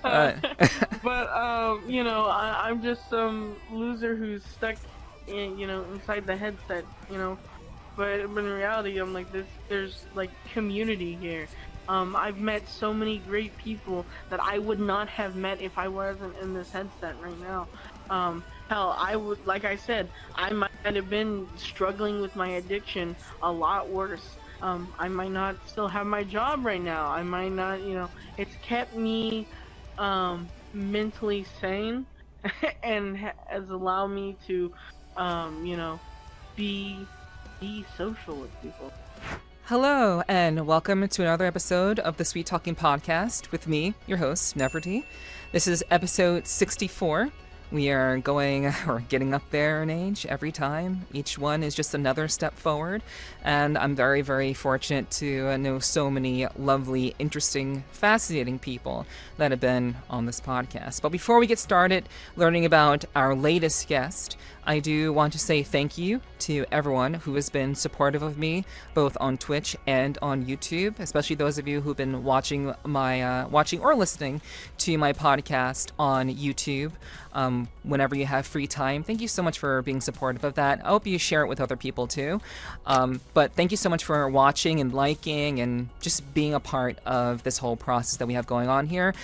uh, I'm just some loser who's stuck inside the headset. But in reality, I'm like this. There's like community here. I've met so many great people that I would not have met if I wasn't in this headset right now. Hell, like I said, I might have been struggling with my addiction a lot worse. I might not still have my job right now. I might not, it's kept me, mentally sane and has allowed me to, be social with people. Hello, and welcome to another episode of the Sweet Talking Podcast with me, your host, Nepherti. This is episode 64. We are getting up there in age every time. Each one is just another step forward, and I'm very, very fortunate to know so many lovely, interesting, fascinating people that have been on this podcast. But before we get started learning about our latest guest, I do want to say thank you to everyone who has been supportive of me, both on Twitch and on YouTube, especially those of you who've been watching or listening to my podcast on YouTube. Whenever you have free time, thank you so much for being supportive of that. I hope you share it with other people too. But thank you so much for watching and liking and just being a part of this whole process that we have going on here.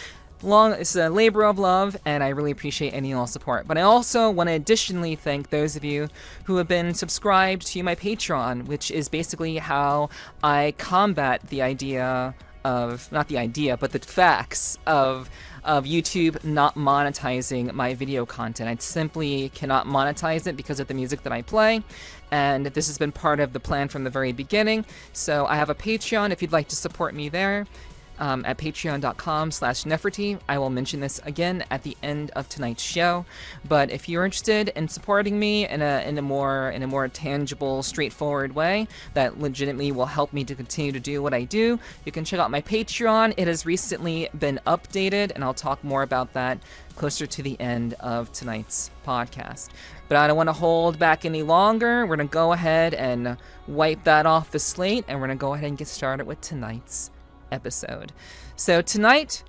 It's a labor of love, and I really appreciate any and all support. But I also want to additionally thank those of you who have been subscribed to my Patreon, which is basically how I combat the facts of YouTube not monetizing my video content. I simply cannot monetize it because of the music that I play, and this has been part of the plan from the very beginning. So I have a Patreon if you'd like to support me there. At patreon.com/Nepherti. I will mention this again at the end of tonight's show. But if you're interested in supporting me in a more tangible, straightforward way that legitimately will help me to continue to do what I do, you can check out my Patreon. It has recently been updated, and I'll talk more about that closer to the end of tonight's podcast. But I don't want to hold back any longer. We're going to go ahead and wipe that off the slate, and we're going to go ahead and get started with tonight's episode. So tonight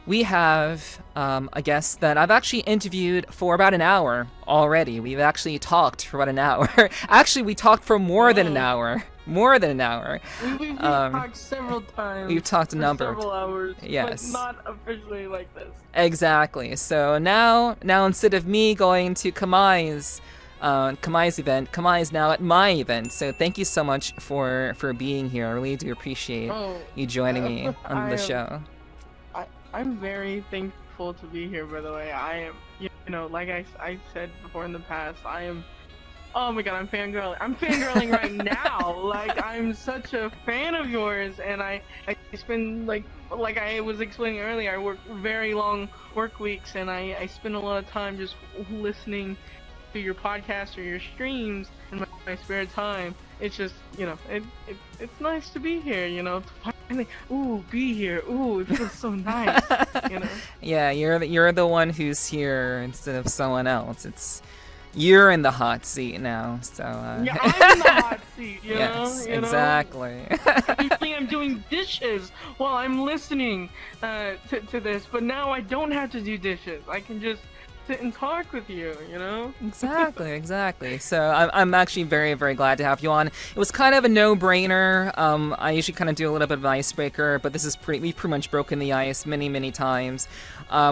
we have a guest that I've actually interviewed for about an hour already. We've actually talked for about an hour. Actually, we talked for more than an hour. We've talked several times. We've talked a number. Several hours. Yes. But not officially like this. Exactly. So now instead of me going to Khmer's event, Khmer is now at my event. So thank you so much for being here. I really do appreciate you joining me on the show. I'm very thankful to be here, by the way. I am, like I said before in the past, I am, oh my god, I'm fangirling right now. Like, I'm such a fan of yours, and I spend, like I was explaining earlier, I work very long work weeks, and I spend a lot of time just listening to your podcast or your streams in my spare time. It's just, it's nice to be here, to finally, be here. It feels so nice, Yeah, you're the one who's here instead of someone else. You're in the hot seat now, so yeah, I'm in the hot seat, yes, exactly. Usually I'm doing dishes while I'm listening to this, but now I don't have to do dishes. I can just sit and talk with you, Exactly. So I'm actually very, very glad to have you on. It was kind of a no-brainer. I usually kind of do a little bit of an icebreaker, but we've pretty much broken the ice many, many times.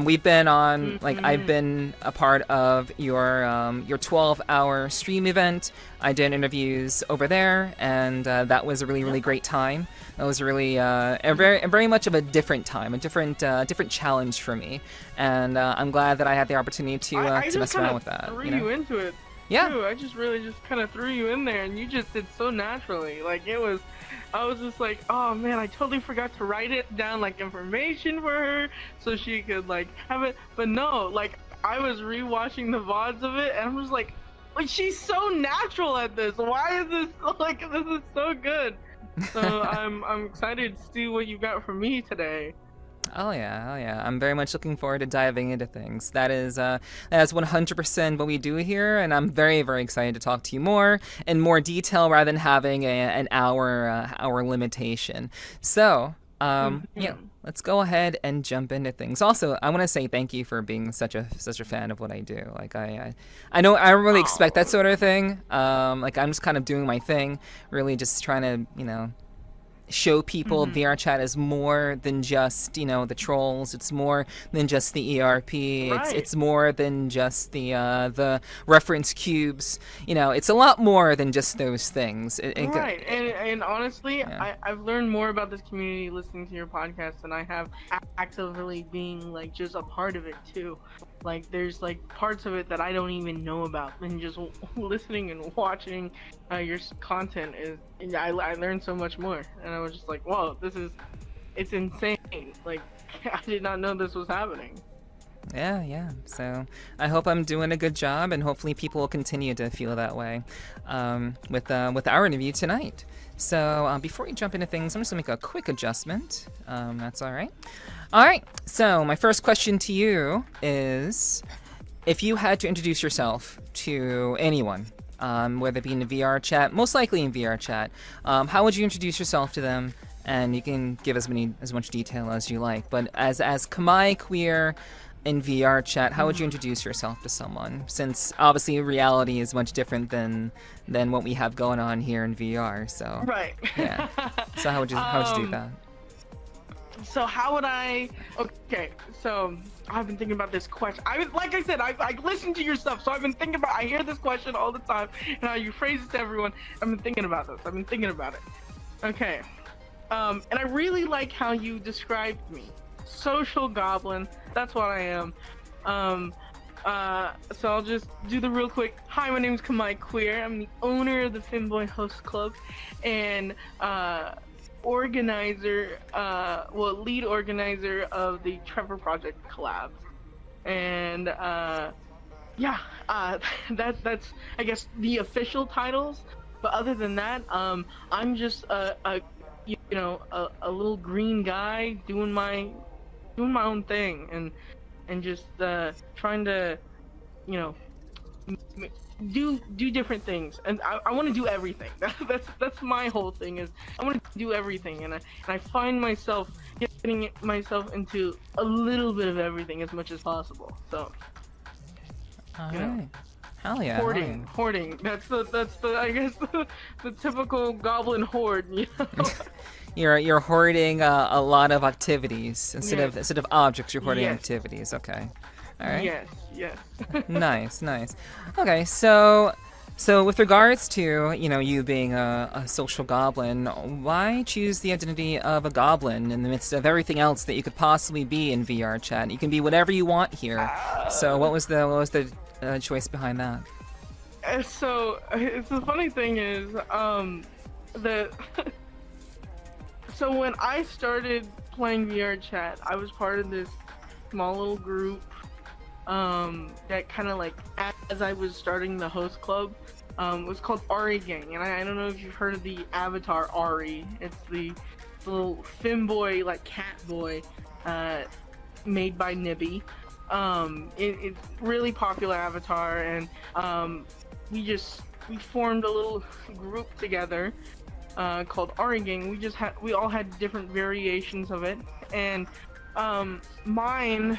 We've been on, I've been a part of your 12-hour stream event. I did interviews over there, and that was a really, really great time. That was really very much of a different time, a different challenge for me, and I'm glad that I had the opportunity to mess around with that. I threw you into it. Yeah. Too. I just really just kind of threw you in there, and you just did so naturally. I was just like, oh man, I totally forgot to write it down, information for her, so she could have it. But no, I was rewatching the VODs of it, and I'm just like, she's so natural at this. Why is this this is so good? So I'm excited to see what you got for me today. Oh yeah. I'm very much looking forward to diving into things. That is 100% what we do here, and I'm very, very excited to talk to you more in more detail rather than having an hour limitation. So, yeah, let's go ahead and jump into things. Also, I want to say thank you for being such a fan of what I do. Like I know I don't really expect that sort of thing. Like I'm just kind of doing my thing, really just trying to, you know, show people VRChat is more than just, you know, the trolls. It's more than just the ERP. Right. It's more than just the reference cubes. You know, it's a lot more than just those things. Right. And honestly, Yeah. I've learned more about this community listening to your podcast than I have actively being like just a part of it too. Like there's like parts of it that I don't even know about, and just listening and watching your content is I learned so much more, and I was just like, whoa, it's insane. Like I did not know this was happening. Yeah. So I hope I'm doing a good job, and hopefully people will continue to feel that way with our interview tonight. So before we jump into things, I'm just gonna make a quick adjustment. That's all right. All right. So my first question to you is, if you had to introduce yourself to anyone, whether it be in the VRChat, most likely in VRChat, how would you introduce yourself to them? And you can give as much detail as you like. But as KhmerQueer in VRChat, how would you introduce yourself to someone? Since obviously reality is much different than what we have going on here in VR. So Right. yeah. So how would you do that? So how would I? Okay, so I've been thinking about this question. Like I said, I listened to your stuff, so I've been thinking about. I hear this question all the time, and how you phrase it to everyone. I've been thinking about this. I've been thinking about it. Okay, and I really like how you described me. Social goblin. That's what I am. So I'll just do the real quick. Hi, my name is KhmerQueer. I'm the owner of the Femboy Host Club, and lead organizer of the Trevor Project Collab. And that's I guess the official titles. But other than that, I'm just a little green guy doing my own thing and just trying to, you know, do different things, and I want to do everything. That's my whole thing, is I want to do everything, and I find myself getting myself into a little bit of everything as much as possible. So All right. Hell yeah. Hoarding. That's the I guess the typical goblin hoard, you know. You're hoarding a lot of activities instead of objects. You're hoarding Yes. activities. Okay. All right. Yes. Nice. Okay, so with regards to, you know, you being a social goblin, why choose the identity of a goblin in the midst of everything else that you could possibly be in VRChat? You can be whatever you want here. So what was the choice behind that? So it's the funny thing is so when I started playing VRChat, I was part of this small little group that kind of like, as I was starting the host club, was called Ari Gang, and I don't know if you've heard of the avatar Ari. It's the little femboy, like cat boy, made by Nibby. It's really popular avatar, and we formed a little group together called Ari Gang. We all had different variations of it, and mine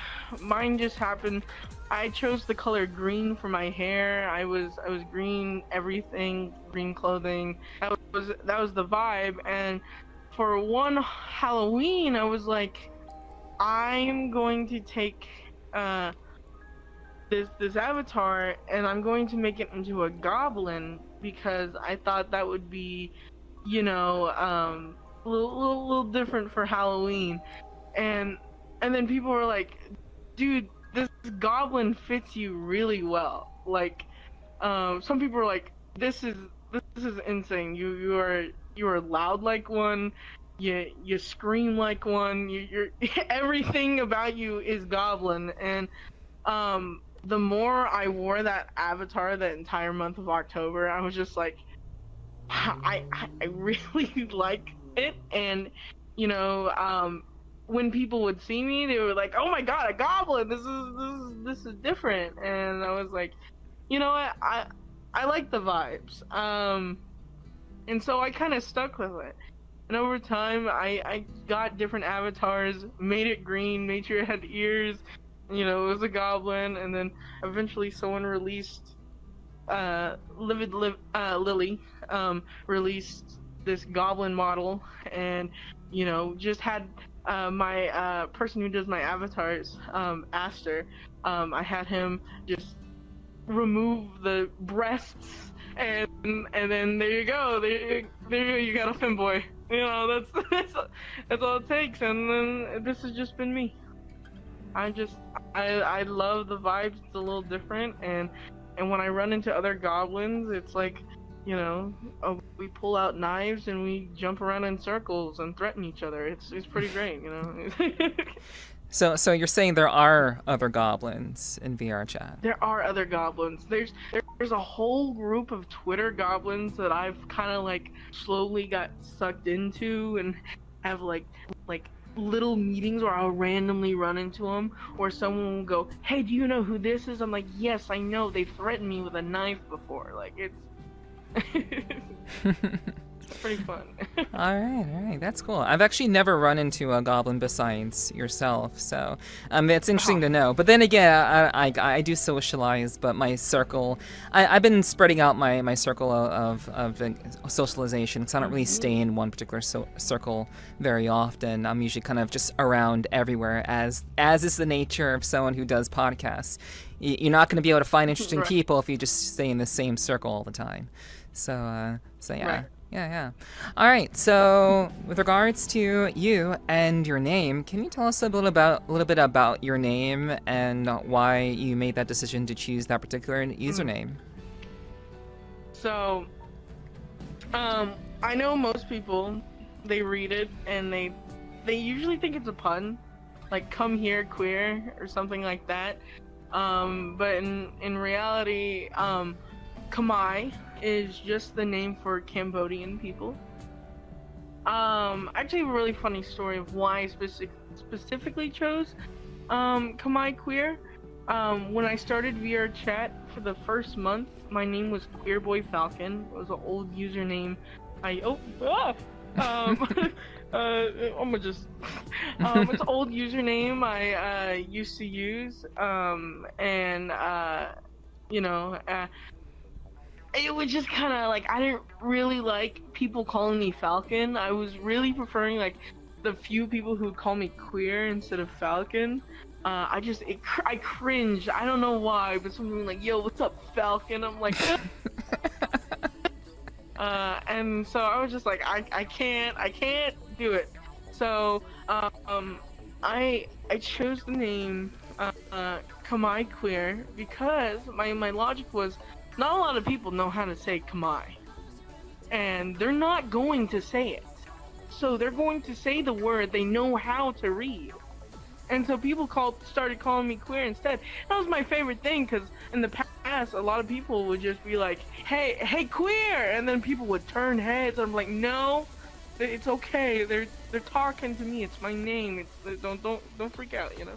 just happened. I chose the color green for my hair. I was green everything, green clothing. That was the vibe. And for one Halloween, I was like, I'm going to take this avatar and I'm going to make it into a goblin, because I thought that would be, you know, a little different for Halloween. And then people were like, dude, this goblin fits you really well. Like, some people were like, this is insane. You are loud like one. You scream like one. You're everything about you is goblin. And the more I wore that avatar that entire month of October, I was just like, I really like it. And you know, when people would see me, they were like, "Oh my god, a goblin! This is different." And I was like, you know what, I like the vibes. And so I kind of stuck with it. And over time, I got different avatars, made it green, made sure it had ears. You know, it was a goblin, and then eventually someone released Lily released this goblin model, and you know, just had my person who does my avatars, Aster, I had him just remove the breasts, and then there you go, there you go, you got a femboy. You know, that's all it takes, and then this has just been me. I love the vibes. It's a little different, and when I run into other goblins, it's like, you know, we pull out knives and we jump around in circles and threaten each other. It's pretty great, you know. So you're saying there are other goblins in VRChat? There are other goblins. There's a whole group of Twitter goblins that I've kind of like slowly got sucked into, and have like little meetings where I'll randomly run into them, or someone will go, "Hey, do you know who this is?" I'm like, "Yes, I know. They threatened me with a knife before." Like, it's pretty fun. all right, that's cool. I've actually never run into a goblin besides yourself, so it's interesting to know. But then again, I do socialize, but my circle, I've been spreading out my circle of socialization, because I don't really stay in one particular circle very often. I'm usually kind of just around everywhere, as is the nature of someone who does podcasts. You're not going to be able to find interesting Right. people if you just stay in the same circle all the time. So yeah. Right. Yeah. All right. So, with regards to you and your name, can you tell us a little bit about your name and why you made that decision to choose that particular username? So, I know most people, they read it and they usually think it's a pun, like "come here, queer" or something like that. But in reality, Khmer is just the name for Cambodian people. Actually, a really funny story of why I specifically chose KhmerQueer. When I started VRChat for the first month, my name was Queerboy Falcon. It was an old username. I'm just it's an old username I used to use, and you know, it was just kind of like, I didn't really like people calling me Falcon. I was really preferring like the few people who call me queer instead of Falcon. I cringed. I don't know why, but someone like, "Yo, what's up, Falcon?" I'm like, and so I was just like, I can't do it. So I chose the name KhmerQueer because my logic was, not a lot of people know how to say Khmer, and they're not going to say it. So they're going to say the word they know how to read. And so people started calling me queer instead. That was my favorite thing, because in the past, a lot of people would just be like, hey, queer! And then people would turn heads, and I'm like, no, it's okay. They're talking to me. It's my name. Don't freak out, you know.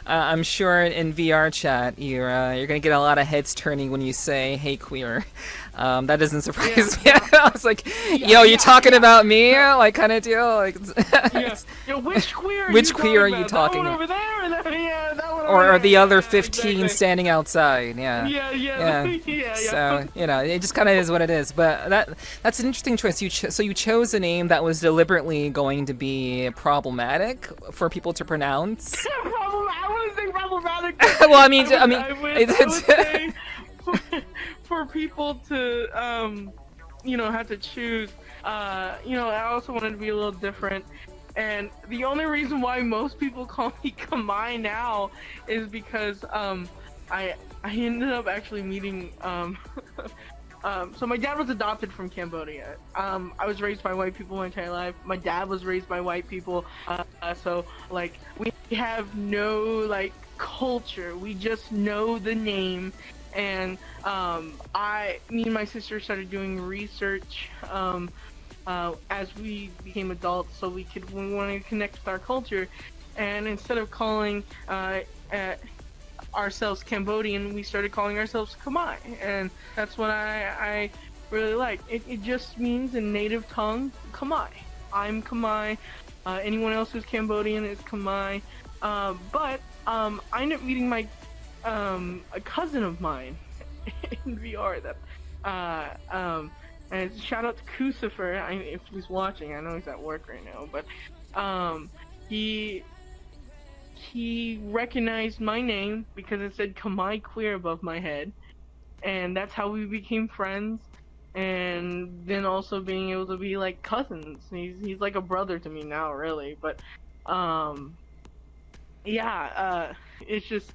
I'm sure in VRChat you're gonna get a lot of heads turning when you say "Hey, queer." That doesn't surprise me. I was like, "Yo, you talking about me?" Like, kind of deal. Like, Yo, which queer? Which queer are you talking that one about? over there, or that one or over the there? other Yeah, 15 exactly. standing outside. Yeah. So it just kind of is what it is. But that's an interesting choice. So you chose a name that was deliberately going to be problematic for people to pronounce. I wouldn't say problematic. Well, I mean, I would say for people to have to choose. I also wanted to be a little different. And the only reason why most people call me Khmer now is because I ended up actually meeting so my dad was adopted from Cambodia. I was raised by white people my entire life. My dad was raised by white people. So like we have no like culture. We just know the name. And me and my sister started doing research as we became adults, so we wanted to connect with our culture. And instead of calling ourselves Cambodian, we started calling ourselves Khmer, and that's when I really like. It just means in native tongue, Khmer. I'm Khmer. Anyone else who's Cambodian is Khmer. But I ended up meeting my a cousin of mine in VR that and shout out to Crucifer, if he's watching. I know he's at work right now, but he recognized my name because it said KhmerQueer above my head, and that's how we became friends. And then also being able to be like cousins. He's like a brother to me now, really. But it's just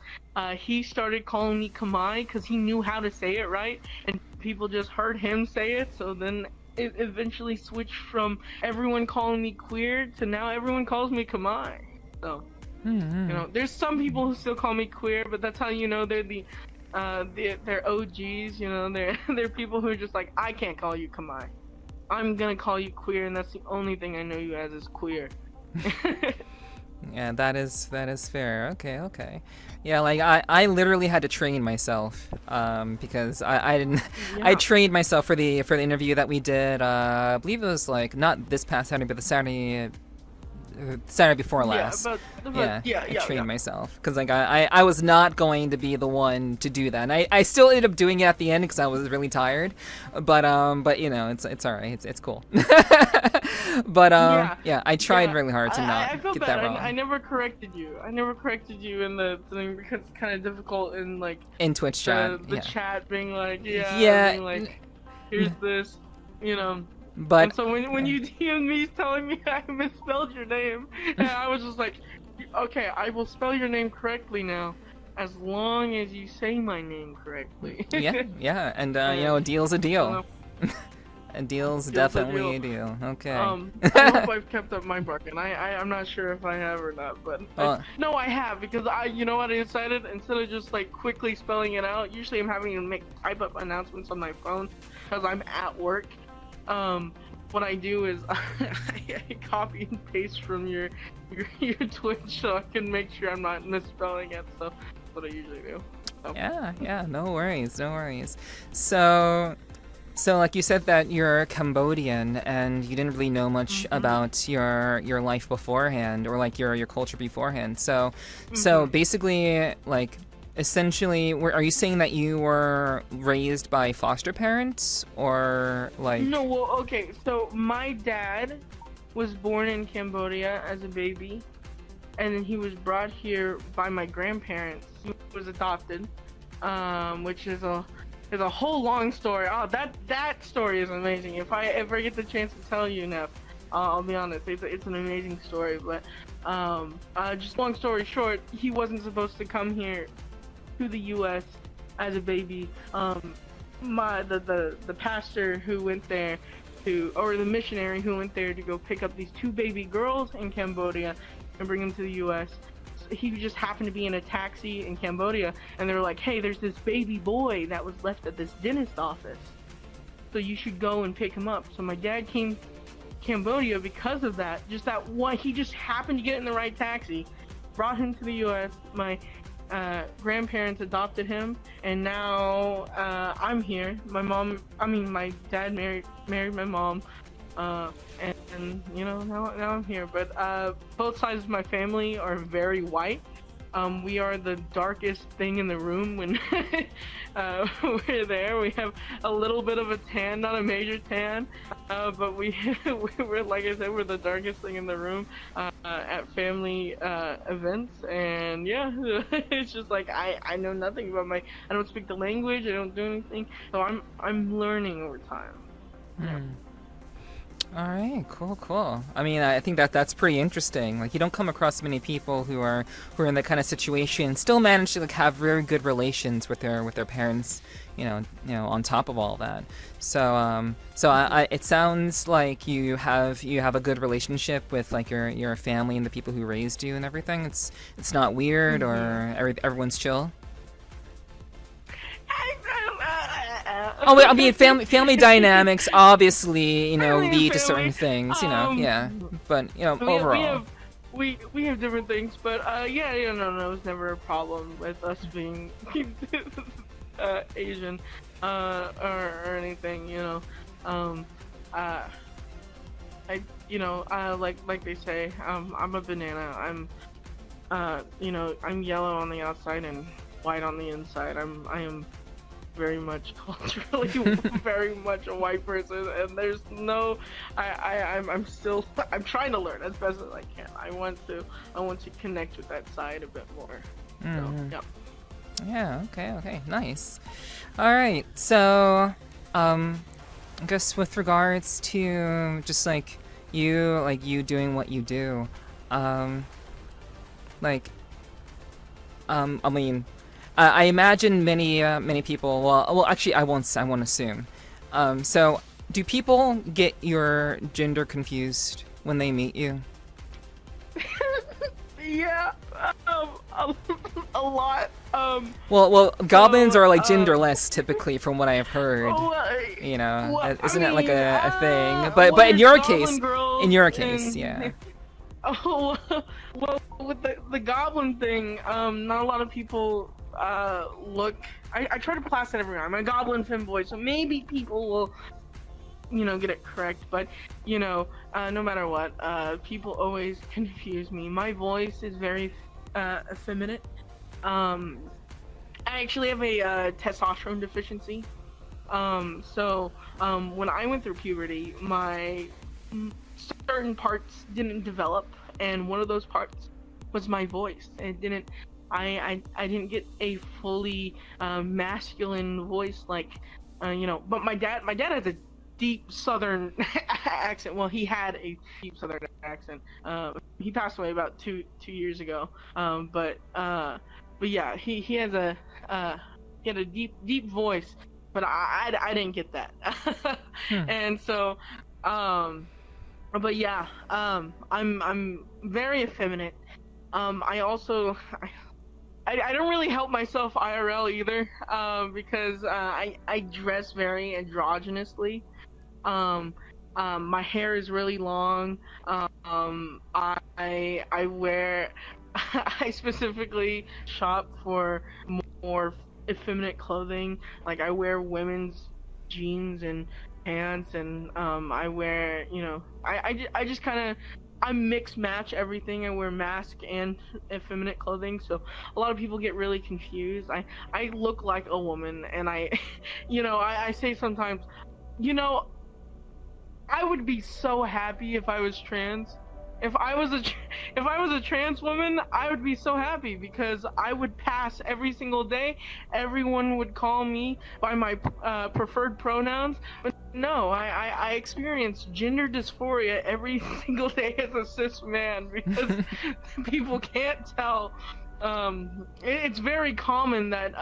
he started calling me Khmer because he knew how to say it right, and people just heard him say it. So then it eventually switched from everyone calling me queer to now everyone calls me Khmer. So you know, there's some people who still call me queer, but that's how you know they're they're OGs. You know, they're people who are just like, I can't call you Khmer. I'm gonna call you queer, and that's the only thing I know you as is queer. Yeah, that is fair. Okay. Yeah, like I literally had to train myself because I didn't. Yeah. I trained myself for the interview that we did. I believe it was like not this past Saturday, but the Saturday before last. I trained myself because like I was not going to be the one to do that, and I still ended up doing it at the end because I was really tired. But you know, it's all right. It's cool. But I tried really hard to not get that wrong. I never corrected you. I never corrected you in the thing because it's kind of difficult in like in Twitch chat. The chat being like, being like, here's this, you know. But and so when you DM'd me telling me I misspelled your name, and I was just like, okay, I will spell your name correctly now, as long as you say my name correctly. yeah, and you know, a deal's a deal. A deal's definitely a deal. Okay. I hope I've kept up my bargain. I'm not sure if I have or not, but no, I have, because you know what I decided, instead of just like quickly spelling it out, usually I'm having to type up announcements on my phone because I'm at work. What I do is I copy and paste from your Twitch so I can make sure I'm not misspelling it. So that's what I usually do. So. Yeah, no worries. So like you said that you're Cambodian and you didn't really know much about your life beforehand, or like your culture beforehand. So basically, like, essentially, are you saying that you were raised by foster parents, or like? No, well, okay. So my dad was born in Cambodia as a baby, and then he was brought here by my grandparents. He was adopted, which is a whole long story. Oh, that story is amazing. If I ever get the chance to tell you, Neff, I'll be honest. It's an amazing story. But just long story short, he wasn't supposed to come here to the U.S. as a baby. The pastor who went there or the missionary who went there to go pick up these two baby girls in Cambodia and bring them to the U.S. He just happened to be in a taxi in Cambodia, and they were like, hey, there's this baby boy that was left at this dentist office, so you should go and pick him up. So my dad came to Cambodia because of that. Just that one, he just happened to get in the right taxi, brought him to the U.S. My grandparents adopted him, and now I'm here. My dad married my mom, and you know, now I'm here. But both sides of my family are very white. We are the darkest thing in the room when we're there. We have a little bit of a tan, not a major tan, but we're, like I said, we're the darkest thing in the room at family events. And yeah, it's just like I know nothing about I don't speak the language. I don't do anything, so I'm learning over time. Yeah. All right, cool. I mean, I think that's pretty interesting. Like, you don't come across many people who are in that kind of situation, still manage to like have very good relations with their parents, you know, on top of all that. So it sounds like you have a good relationship with like your family and the people who raised you and everything. It's not weird, or everyone's chill. Oh, I mean, family dynamics obviously, you know, lead to certain things, you know, yeah. But you know, overall, we have different things, but no, it was never a problem with us being Asian. or anything, you know. Like they say, I'm a banana. I'm yellow on the outside and white on the inside. I am very much culturally very much a white person, and there's no, I'm trying to learn as best as I can. I want to connect with that side a bit more. So, yeah. Yeah, okay, nice. All right, so, I guess with regards to just, like, you doing what you do, I mean, I imagine many people, well, actually, I won't assume. So, do people get your gender confused when they meet you? Yeah, a lot. Well, goblins are like genderless typically, from what I have heard. You know, well, isn't I it like mean, a thing? well, But in your there's case, goblin girls yeah. Oh, well, with the goblin thing, not a lot of people look. I try to class it everywhere. I'm a goblin femboy, so maybe people will, get it correct. But no matter what, people always confuse me. My voice is very effeminate. I actually have a testosterone deficiency. So when I went through puberty, my certain parts didn't develop, and one of those parts was my voice. It didn't. I didn't get a fully masculine voice like, But my dad has a deep Southern accent. Well, he had a deep Southern accent. He passed away about two years ago. But yeah, he has a deep voice, but I didn't get that. And so, but yeah, I'm very effeminate. I also I don't really help myself IRL either, because I dress very androgynously. My hair is really long. I wear I specifically shop for more effeminate clothing. Like, I wear women's jeans and pants, and I wear, I just kind of, I mix match everything. I wear mask and effeminate clothing, so a lot of people get really confused. I look like a woman, and I say sometimes, I would be so happy if I was trans. If I was a trans woman, I would be so happy, because I would pass every single day. Everyone would call me by my preferred pronouns. But no, I experience gender dysphoria every single day as a cis man, because people can't tell. It's very common that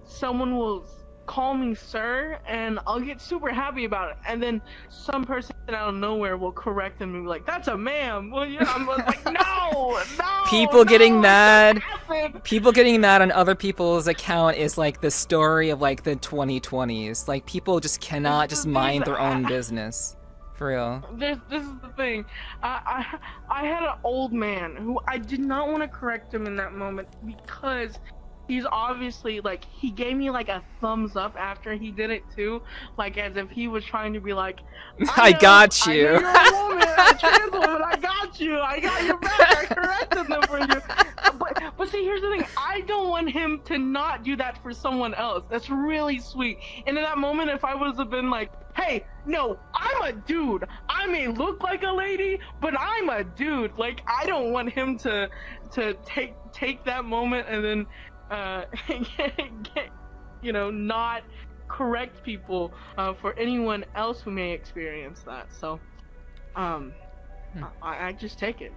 someone will call me sir, and I'll get super happy about it, and then some person out of nowhere will correct them and be like, "That's a ma'am." Well, yeah, I'm like, no. People getting mad on other people's account is like the story of like the 2020s. Like, people just cannot just mind their own business. For real. This is the thing. I had an old man who I did not want to correct him in that moment, because he's obviously, like, he gave me like a thumbs up after he did it too, like as if he was trying to be like, I got you. I know you're a woman, a trans woman, I got you, I got your back, I corrected them for you. But see, here's the thing, I don't want him to not do that for someone else. That's really sweet. And in that moment, if I would have been like, hey, no, I'm a dude. I may look like a lady, but I'm a dude. Like, I don't want him to take that moment and then not correct people for anyone else who may experience that. So I just take it,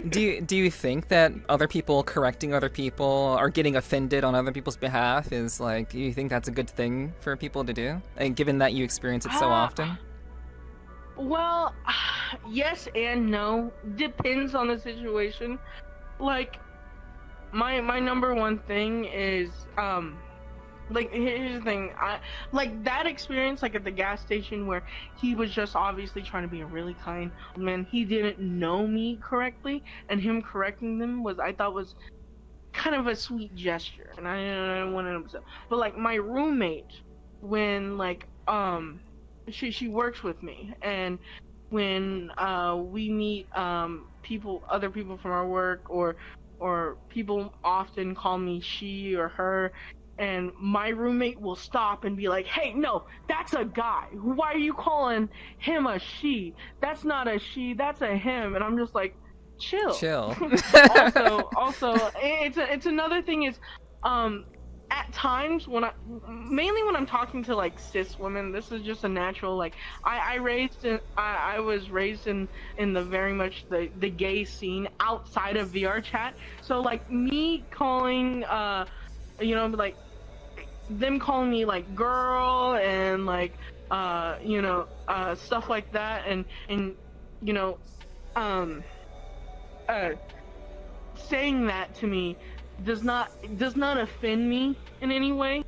Do you think that other people correcting other people or getting offended on other people's behalf is like, do you think that's a good thing for people to do, and given that you experience it so often? Well, yes and no. Depends on the situation. Like, my number one thing is, like, here's the thing, like, that experience, like, at the gas station where he was just obviously trying to be a really kind man, he didn't know me correctly, and him correcting them I thought was kind of a sweet gesture, and I don't want to upset. But like my roommate, when like she works with me, and when we meet other people from our work, or people often call me she or her, and my roommate will stop and be like, hey, no, that's a guy. Why are you calling him a she? That's not a she, that's a him. And I'm just like, chill. also, it's another thing is, at times mainly when I'm talking to like cis women, this is just a natural, like, I was raised in the very much the gay scene outside of VRChat. So like me calling, like them calling me like girl and like stuff like that, and saying that to me does not offend me in any way,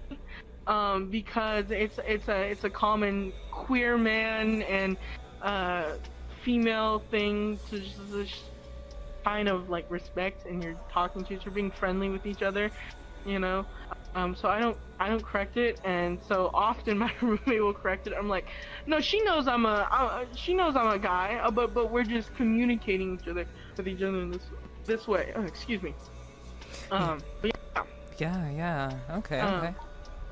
because it's a common queer man and female thing to just kind of like respect, and you're talking to each other, being friendly with each other, so I don't correct it, and so often my roommate will correct it. I'm like, no, she knows I'm a guy, but we're just communicating with each other in this way. Oh, excuse me. But Yeah. Okay.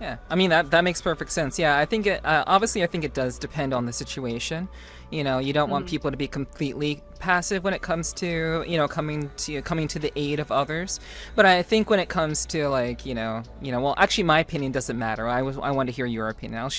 Yeah. I mean, that makes perfect sense. Yeah, I think obviously I think it does depend on the situation. You don't want people to be completely passive when it comes to, coming to the aid of others. But I think when it comes to like, well, actually my opinion doesn't matter. I want to hear your opinion. I'll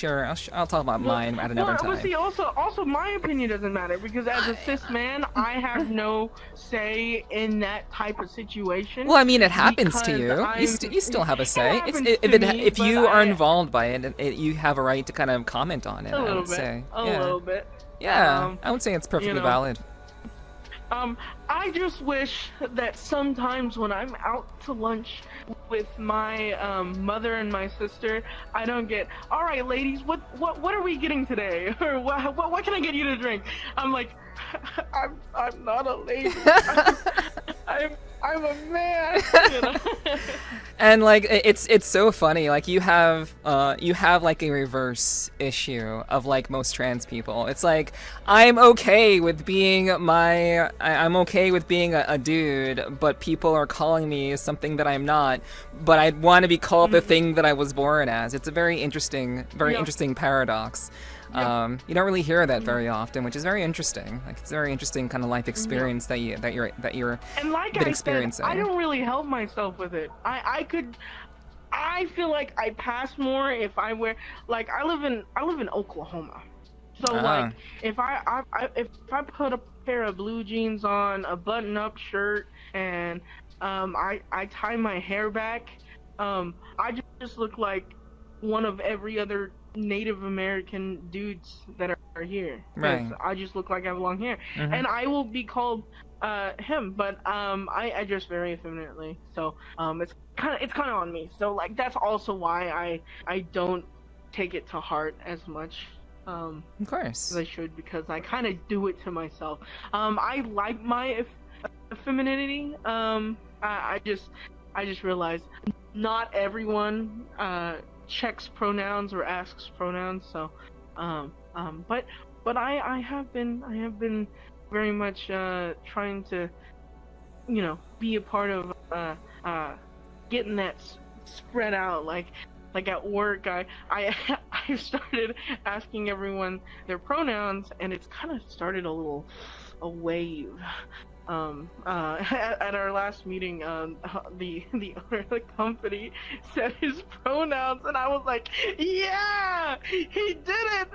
talk about mine at another time. Well, see, also my opinion doesn't matter, because as a cis man, I have no say in that type of situation. Well, I mean, it happens to you. You still have a say. If you are involved by it, you have a right to kind of comment on it. A little bit. Yeah, I would say it's perfectly valid. I just wish that sometimes when I'm out to lunch with my mother and my sister, I don't get, all right, ladies, what are we getting today? Or what can I get you to drink? I'm like, I'm not a lady. I'm a man. And like it's so funny. Like you have like a reverse issue of like most trans people. It's like I'm okay with being a dude, but people are calling me something that I'm not. But I want to be called the thing that I was born as. It's a very interesting paradox. You don't really hear that very often, which is very interesting. Like it's a very interesting kind of life experience that you're and like been I experiencing. Said, I don't really help myself with it. I feel like I pass more if I wear, like, I live in Oklahoma, so like if I put a pair of blue jeans on, a button-up shirt, and I tie my hair back, I just look like one of every other Native American dudes that are here. Right. I just look like I have long hair, and I will be called him, but I dress very effeminately, so it's kind of on me. So like that's also why I don't take it to heart as much. Of course. As I should, because I kind of do it to myself. I like my femininity. I just realized not everyone checks pronouns or asks pronouns. So, but I have been very much trying to, be a part of getting that spread out. Like at work, I started asking everyone their pronouns, and it's kind of started a wave. At our last meeting, the owner of the company said his pronouns, and I was like, yeah, he did it!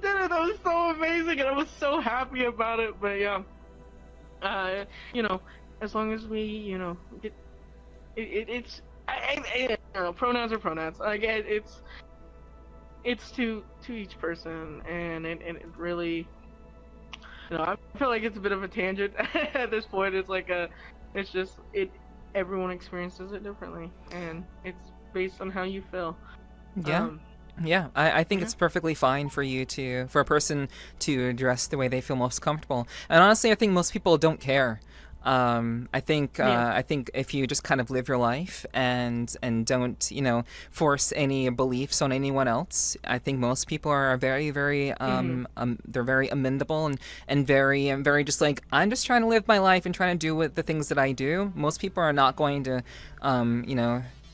That was so amazing, and I was so happy about it. But yeah, as long as we, get it's pronouns are pronouns. Like it's to each person, and it really. I feel like it's a bit of a tangent at this point. It's like everyone experiences it differently, and it's based on how you feel. Yeah. I think it's perfectly fine for a person to dress the way they feel most comfortable. And honestly, I think most people don't care. I think if you just kind of live your life and don't force any beliefs on anyone else, I think most people are very they're very amendable and very just like, I'm just trying to live my life and trying to do the things that I do. Most people are not going to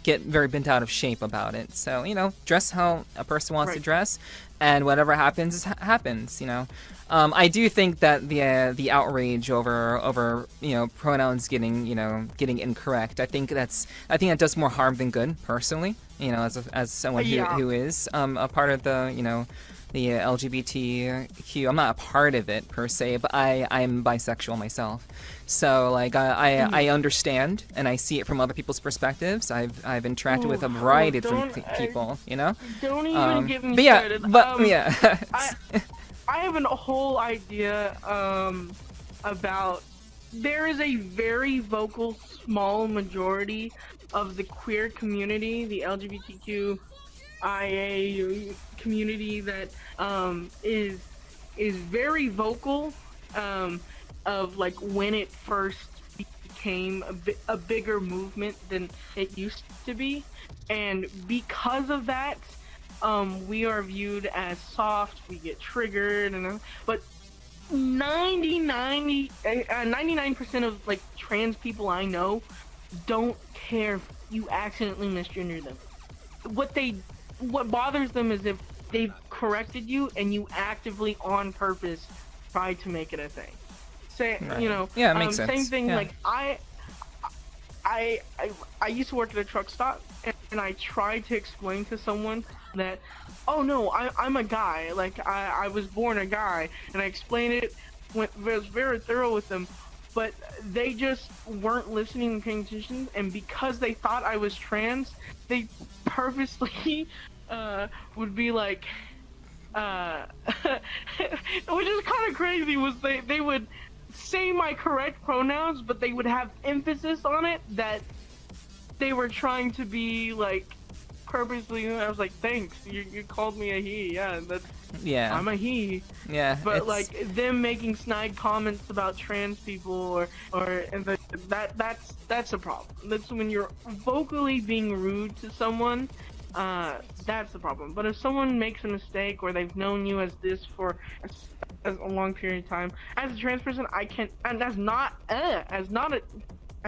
get very bent out of shape about it. So dress how a person wants to dress, and whatever happens happens. I do think that the outrage over pronouns getting incorrect, I think that does more harm than good, personally. As someone who is a part of the LGBTQ. I'm not a part of it per se, but I'm bisexual myself. So like I understand and I see it from other people's perspectives. I've interacted with a variety of different people. Don't even get me started. I have a whole idea about, there is a very vocal small majority of the queer community, the LGBTQIA community, that is very vocal of like when it first became a bigger movement than it used to be, and because of that, we are viewed as soft, we get triggered, but 99% of like trans people I know don't care if you accidentally misgender them. What bothers them is if they've corrected you and you actively on purpose try to make it a thing. It makes sense. Same thing. Like I used to work at a truck stop, and I tried to explain to someone that, oh no, I'm a guy, like I was born a guy, and I explained it, was very thorough with them, but they just weren't listening and paying attention, and because they thought I was trans, they purposely would be like, which is kind of crazy, was they would say my correct pronouns, but they would have emphasis on it that they were trying to be like purposely. I was like, thanks, you called me a he. I'm a he. But like them making snide comments about trans people that's a problem. That's when you're vocally being rude to someone. That's the problem. But if someone makes a mistake, or they've known you as this for a long period of time, as a trans person, I can, and as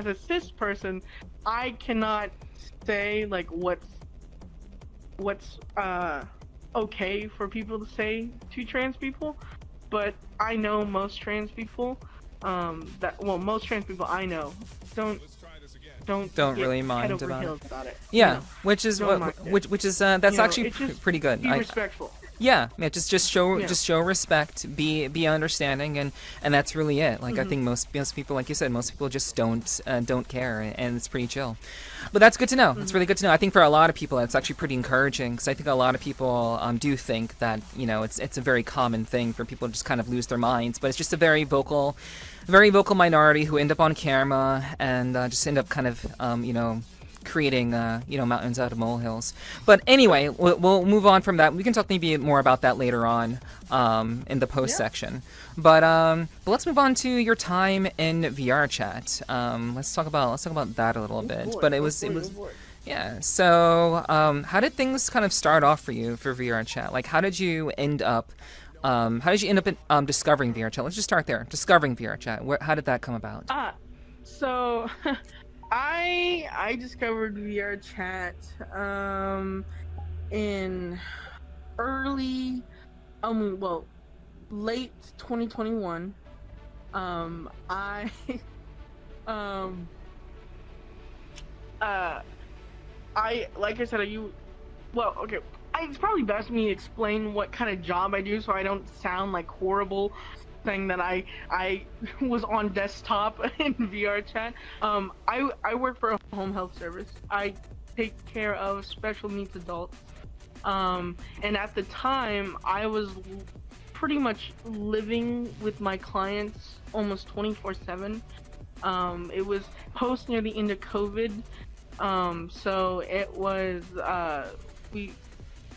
a cis person, I cannot say like what's okay for people to say to trans people, but I know most trans people most trans people I know don't really mind about it. Which is that's actually pretty good. Be respectful. Just show respect, be understanding, and that's really it. Like I think most people, like you said, most people just don't care, and it's pretty chill. But that's good to know. It's really good to know. I think for a lot of people, it's actually pretty encouraging, because I think a lot of people do think that it's a very common thing for people to just kind of lose their minds, but it's just a very vocal minority who end up on camera and just end up kind of creating mountains out of molehills. But anyway, we'll move on from that. We can talk maybe more about that later on in the post section. But let's move on to your time in VRChat. Let's talk about that a little bit. But it was yeah. So how did things kind of start off for you for VRChat? Like, how did you end up discovering VRChat? Let's just start there. Discovering VRChat. How did that come about? So I discovered VRChat in late 2021. It's probably best me explain what kind of job I do, so I don't sound like horrible saying that I was on desktop in VRChat. I work for a home health service. I take care of special needs adults. And at the time, I was pretty much living with my clients almost 24/7. It was post near the end of COVID. So it was,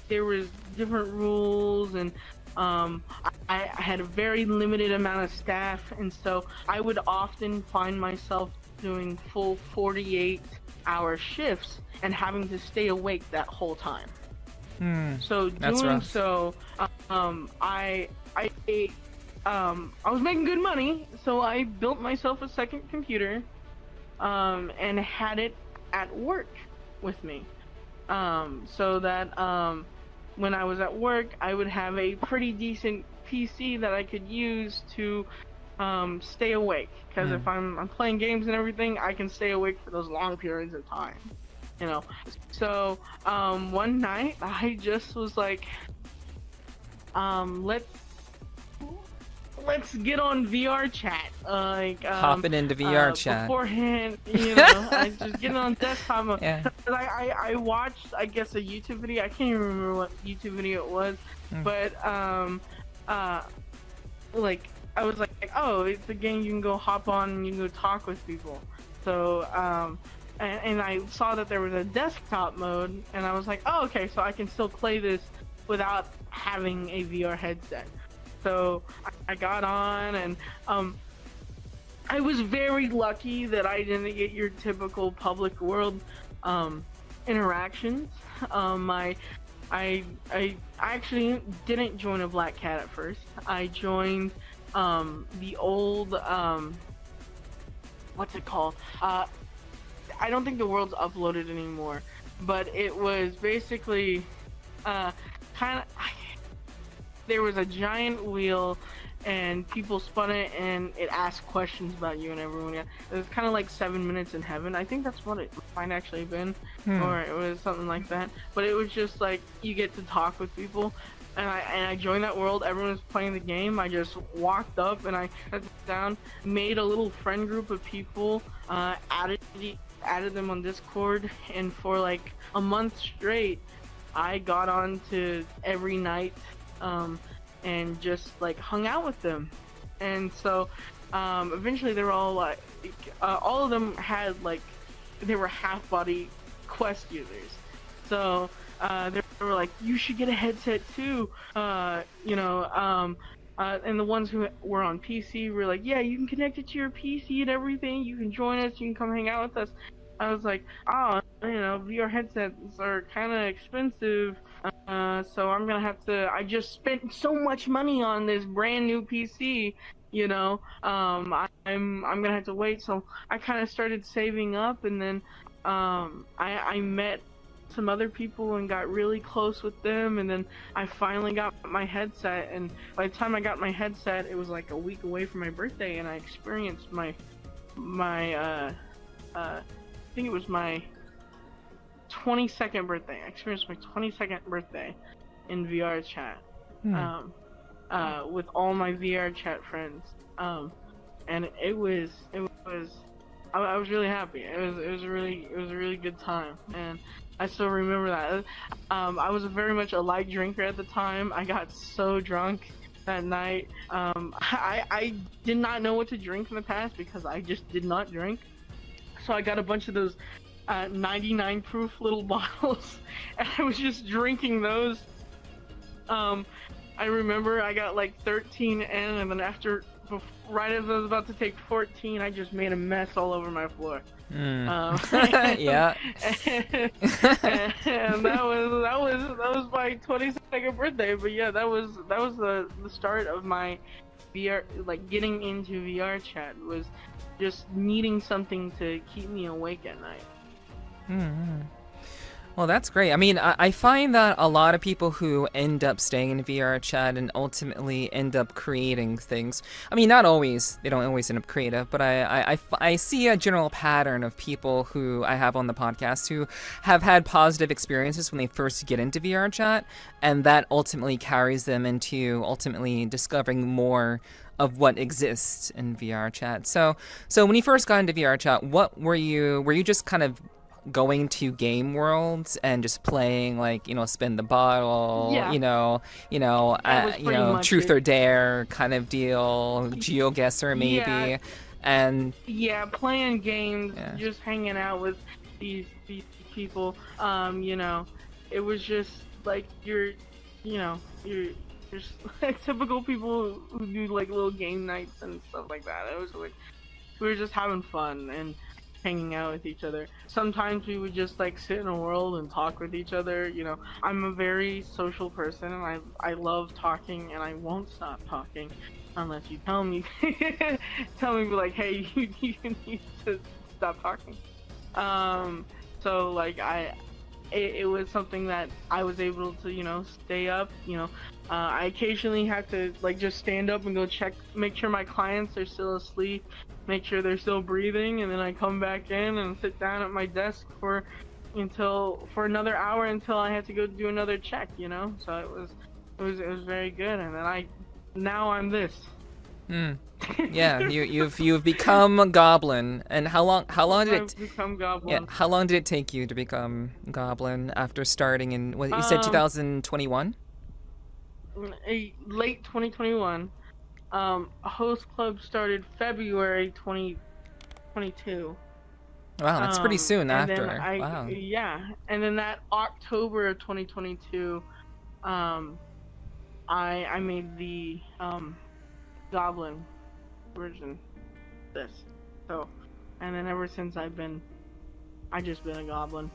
there was different rules, and I had a very limited amount of staff, and so I would often find myself doing full 48-hour shifts and having to stay awake that whole time. So doing so, I was making good money, so I built myself a second computer, and had it at work with me, so that when I was at work, I would have a pretty decent PC that I could use to stay awake. Because if I'm playing games and everything, I can stay awake for those long periods of time. You know, so one night I just was like, let's get on VRChat. Hopping into VRChat beforehand, you know, I just get on desktop mode. Yeah. I watched, I guess, a YouTube video. I can't even remember what YouTube video it was, but like I was like, oh, it's a game you can go hop on and you can go talk with people. So and I saw that there was a desktop mode, and I was like, oh, okay, so I can still play this without having a VR headset. So I got on, and I was very lucky that I didn't get your typical public world interactions. I actually didn't join a black cat at first. I joined the old what's it called? I don't think the world's uploaded anymore, but it was basically kind of. There was a giant wheel, and people spun it, and it asked questions about you and everyone. It was kind of like 7 Minutes in Heaven. I think that's what it might actually have been, or it was something like that. But it was just like you get to talk with people, and I joined that world. Everyone was playing the game. I just walked up and I sat down, made a little friend group of people, added them on Discord, and for like a month straight, I got on to every night. And just like hung out with them, and so eventually they were all like, all of them had like, they were half-body Quest users, so they were like, you should get a headset too, you know, and the ones who were on PC were like, yeah, you can connect it to your PC and everything, you can join us, you can come hang out with us. I was like, oh, you know, VR headsets are kind of expensive, so I'm gonna have to. I just spent so much money on this brand new PC, you know. I'm gonna have to wait. So I kind of started saving up, and then I met some other people and got really close with them, and then I finally got my headset. And by the time I got my headset, it was like a week away from my birthday, and I experienced my I think it was my 22nd birthday. I experienced my 22nd birthday in VRChat, with all my VRChat friends, and it was I was really happy. It was a really good time, and I still remember that. I was very much a light drinker at the time. I got so drunk that night. I did not know what to drink in the past because I just did not drink. So I got a bunch of those 99 proof little bottles, and I was just drinking those. I remember I got like 13 in, and then right as I was about to take 14, I just made a mess all over my floor. Yeah. And that was my 22nd birthday. But yeah, that was the start of my VR, like getting into VRChat, was just needing something to keep me awake at night. Well, that's great. I mean, I find that a lot of people who end up staying in VRChat and ultimately end up creating things. I mean, not always. They don't always end up creative, but I see a general pattern of people who I have on the podcast who have had positive experiences when they first get into VRChat, and that ultimately carries them into ultimately discovering more of what exists in VRChat. So when you first got into VRChat, what were you just kind of going to game worlds and just playing, like, you know, spin the bottle, Yeah. truth or dare kind of deal, GeoGuessr maybe, Yeah. and playing games, just hanging out with these people. It was just like you're just like typical people who do like little game nights and stuff like that. It was like we were just having fun and hanging out with each other. Sometimes we would just like sit in a world and talk with each other. You know, I'm a very social person and I love talking and I won't stop talking unless you tell me like, hey, you need to stop talking. So like it was something that I was able to, you know, stay up, you know. I occasionally had to like just stand up and go make sure my clients are still asleep, make sure they're still breathing, and then I come back in and sit down at my desk for another hour until I had to go do another check, you know. So it was very good, and then now I'm this. Yeah, you've become a Goblin. And how long did it become Goblin? Yeah, how long did it take you to become Goblin after starting in what you said 2021? Late 2021. Host Club started February 2022. Wow, that's pretty soon after. Wow. Yeah, and then that October of 2022, I made the Goblin version of this. So, and then ever since I just been a Goblin.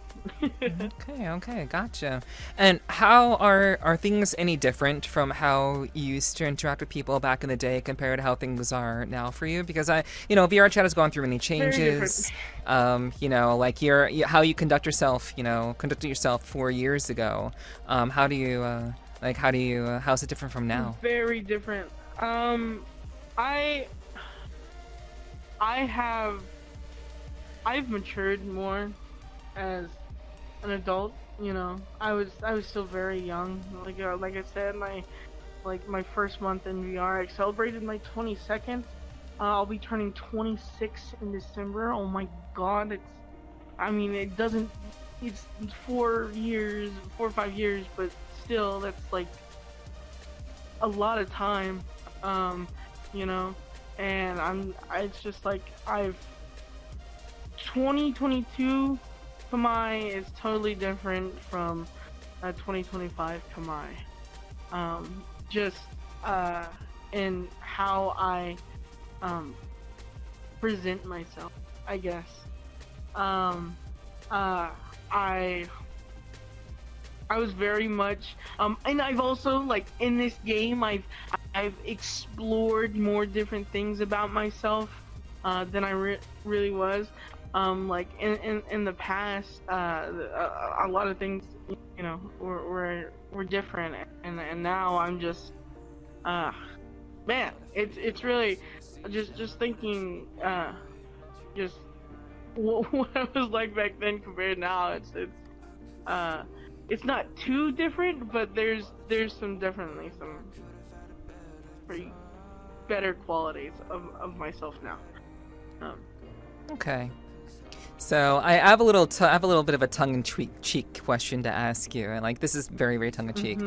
Okay, gotcha. And how are things any different from how you used to interact with people back in the day compared to how things are now for you? Because VRChat has gone through many changes. Like how you conducted yourself 4 years ago. How's it different from now? Very different. I've matured more as an adult. You know, I was still very young. Like I said, my first month in VR, I celebrated my 22nd. I'll be turning 26 in December. Oh my God, it's 4 or 5 years, but still, that's like a lot of time. You know, and it's just like 2022 Khmer is totally different from 2025 Khmer. In how I present myself, I guess. I was very much, and I've also, like, in this game, I've explored more different things about myself than I really was. Like in the past, a lot of things, you know, were different, and now I'm just, man, it's really just thinking, just what I was like back then compared to now. It's not too different, but there's definitely some pretty better qualities of myself now. Okay. So I have a little bit of a tongue-in-cheek question to ask you, and like this is very, very tongue-in-cheek.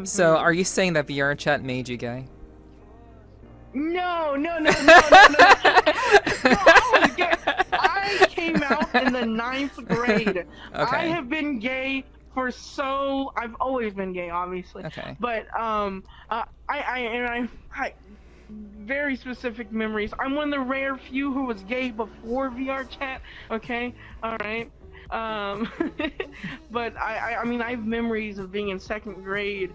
So are you saying that VRChat made you gay? No. No, I was gay. I came out in the 9th grade. Okay. I have been gay I've always been gay, obviously. Okay. But I very specific memories. I'm one of the rare few who was gay before VRChat. Okay, all right. But I mean, I have memories of being in 2nd grade,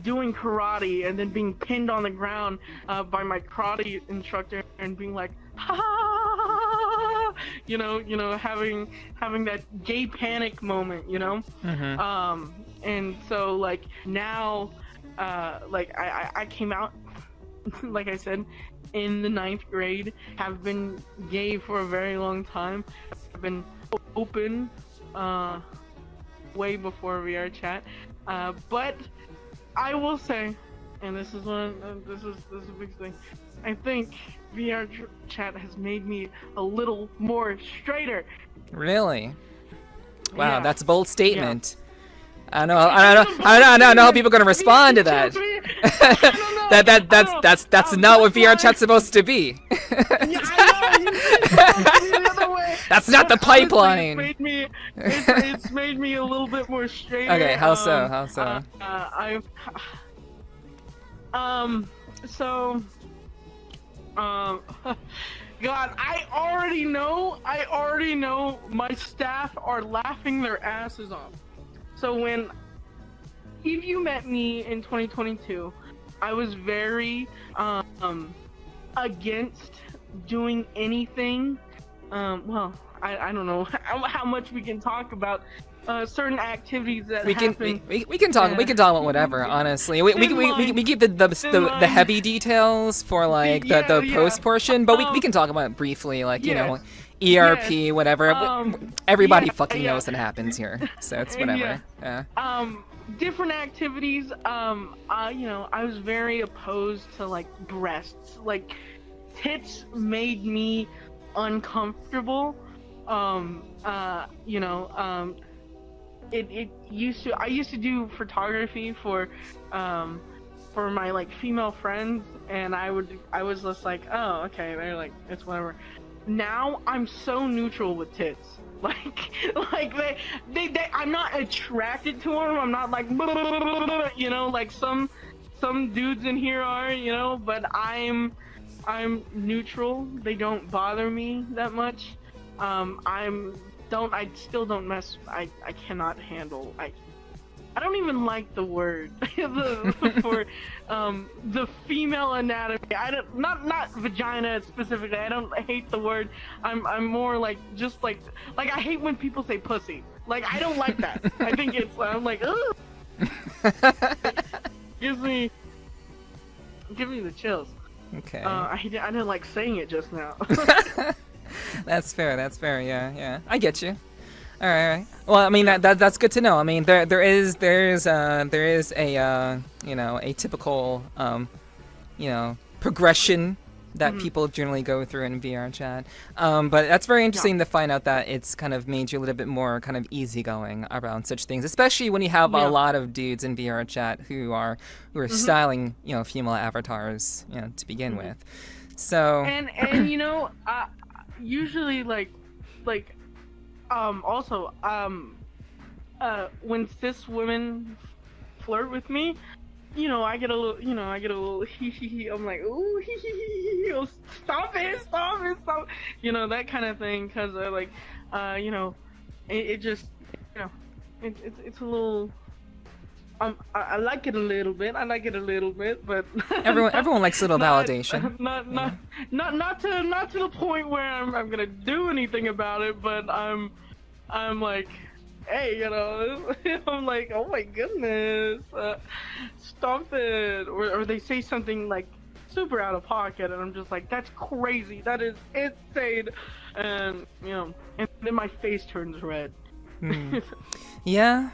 doing karate and then being pinned on the ground by my karate instructor and being like, ha, you know, having that gay panic moment, you know. And so like now, like I came out, like I said, in the 9th grade, have been gay for a very long time. I've been open way before VRChat, but I will say, and this is a big thing, I think VRChat has made me a little more straighter. Really? Wow, yeah. That's a bold statement. Yeah. I don't know how people are gonna respond to that. That's not what VRChat's supposed to be. Yeah, I know. The other way. That's not the Honestly, pipeline. It's made me a little bit more straighter. Okay, how so? How so? So, God, I already know my staff are laughing their asses off. So if you met me in 2022, I was very, against doing anything. Well, I don't know how much we can talk about certain activities that happen. We can talk about whatever. Honestly, we keep the heavy details for like the post portion, but we can talk about it briefly, like you know, ERP, whatever. Everybody fucking knows what happens here, so it's whatever. Yeah. Different activities. I was very opposed to like breasts. Like tits made me uncomfortable. I used to do photography for my like female friends, and I was just like, oh, okay, they're like, it's whatever. Now I'm so neutral with tits. Like they I'm not attracted to them. I'm not like, you know, like some dudes in here are, you know, but I'm neutral. They don't bother me that much. I still don't mess. I cannot handle. I don't even like the word for the female anatomy. I don't not vagina specifically. I don't hate the word. I'm more like just like I hate when people say pussy. Like I don't like that. I think I'm like ugh. Give me the chills. Okay. I didn't like saying it just now. That's fair. Yeah. I get you. All right. Well, I mean that's good to know. I mean there is a a typical progression that people generally go through in VRChat. But that's very interesting to find out that it's kind of made you a little bit more kind of easygoing around such things, especially when you have a lot of dudes in VRChat who are styling female avatars to begin with. So and usually also when cis women flirt with me, I get a little hee hee hee. I'm like, ooh, hee hee hee hee. Stop it, that kind of thing, because it just, it's a little. I like it a little bit. But everyone likes a little validation. Not to the point where I'm gonna do anything about it. But I'm like, hey, I'm like, oh my goodness, stop it. Or they say something like super out of pocket, and I'm just like, that's crazy. That is insane. And and then my face turns red. Yeah.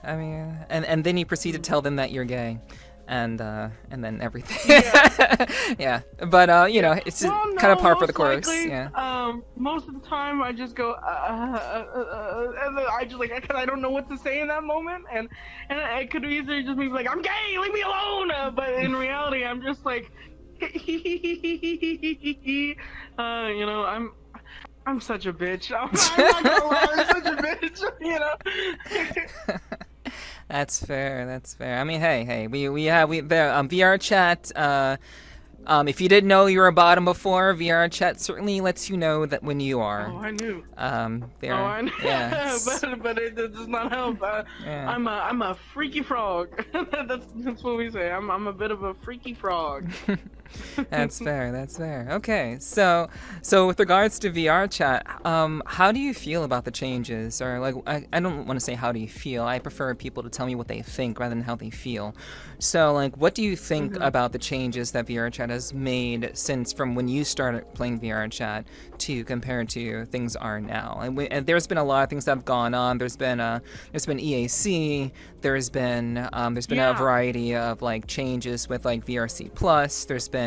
I mean, and then you proceed to tell them that you're gay, and then everything. Yeah. But it's kind of par for the course. Likely, yeah. Most of the time, I just go, and then I just because I don't know what to say in that moment, and it could easily just be like, I'm gay, leave me alone. But in reality, I'm just like, I'm such a bitch. I'm not gonna lie, I'm such a bitch, That's fair. I mean, hey, we VRChat. If you didn't know you were a bottom before, VRChat certainly lets you know that when you are. Oh, I knew. I knew. Yeah. but it does not help. I'm a freaky frog. that's what we say. I'm a bit of a freaky frog. That's fair. Okay, so with regards to VRChat, how do you feel about the changes? Or like, I don't want to say how do you feel. I prefer people to tell me what they think rather than how they feel. So like, what do you think about the changes that VRChat has made since from when you started playing VRChat to compared to things are now? And there's been a lot of things that have gone on. There's been EAC. There's been a variety of like changes with like VRC Plus. There's been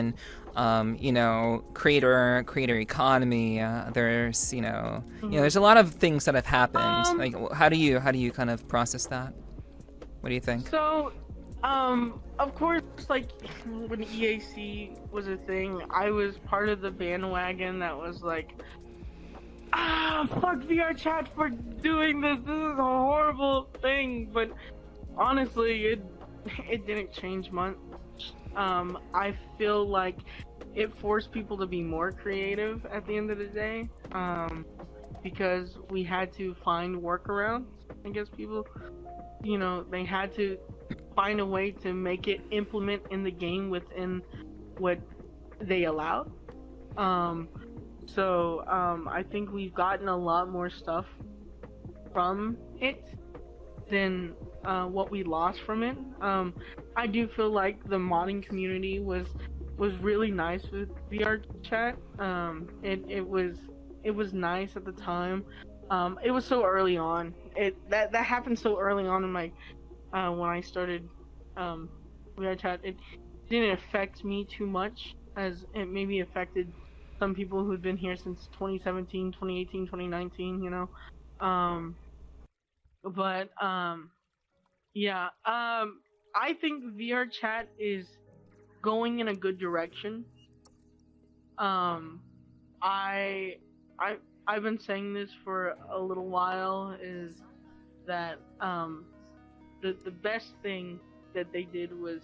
creator economy. There's there's a lot of things that have happened. Like how do you kind of process that? What do you think? So of course, like when EAC was a thing, I was part of the bandwagon that was like, fuck VRChat for doing this. This is a horrible thing, but honestly, it didn't change much. I feel like it forced people to be more creative at the end of the day, because we had to find workarounds. I guess people, they had to find a way to make it implement in the game within what they allowed. So I think we've gotten a lot more stuff from it than what we lost from it. I do feel like the modding community was really nice with VRChat. It was nice at the time. It was so early on. That happened so early on in my when I started VRChat. It didn't affect me too much as it maybe affected some people who've been here since 2017, 2018, 2019, yeah, I think VRChat is going in a good direction. I've been saying this for a little while, is that the best thing that they did was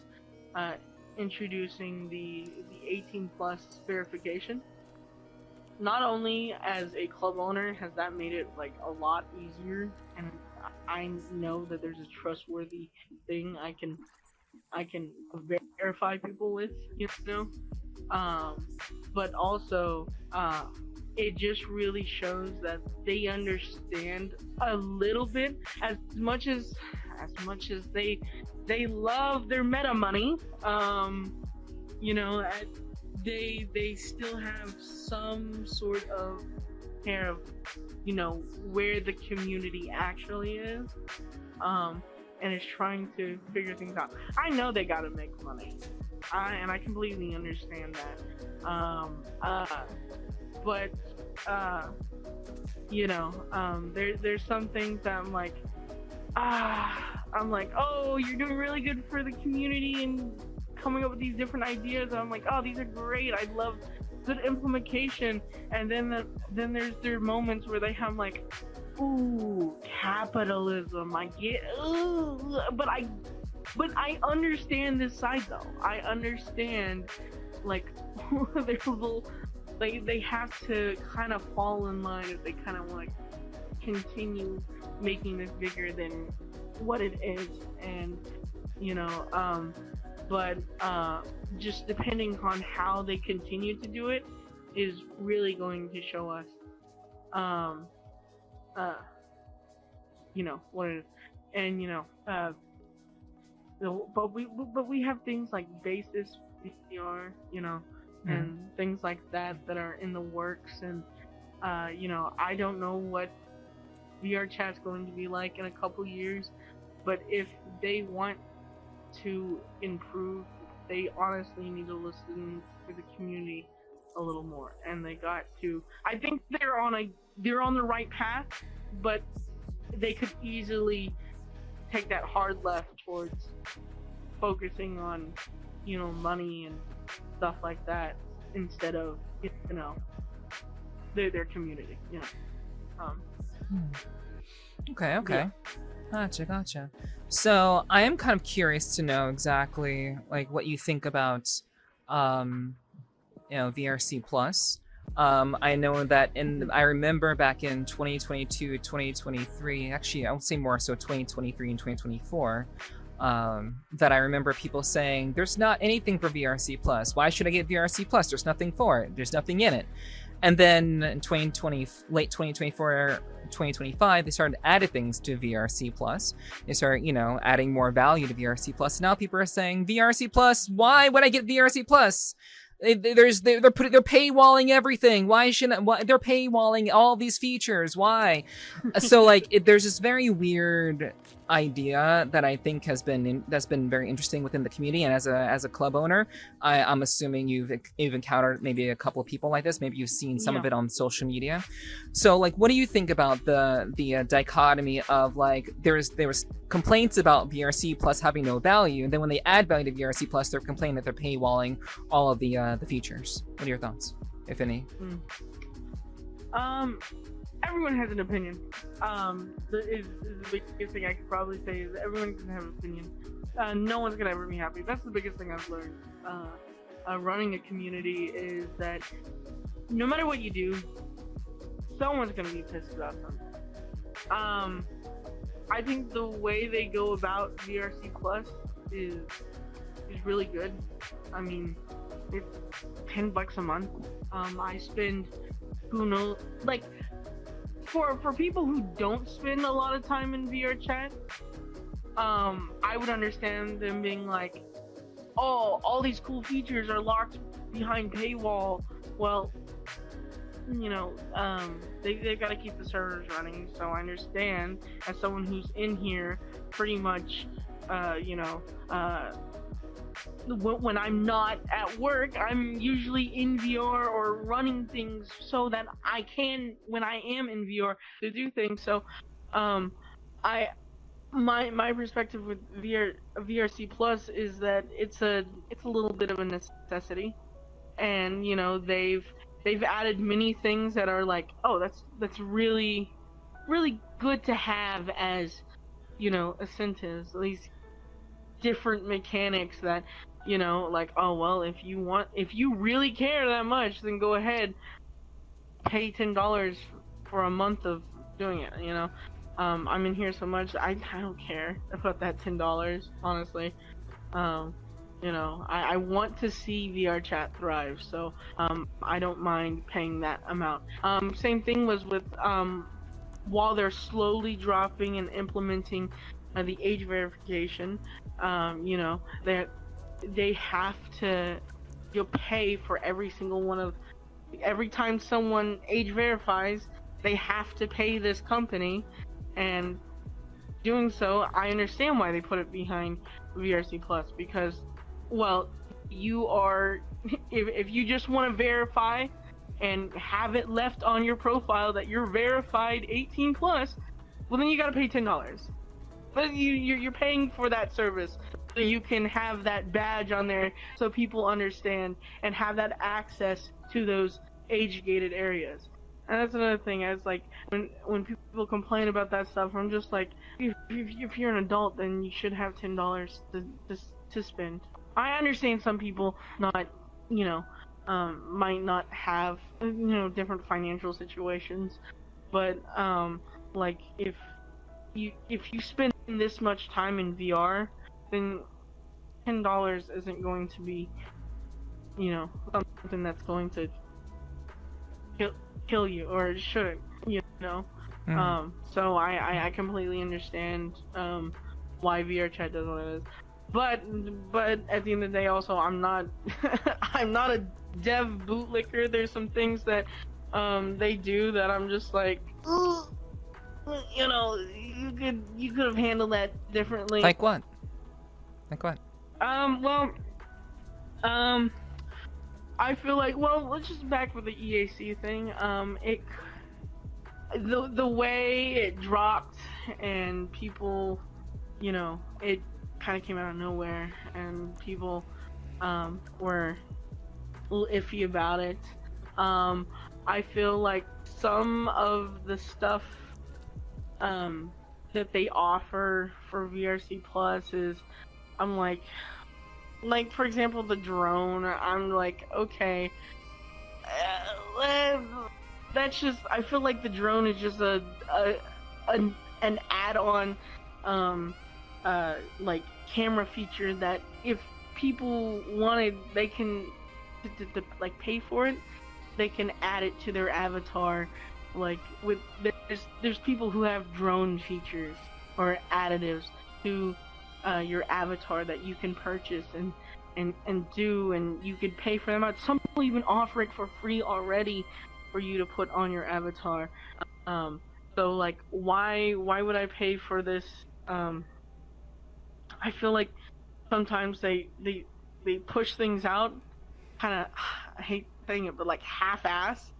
introducing the 18 plus verification. Not only as a club owner has that made it like a lot easier, and I know that there's a trustworthy thing I can verify people with, but also it just really shows that they understand a little bit, as much as they love their meta money, they still have some sort of care of where the community actually is, and is trying to figure things out. I know they gotta make money, and I completely understand that, but there's some things that I'm like, oh, you're doing really good for the community and coming up with these different ideas. I'm like, oh, these are great. I love good implementation. And then there's moments where they have like, ooh, capitalism. I get, ooh, but I understand this side though. I understand, like, they're little, they have to kind of fall in line if they kind of want to continue making this bigger than what it is, and but just depending on how they continue to do it is really going to show us what it is. And but we have things like basis VCR, and things like that are in the works, and I don't know what VRChat's going to be like in a couple years, but if they want to improve, they honestly need to listen to the community a little more, and they got to. I think they're on the right path, but they could easily take that hard left towards focusing on money and stuff like that instead of their community. Okay. Yeah. Gotcha. So I am kind of curious to know exactly like what you think about VRC Plus. I know that I remember back in 2022, 2023, actually I would say more so 2023 and 2024, that I remember people saying there's not anything for VRC Plus. Why should I get VRC Plus? There's nothing for it. There's nothing in it. And then in late 2024, 2025, they started adding things to VRC Plus. They started, adding more value to VRC Plus. Now people are saying VRC Plus. Why would I get VRC Plus? They're paywalling everything. Why they're paywalling all these features? Why? So there's this very weird idea that I think that's been very interesting within the community, and as a club owner, I'm assuming you've encountered maybe a couple of people like this. Maybe you've seen some of it on social media. So what do you think about the dichotomy of there was complaints about VRC Plus having no value, and then when they add value to VRC Plus, they're complaining that they're paywalling all of the features. What are your thoughts, if any? Everyone has an opinion. Is the biggest thing I could probably say is everyone can have an opinion. No one's gonna ever be happy. That's the biggest thing I've learned. Running a community is that no matter what you do, someone's gonna be pissed about something. I think the way they go about VRC Plus is really good. I mean, it's $10 a month. I spend, who knows, like, for people who don't spend a lot of time in VRChat, I would understand them being like, oh, all these cool features are locked behind paywall. Well, you know, they've got to keep the servers running, so I understand, as someone who's in here pretty much, when I'm not at work, I'm usually in VR or running things so that I can, when I am in VR, to do things. So, my perspective with VRC Plus is that it's a little bit of a necessity, and you know they've added many things that are like, oh, that's really good to have as, you know, incentives. These different mechanics that, you know, like, oh well, if you really care that much, then go ahead, pay $10 for a month of doing it. You know, I'm in here so much, I don't care about that $10, honestly. You know, I want to see VRChat thrive, so I don't mind paying that amount. Same thing was with while they're slowly dropping and implementing the age verification, you know, they have to, you'll pay for every single one of, every time someone age verifies, they have to pay this company, and doing so, I understand why they put it behind VRC Plus, because, well, you are, if you just want to verify and have it left on your profile that you're verified 18 plus, well then you gotta pay $10. But you're paying for that service, so you can have that badge on there so people understand and have that access to those age-gated areas. And that's another thing, as like, when people complain about that stuff, I'm just like, if you're an adult, then you should have $10 to spend. I understand some people not, you know, might not have, you know, different financial situations, but like if you spend this much time in VR, then $10 isn't going to be, you know, something that's going to kill you, or it shouldn't, you know. So I completely understand why VRChat does what it is. But at the end of the day, also, I'm not I'm not a dev bootlicker. There's some things that they do that I'm just like, you know, you could have handled that differently. Like what? Like what? I feel like, well, let's just back with the EAC thing. The way it dropped and people, you know, it kind of came out of nowhere, and people were a little iffy about it. I feel like some of the stuff that they offer for VRC Plus is, I'm like for example, the drone. I'm like, okay, that's just, I feel like the drone is just an add-on like camera feature that if people wanted, they can like pay for it. They can add it to their avatar. Like with there's people who have drone features or additives to your avatar that you can purchase and do, and you could pay for them. Some people even offer it for free already for you to put on your avatar. So like, why would I pay for this? I feel like sometimes they push things out, kind of, I hate saying it, but like half-ass,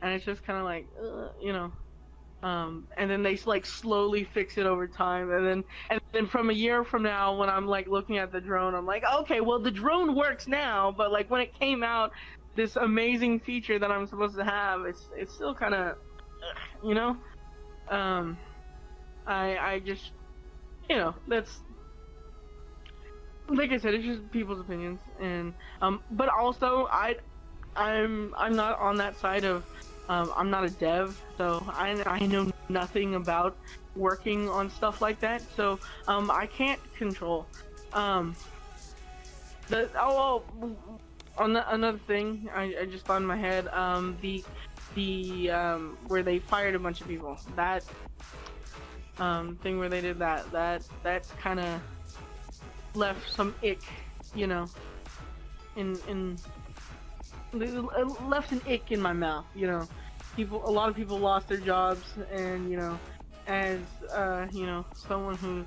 and it's just kind of like, you know. And then they like slowly fix it over time, and then from a year from now, when I'm like looking at the drone, I'm like, okay, well the drone works now, but like when it came out, this amazing feature that I'm supposed to have, it's still kind of, you know, I just, you know, that's, like I said, it's just people's opinions, and but also I'm not on that side of, I'm not a dev, so I know nothing about working on stuff like that, so I can't control. Another thing I just thought in my head, the where they fired a bunch of people, that thing where they did that's kind of left some ick, you know, left an ick in my mouth, you know. A lot of people lost their jobs, and you know, as you know, someone who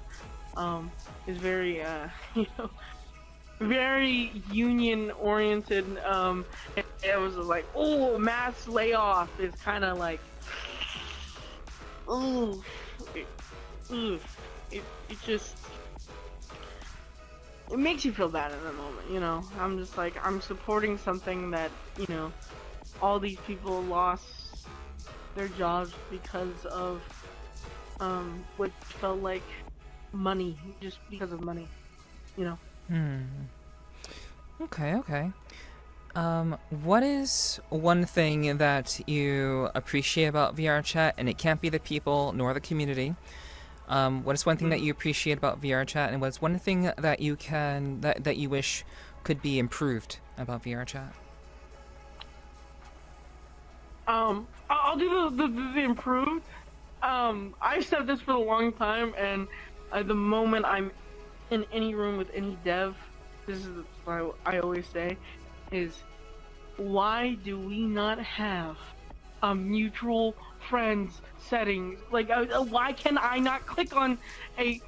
is very you know, very union oriented, it was like, oh, mass layoff is kind of like, ooh, it just, it makes you feel bad in the moment, you know. I'm just like, I'm supporting something that, you know, all these people lost their jobs because of what felt like money, just because of money, you know. Okay. What is one thing that you appreciate about VRChat, and it can't be the people nor the community? What is one thing that you appreciate about VRChat, and what's one thing that you that you wish could be improved about VRChat? I'll do the improved. I've said this for a long time, and the moment I'm in any room with any dev, this is what I always say, is why do we not have a mutual friends setting? Like, why can I not click on a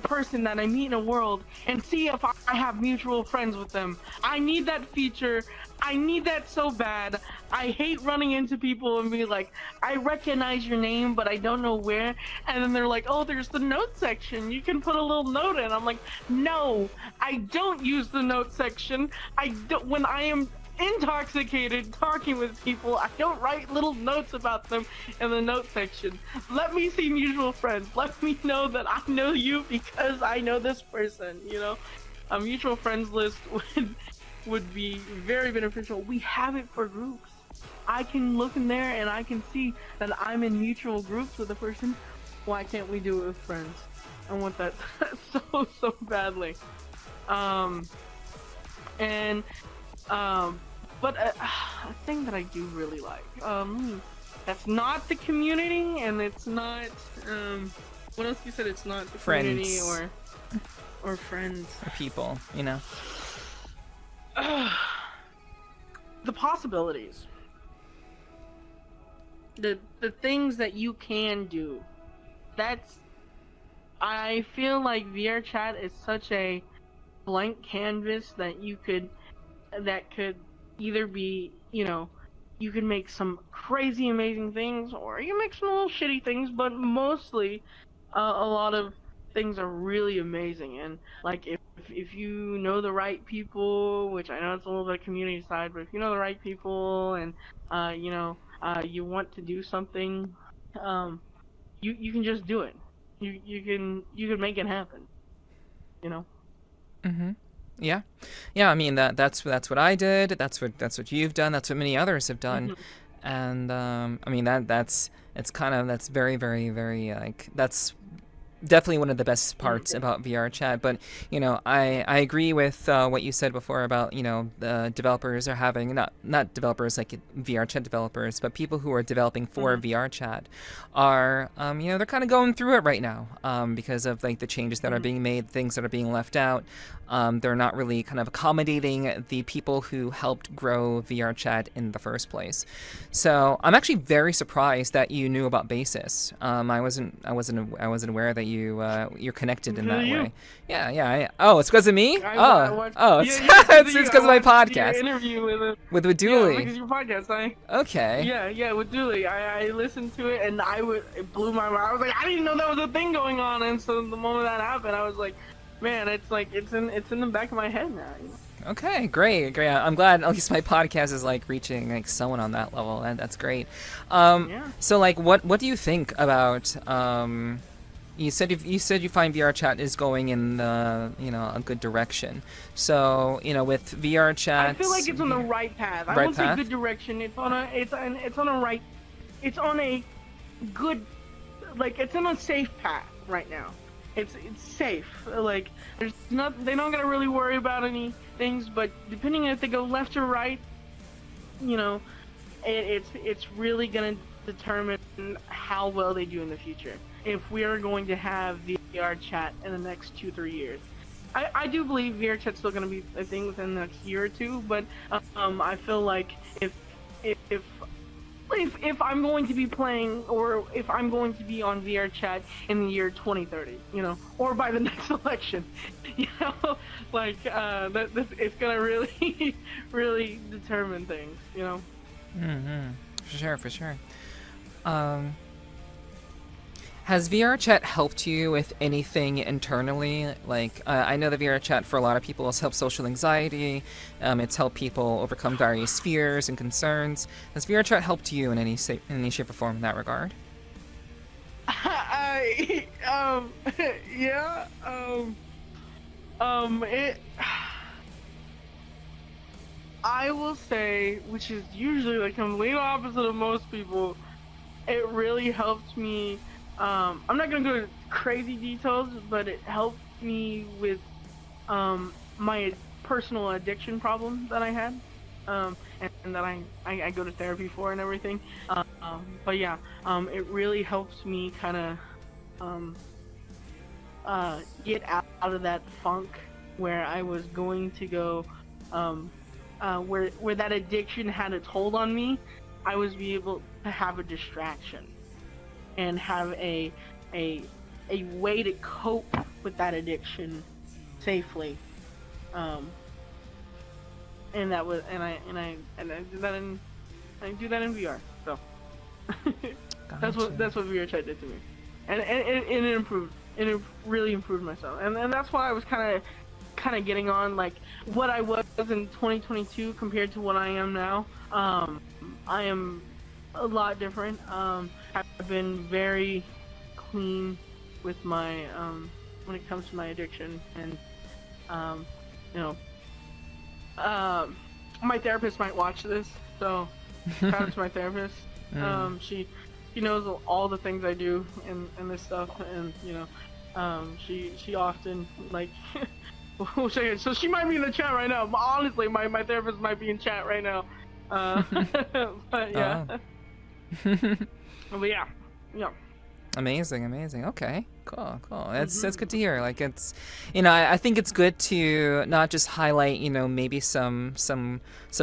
person that I meet in a world and see if I have mutual friends with them? I need that feature. I need that so bad. I hate running into people and be like, I recognize your name, but I don't know where. And then they're like, oh, there's the note section. You can put a little note in. I'm like, no, I don't use the note section. When I am intoxicated talking with people, I don't write little notes about them in the note section. Let me see mutual friends. Let me know that I know you because I know this person, you know. A mutual friends list would be very beneficial. We have it for groups. I can look in there and I can see that I'm in mutual groups with a person. Why can't we do it with friends? I want that so badly. But a thing that I do really like, that's not the community, and it's not, what else you said? It's not the community or friends. Or people, you know. The possibilities. The things that you can do. I feel like VRChat is such a blank canvas that could either be, you know, you can make some crazy amazing things, or you can make some little shitty things, but mostly a lot of things are really amazing. And like, if you know the right people, which I know it's a little bit of community side, but if you know the right people and you know, you want to do something, you can just do it. You can make it happen, you know. Yeah. I mean, that's what I did. That's what you've done. That's what many others have done. And I mean, that's very, very, very, like, that's definitely one of the best parts about VRChat. But, you know, I agree with what you said before about, you know, the developers are having, not developers like VRChat developers, but people who are developing for VRChat are, you know, they're kind of going through it right now because of, like, the changes that are being made, things that are being left out. They're not really kind of accommodating the people who helped grow VRChat in the first place. So I'm actually very surprised that you knew about Basis. I wasn't aware that you're connected in that way. Yeah. Oh, it's because of me. It's because of my podcast. Interview with Dooley. Yeah, because your podcast. Okay. Yeah, with Dooley. I listened to it and it blew my mind. I was like, I didn't know that was a thing going on. And so the moment that happened, I was like, man, it's like it's in the back of my head now. You know? Okay, great. I'm glad at least my podcast is like reaching like someone on that level, and that's great. Yeah. So like, what do you think about? You said you find VRChat is going in a good direction. So with VRChat, I feel like it's on the right path. I won't say good direction. It's on a good, like it's on a safe path right now. It's safe. Like they're not gonna really worry about any things, but depending if they go left or right, it's really gonna determine how well they do in the future. If we are going to have VRChat in the next 2-3 years, I do believe VRChat's still gonna be a thing within the next year or two, but I feel like if I'm going to be playing, or if I'm going to be on VRChat in the year 2030, or by the next election, it's gonna really, really determine things, For sure. Has VRChat helped you with anything internally? Like, I know that VRChat for a lot of people has helped social anxiety. It's helped people overcome various fears and concerns. Has VRChat helped you in any shape or form in that regard? I will say, which is usually the complete opposite of most people, it really helped me. I'm not gonna go into crazy details, but it helped me with my personal addiction problem that I had, and that I go to therapy for and everything. But yeah, it really helps me kind of get out of that funk where I was going to go, where that addiction had a toll on me. I was able to have a distraction and have a way to cope with that addiction safely, and that was I do that in VR. So Gotcha. that's what VRChat did to me, and it improved. It really improved myself, and that's why I was kind of getting on, like what I was in 2022 compared to what I am now. I am a lot different. I've been very clean with my when it comes to my addiction, and my therapist might watch this, so shout out to my therapist. She knows all the things I do and this stuff, and she often like so she might be in the chat right now. Honestly, my therapist might be in chat right now. But yeah. But yeah. Amazing. Okay, cool. That's good to hear. Like, it's, I think it's good to not just highlight, maybe some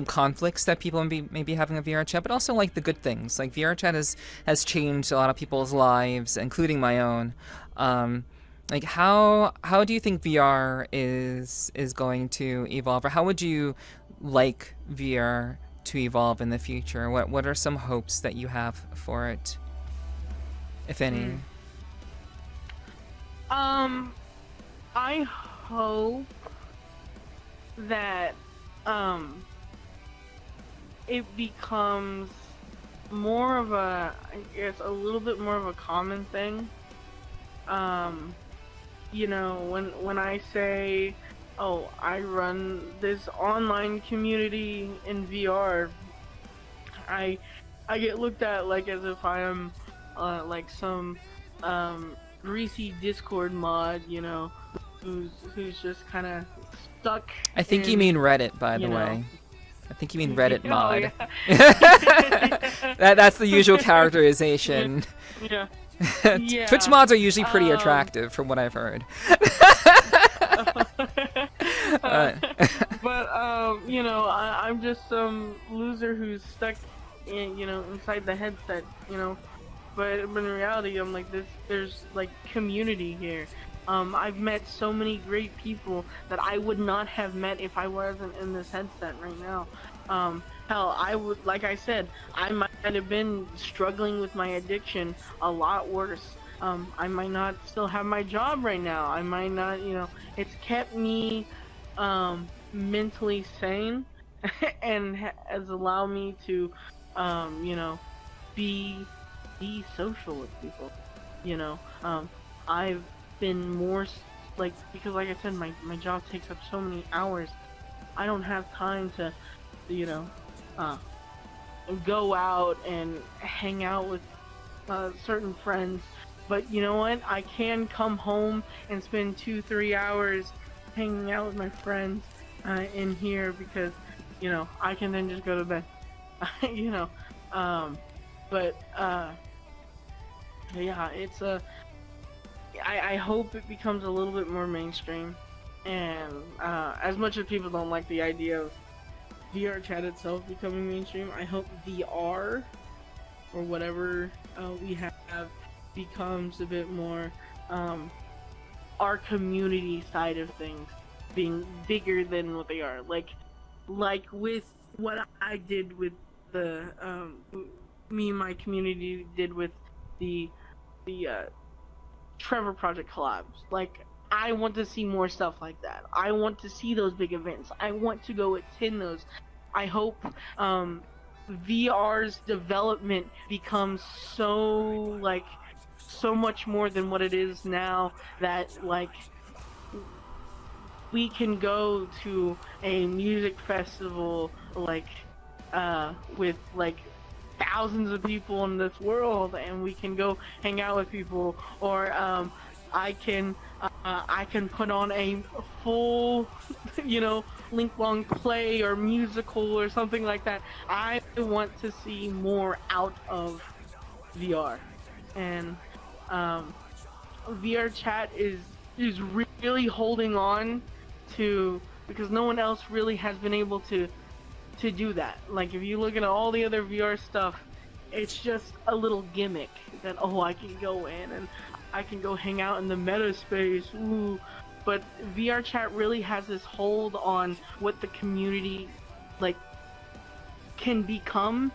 conflicts that people may be having with VRChat, but also like the good things. Like VRChat has changed a lot of people's lives, including my own. Like, how do you think VR is going to evolve, or how would you like VR to evolve in the future? What are some hopes that you have for it, if any? I hope that it becomes more of a, I guess, a little bit more of a common thing. When I say, oh, I run this online community in VR, I get looked at like as if I am like some greasy Discord mod, who's just kind of stuck. I think you mean Reddit, by the way. I think you mean Reddit mod. Yeah. That's the usual characterization. Yeah. Twitch mods are usually pretty attractive, from what I've heard. But I'm just some loser who's stuck inside the headset, but in reality I'm like this. There's like community here. I've met so many great people that I would not have met if I wasn't in this headset right now. Hell, I would, like I said, I might have been struggling with my addiction a lot worse. I might not still have my job right now. I might not, it's kept me mentally sane and has allowed me to, you know, be social with people. You know, I've been more like, because like I said, my job takes up so many hours. I don't have time to, you know, go out and hang out with certain friends. But you know what? I can come home and spend 2-3 hours hanging out with my friends in here, because, you know, I can then just go to bed. You know, but yeah, it's I hope it becomes a little bit more mainstream, and as much as people don't like the idea of VRChat itself becoming mainstream, I hope VR or whatever we have becomes a bit more our community side of things being bigger than what they are. Like with what I did with the me and my community did with the Trevor Project Collabs. Like, I want to see more stuff like that. I want to see those big events. I want to go attend those. I hope VR's development becomes so much more than what it is now, that like we can go to a music festival like with like thousands of people in this world, and we can go hang out with people, or I can put on a full, you know, link-long play or musical or something like that. I want to see more out of VR, and VRChat is really holding on to, because no one else really has been able to do that. Like, if you look at all the other VR stuff, it's just a little gimmick that, oh, I can go in and I can go hang out in the meta space, ooh. But VRChat really has this hold on what the community like can become,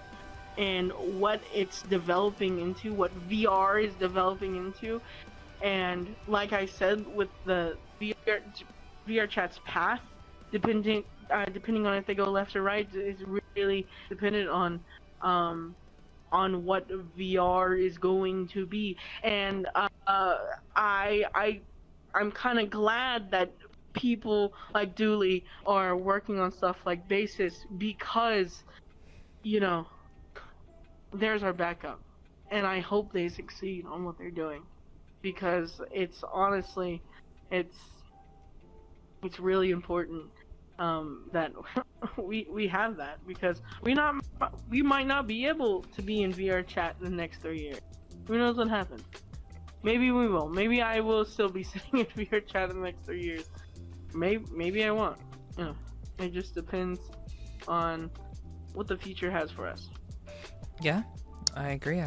and what it's developing into, what VR is developing into. And like I said, with the VRChat's path, depending on if they go left or right, is really dependent on what VR is going to be. And I'm kind of glad that people like Dooley are working on stuff like Basis, because, you know, there's our backup, and I hope they succeed on what they're doing, because it's honestly, it's really important that we have that, because we might not be able to be in VRChat in the next 3 years. Who knows what happens? Maybe we will. Maybe I will still be sitting in VRChat in the next 3 years. Maybe I won't. You know, it just depends on what the future has for us. Yeah, I agree.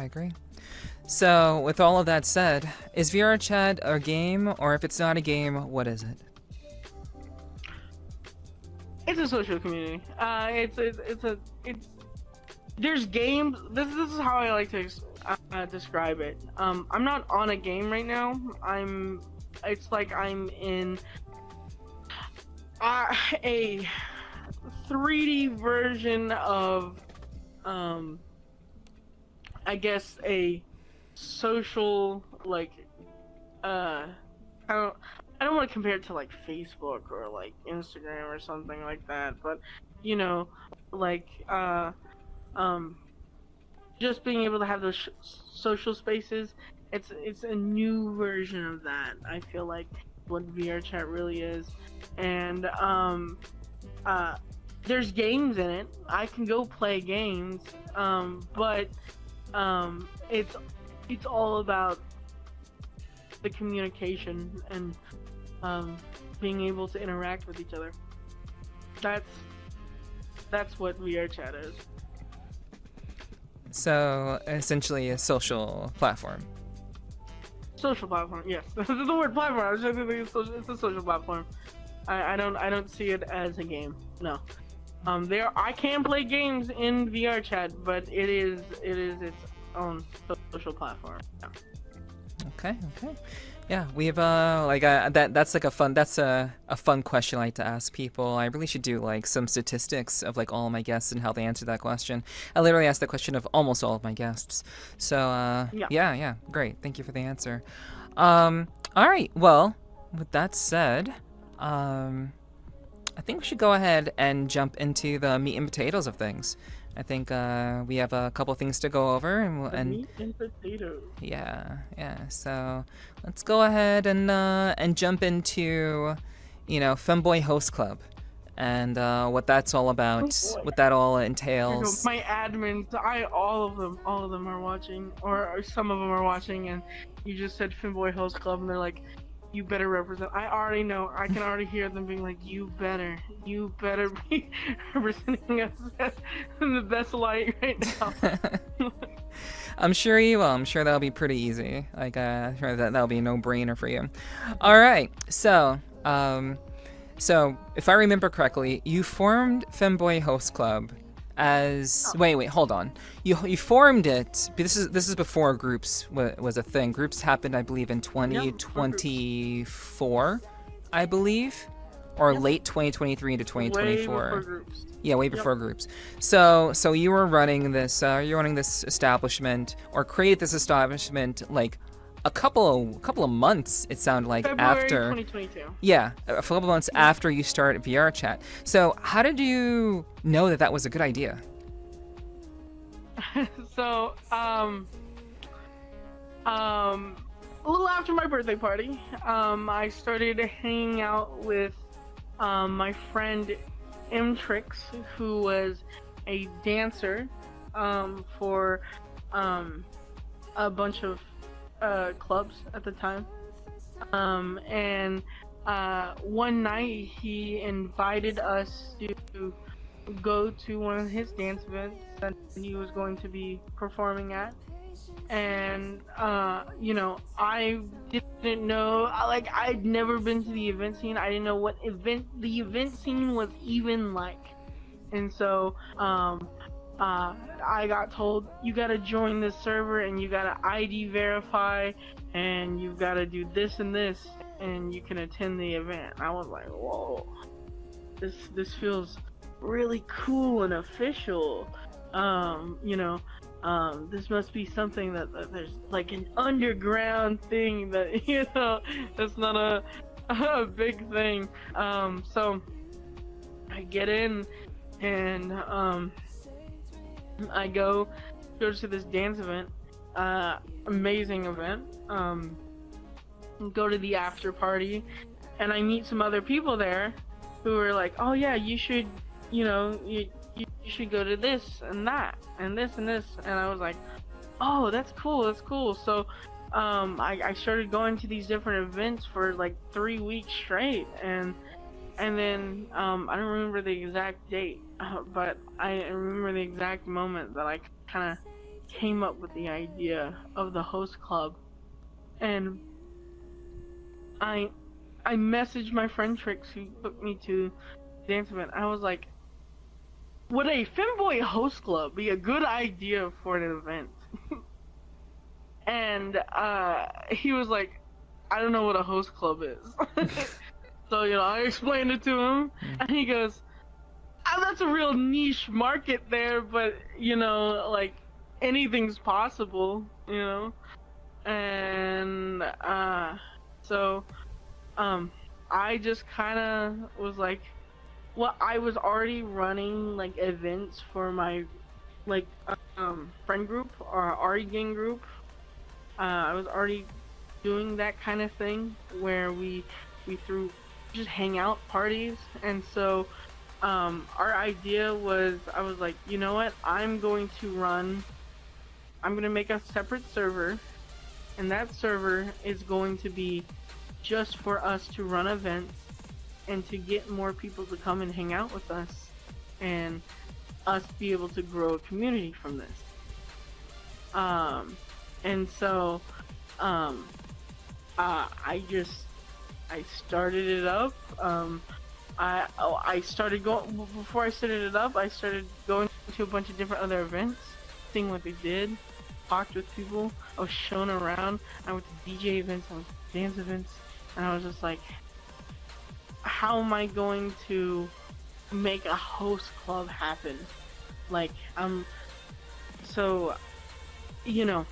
So, with all of that said, is VRChat a game, or if it's not a game, what is it? It's a social community. There's games. This is how I like to describe it. I'm not on a game right now. It's like I'm in a 3D version of I guess a social, like, I don't want to compare it to like Facebook or like Instagram or something like that, but, you know, like just being able to have those social spaces, it's a new version of that. I feel like what VRChat really is. And there's games in it. I can go play games, but it's all about the communication and being able to interact with each other. That's what VRChat is. So, essentially a social platform. Social platform, yes. This is the word platform. I was just thinking it's a social platform. I don't see it as a game. No. I can play games in VRChat, but it is its own social platform. Yeah. Okay. Yeah, we have that's like a fun question I like to ask people. I really should do like some statistics of like all my guests and how they answer that question. I literally ask that question of almost all of my guests. So yeah, great. Thank you for the answer. All right. Well, with that said, I think we should go ahead and jump into the meat and potatoes of things. I think we have a couple things to go over, and Meat and potatoes. yeah. So let's go ahead and jump into, Femboy Host Club, and what that's all about, what that all entails. My admins, all of them are watching, or some of them are watching, and you just said Femboy Host Club, and they're like, you better represent. I already know. I can already hear them being like, you better be representing us in the best light right now. I'm sure you will. I'm sure that'll be pretty easy. Like, sure that'll be a no-brainer for you. All right. So if I remember correctly, you formed Femboy Host Club as wait, hold on. You formed it. This is before groups was a thing. Groups happened, I believe, in 2024, I believe, or late 2023 into 2024. Way before groups. Yeah, way before groups. So you were running this. You're running this establishment, or created this establishment like a couple of months. It sounded like February after. 2022. Yeah, a couple of months after you started VRChat. So how did you know that was a good idea? So a little after my birthday party, I started hanging out with my friend Mtrix, who was a dancer for a bunch of clubs at the time, and one night he invited us to go to one of his dance events that he was going to be performing at, and I didn't know, I'd never been to the event scene. I didn't know what the event scene was even like, and so I got told, you gotta join this server and you gotta ID verify and you've gotta do this and this and you can attend the event. I was like, whoa, this feels really cool and official. This must be something that there's like an underground thing that, that's not a big thing. So I get in and I go to this dance event, amazing event, go to the after party, and I meet some other people there who are like, oh yeah, you should, you should go to this and that, and this and this, and I was like, oh, that's cool. So, I started going to these different events for like 3 weeks straight, and then, I don't remember the exact date, but I remember the exact moment that I kind of came up with the idea of the host club, and I messaged my friend Trix, who took me to the dance event. I was like, would a Femboy Host Club be a good idea for an event? And he was like, I don't know what a host club is. So, I explained it to him, and he goes, that's a real niche market there, but, like, anything's possible, and, so, I just kind of was like, well, I was already running, like, events for my, like, friend group, or RE gang group. I was already doing that kind of thing, where we threw just hangout parties, and so our idea was, I was like, you know what, I'm going to make a separate server, and that server is going to be just for us to run events and to get more people to come and hang out with us and us be able to grow a community from this. And so I started it up. I started going, before I started it up, I started going to a bunch of different other events, seeing what they did, talked with people. I was shown around. I went to DJ events. I went to dance events, and I was just like, how am I going to make a host club happen? Like, so, you know,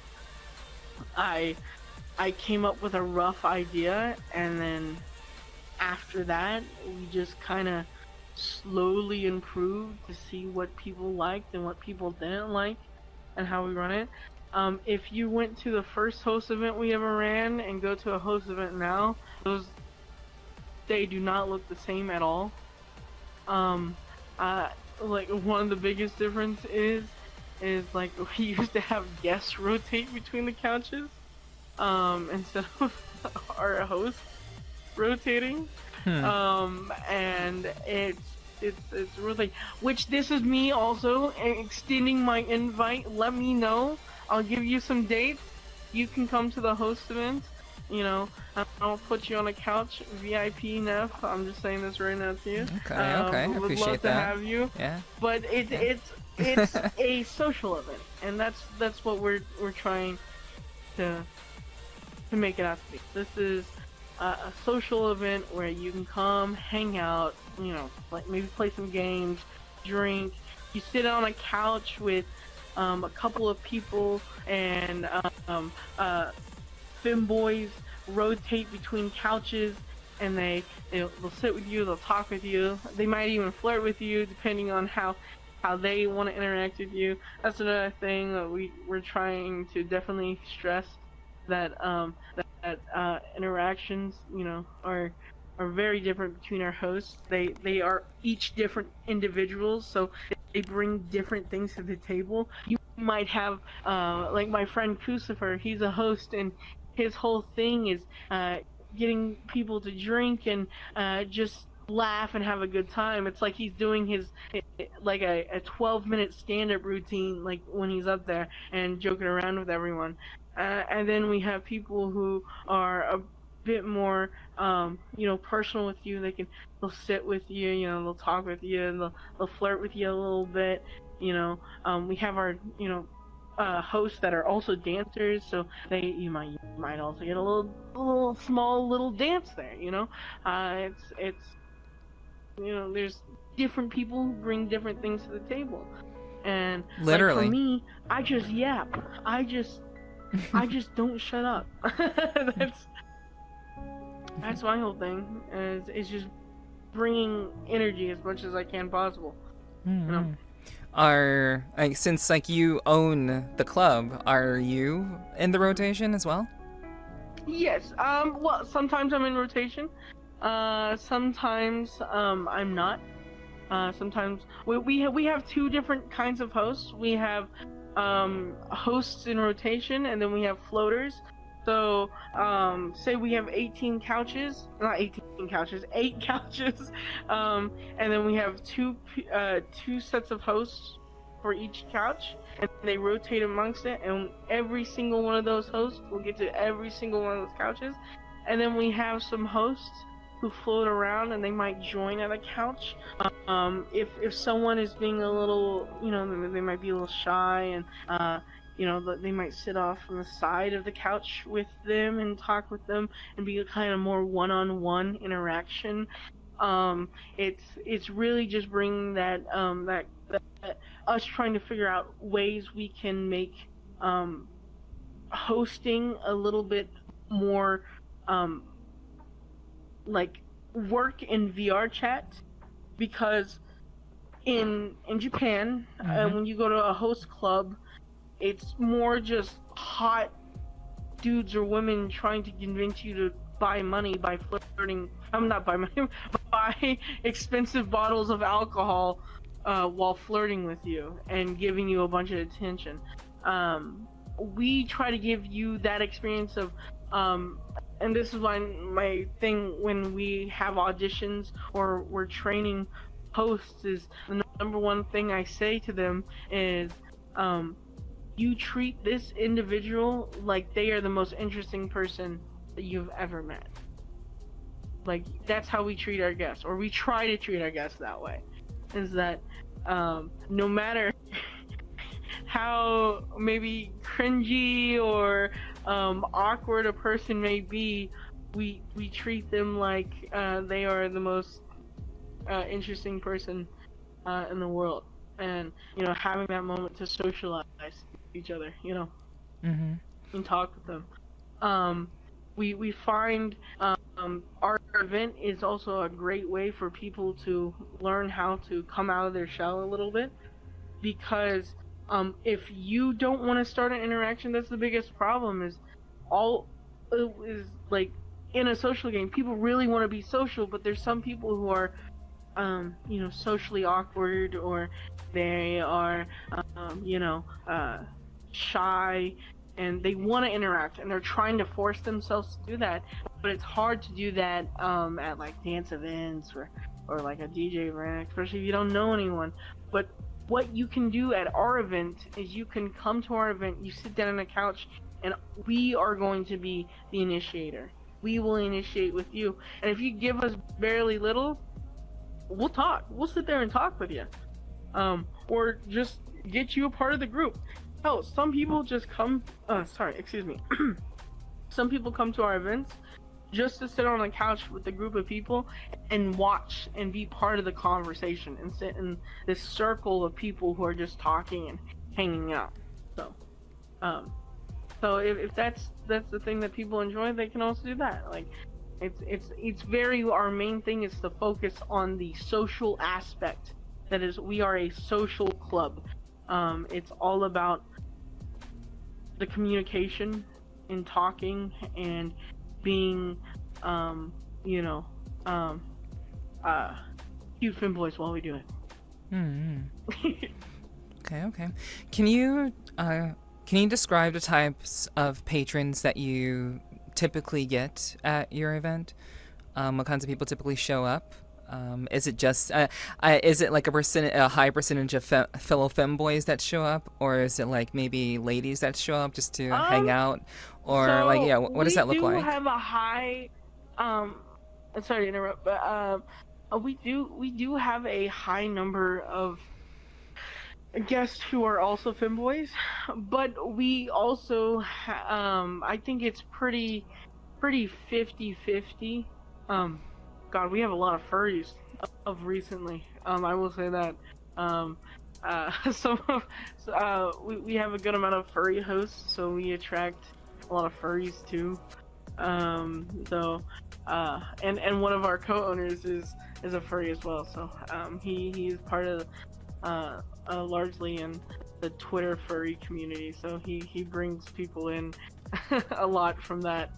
I came up with a rough idea, and then after that, we just kind of slowly improved to see what people liked and what people didn't like, and how we run it. If you went to the first host event we ever ran and go to a host event now, they do not look the same at all. Like, one of the biggest difference is like, we used to have guests rotate between the couches, instead of our host rotating. And it's really, which this is me also extending my invite. Let me know. I'll give you some dates. You can come to the host event. You know, I'll put you on a couch, VIP Neff. I'm just saying this right now to you. Okay, I would appreciate love to that. have you. Yeah. But it's a social event, and that's what we're trying to make it out to be. This is a social event where you can come, hang out, you know, like maybe play some games, drink. You sit on a couch with a couple of people, and Femboys rotate between couches, and they'll sit with you, they'll talk with you, they might even flirt with you depending on how they want to interact with you. That's another thing that we're trying to definitely stress, that interactions, you know, are very different between our hosts. They are each different individuals, so they bring different things to the table. You might have like my friend Kusifer, he's a host, and his whole thing is getting people to drink and just laugh and have a good time. It's like he's doing his like a 12-minute stand-up routine, like when he's up there and joking around with everyone. And then we have people who are a bit more you know, personal with you. They'll sit with you, you know, they'll talk with you, and they'll flirt with you a little bit, you know. We have our, you know, hosts that are also dancers, so you might also get a little small dance there, you know. It's you know, there's different people who bring different things to the table, and literally, like, for me, I just yap. I just don't shut up. That's my whole thing. Is just bringing energy as much as I can possible. Mm-hmm. You know? Since like you own the club, are you in the rotation as well? Yes. Well, sometimes I'm in rotation. Sometimes I'm not. Sometimes we have two different kinds of hosts. We have hosts in rotation, and then we have floaters. So say we have 8 couches, and then we have two sets of hosts for each couch, and they rotate amongst it, and every single one of those hosts will get to every single one of those couches. And then we have some hosts who float around, and they might join at a couch. If someone is being a little, you know, they might be a little shy, and you know, they might sit off on the side of the couch with them and talk with them and be a kind of more one-on-one interaction. It's really just bringing that us trying to figure out ways we can make hosting a little bit more like work in VRChat, because in Japan, when you go to a host club, it's more just hot dudes or women trying to convince you to buy money by flirting. Not buy money, buy expensive bottles of alcohol while flirting with you and giving you a bunch of attention. We try to give you that experience of, and this is my thing when we have auditions or we're training hosts, is the number one thing I say to them is, you treat this individual like they are the most interesting person that you've ever met. Like, that's how we treat our guests, or we try to treat our guests that way. Is that no matter how maybe cringy or awkward a person may be, we treat them like they are the most interesting person in the world, and having that moment to socialize with each other, Mm-hmm. and talk with them. We find our event is also a great way for people to learn how to come out of their shell a little bit, because if you don't want to start an interaction, that's the biggest problem. Is like in a social game, people really want to be social, but there's some people who are socially awkward, or they are shy, and they want to interact, and they're trying to force themselves to do that, but it's hard to do that at like dance events or like a DJ event, especially if you don't know anyone. But what you can do at our event is you can come to our event, you sit down on a couch, and we are going to be the initiator. We will initiate with you, and if you give us barely little, we'll talk. We'll sit there and talk with you, or just get you a part of the group. Hell, some people just come. Some people come to our events just to sit on a couch with a group of people and watch and be part of the conversation and sit in this circle of people who are just talking and hanging out. So if that's the thing that people enjoy, they can also do that. Like, it's very, our main thing is to focus on the social aspect. That is, we are a social club. It's all about the communication and talking and being, cute Femboys while we do it. Mm-hmm. Okay. Can you describe the types of patrons that you typically get at your event? What kinds of people typically show up? Is it just is it like a high percentage of fellow femboys that show up, or is it like maybe ladies that show up just to hang out, or so what does that look like? We do have a high. Sorry to interrupt, but we do have a high number of guests who are also femboys, but we also I think it's pretty 50-50. God, we have a lot of furries of recently. I will say that. We have a good amount of furry hosts, so we attract a lot of furries too. And one of our co-owners is a furry as well. So he is part of largely in the Twitter furry community. So he brings people in a lot from that.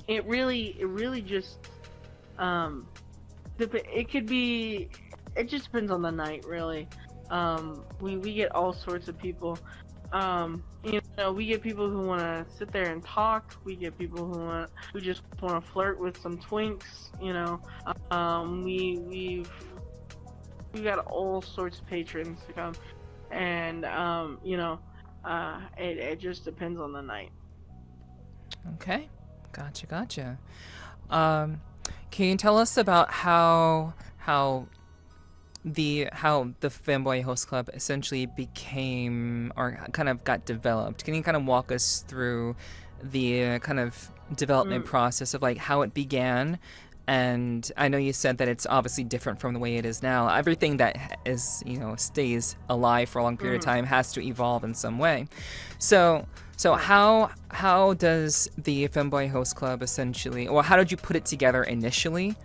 It really just it just depends on the night, really. We get all sorts of people. We get people who want to sit there and talk. We get people who just want to flirt with some twinks. We've got all sorts of patrons to come, and it just depends on the night. Okay. Gotcha. Can you tell us about how the Femboy Host Club essentially became, or kind of got developed? Can you kind of walk us through the kind of development process of like how it began? And I know you said that it's obviously different from the way it is now. Everything that is, stays alive for a long period of time has to evolve in some way. So how does the Femboy Host Club essentially, or how did you put it together initially,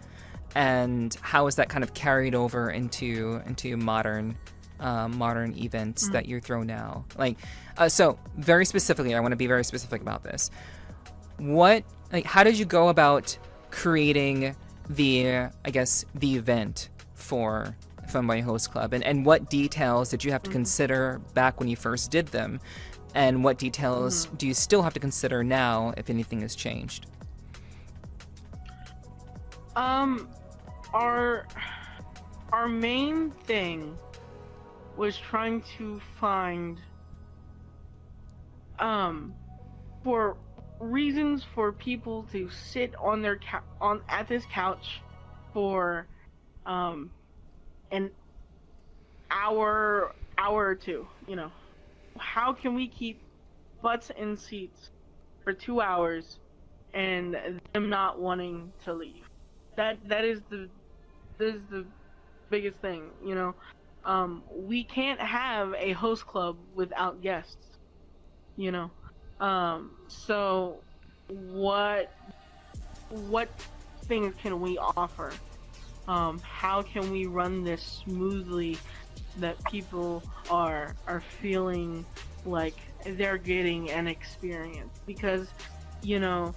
and how is that kind of carried over into modern events that you throw now? So very specifically, I want to be very specific about this. How did you go about creating the event for Femboy Host Club, and what details did you have to consider back when you first did them? And what details do you still have to consider now, if anything has changed? Our main thing was trying to find for reasons for people to sit on their at this couch for an hour or two, you know. How can we keep butts in seats for 2 hours and them not wanting to leave? That is the biggest thing, you know. We can't have a host club without guests, you know. So what things can we offer? How can we run this smoothly that people are feeling like they're getting an experience? Because, you know,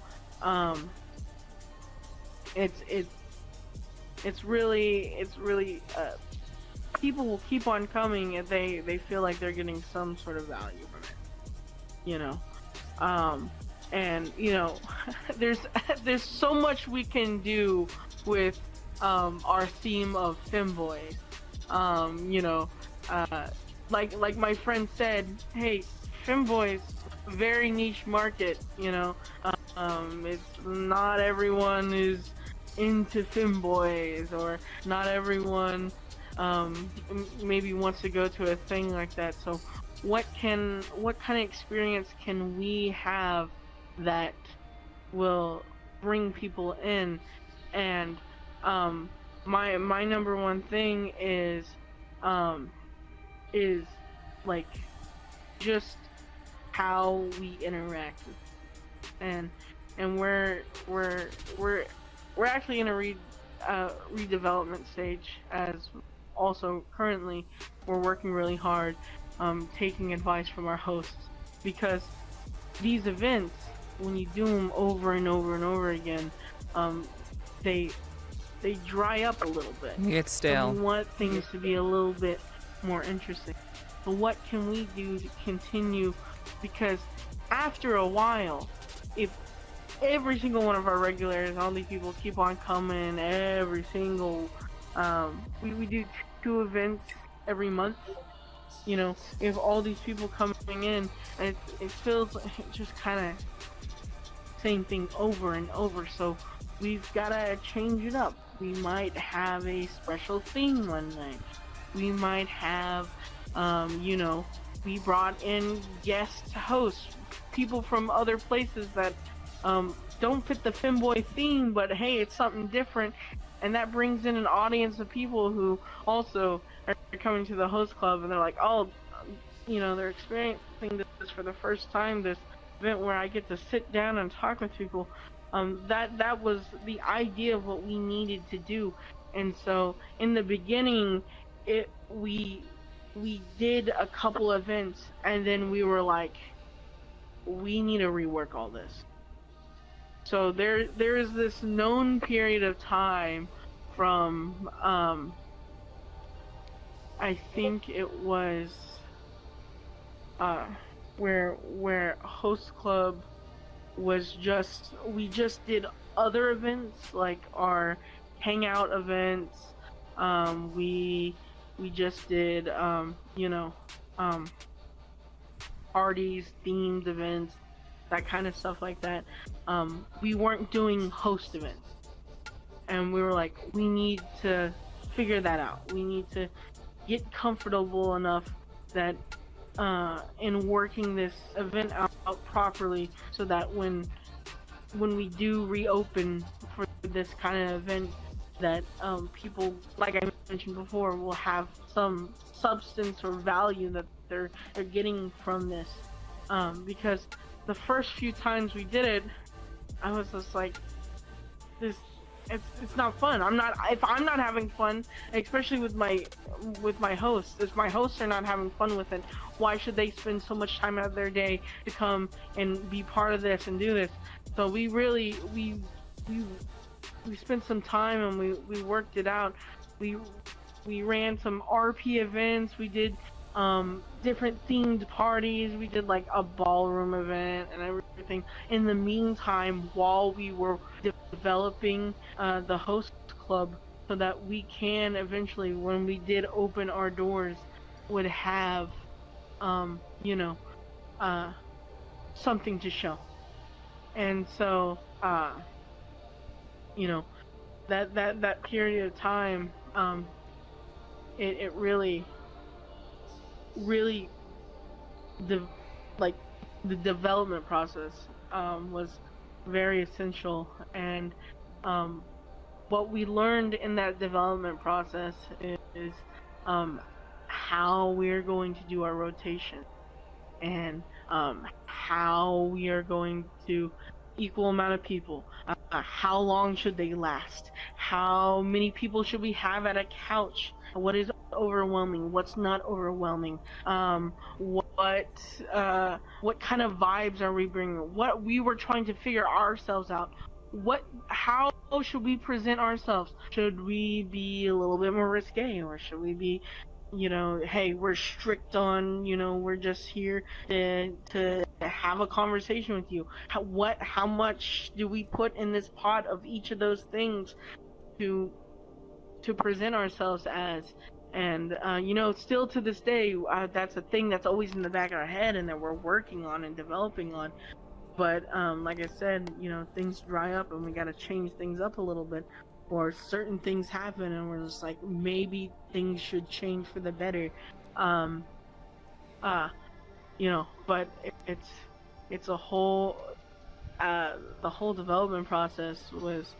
it's really people will keep on coming if they feel like they're getting some sort of value from it, you know. And you know, there's so much we can do with our theme of Femboys. You know, like my friend said, hey, Femboys, very niche market, you know. It's not everyone is into Femboys, or not everyone maybe wants to go to a thing like that. So what kind of experience can we have that will bring people in? And my number one thing is like just how we interact, and we're actually in a redevelopment stage, as also currently we're working really hard, taking advice from our hosts, because these events, when you do them over and over and over again, they dry up a little bit. You get stale. And we want things to be a little bit more interesting. But what can we do to continue? Because after a while, if every single one of our regulars, all these people keep on coming every single, we do 2 events every month. You know, if all these people coming in, and it feels like just kind of same thing over and over. So we've gotta change it up. We might have a special theme one night. We might have, you know, we brought in guest hosts, people from other places that don't fit the Femboy theme, but hey, it's something different, and that brings in an audience of people who also are coming to the host club, and they're like, oh, you know, they're experiencing this for the first time, this event where I get to sit down and talk with people. That was the idea of what we needed to do. And so in the beginning, we did a couple events, and then we were like, we need to rework all this. So there is this known period of time from I think it was where Host Club was we just did other events, like our hangout events. We just did you know, parties, themed events, that kind of stuff like that. We weren't doing host events, and we were like, we need to figure that out. We need to get comfortable enough that in working this event out properly, so that when we do reopen for this kind of event, that people, like I mentioned before, will have some substance or value that they're getting from this. Because the first few times we did it, I was just like, it's not fun. If I'm not having fun, especially with my hosts, if my hosts are not having fun with it, why should they spend so much time out of their day to come and be part of this and do this? So we really we spent some time, and we worked it out. We ran some RP events. We did different themed parties. We did like a ballroom event and everything. In the meantime, while we were developing the host club, so that we can eventually, when we did open our doors, would have you know, something to show. And so you know, that period of time, it really really the development process was very essential, and what we learned in that development process is how we're going to do our rotation, and how we are going to equal amount of people, how long should they last, how many people should we have at a couch, what is overwhelming, what's not overwhelming, what kind of vibes are we bringing, what we were trying to figure ourselves out, how should we present ourselves, should we be a little bit more risque, or should we be, hey, we're strict on, we're just here to have a conversation with you, how much do we put in this pot of each of those things to present ourselves as. And still to this day, that's a thing that's always in the back of our head and that we're working on and developing on. But like I said, things dry up and we got to change things up a little bit, or certain things happen and we're just like, maybe things should change for the better. But it's a whole the whole development process was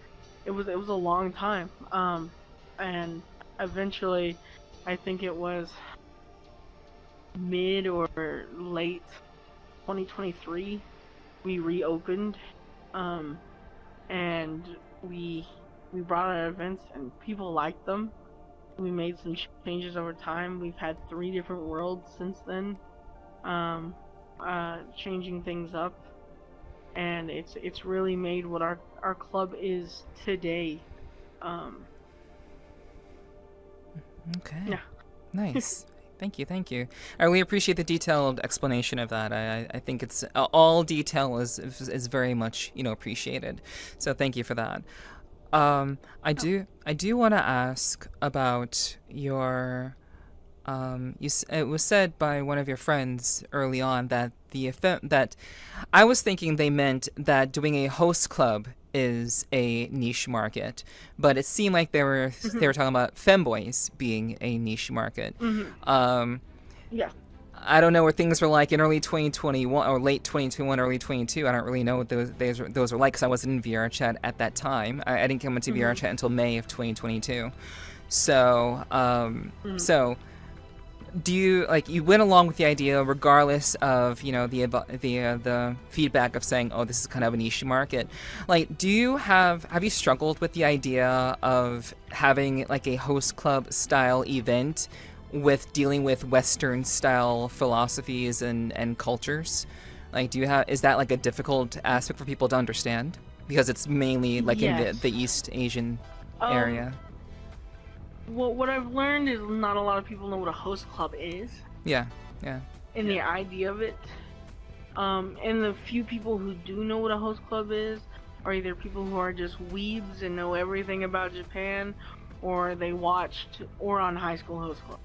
a long time. And eventually, I think it was mid or late 2023, we reopened, and we brought our events and people liked them. We made some changes over time. We've had 3 different worlds since then, changing things up, and it's really made what our club is today. Okay. Yeah. Nice. Thank you. I really appreciate the detailed explanation of that. I think it's all detail is very much appreciated. So thank you for that. I do want to ask about your. It was said by one of your friends early on that that I was thinking they meant that doing a host club is a niche market, but it seemed like they were talking about Femboys being a niche market. Yeah. I don't know what things were like in early 2021 or late 2021, early 22. I don't really know what those were like because I wasn't in VRChat at that time. I didn't come into VRChat until May of 2022. So, so do you you went along with the idea regardless of the feedback of saying, oh, this is kind of a niche market? Do you have you struggled with the idea of having a host club style event with dealing with Western style philosophies and cultures? Is that a difficult aspect for people to understand because it's mainly in the East Asian area? Well, what I've learned is not a lot of people know what a host club is. Yeah. And the idea of it. And the few people who do know what a host club is are either people who are just weebs and know everything about Japan, or they watched or on High School Host Club.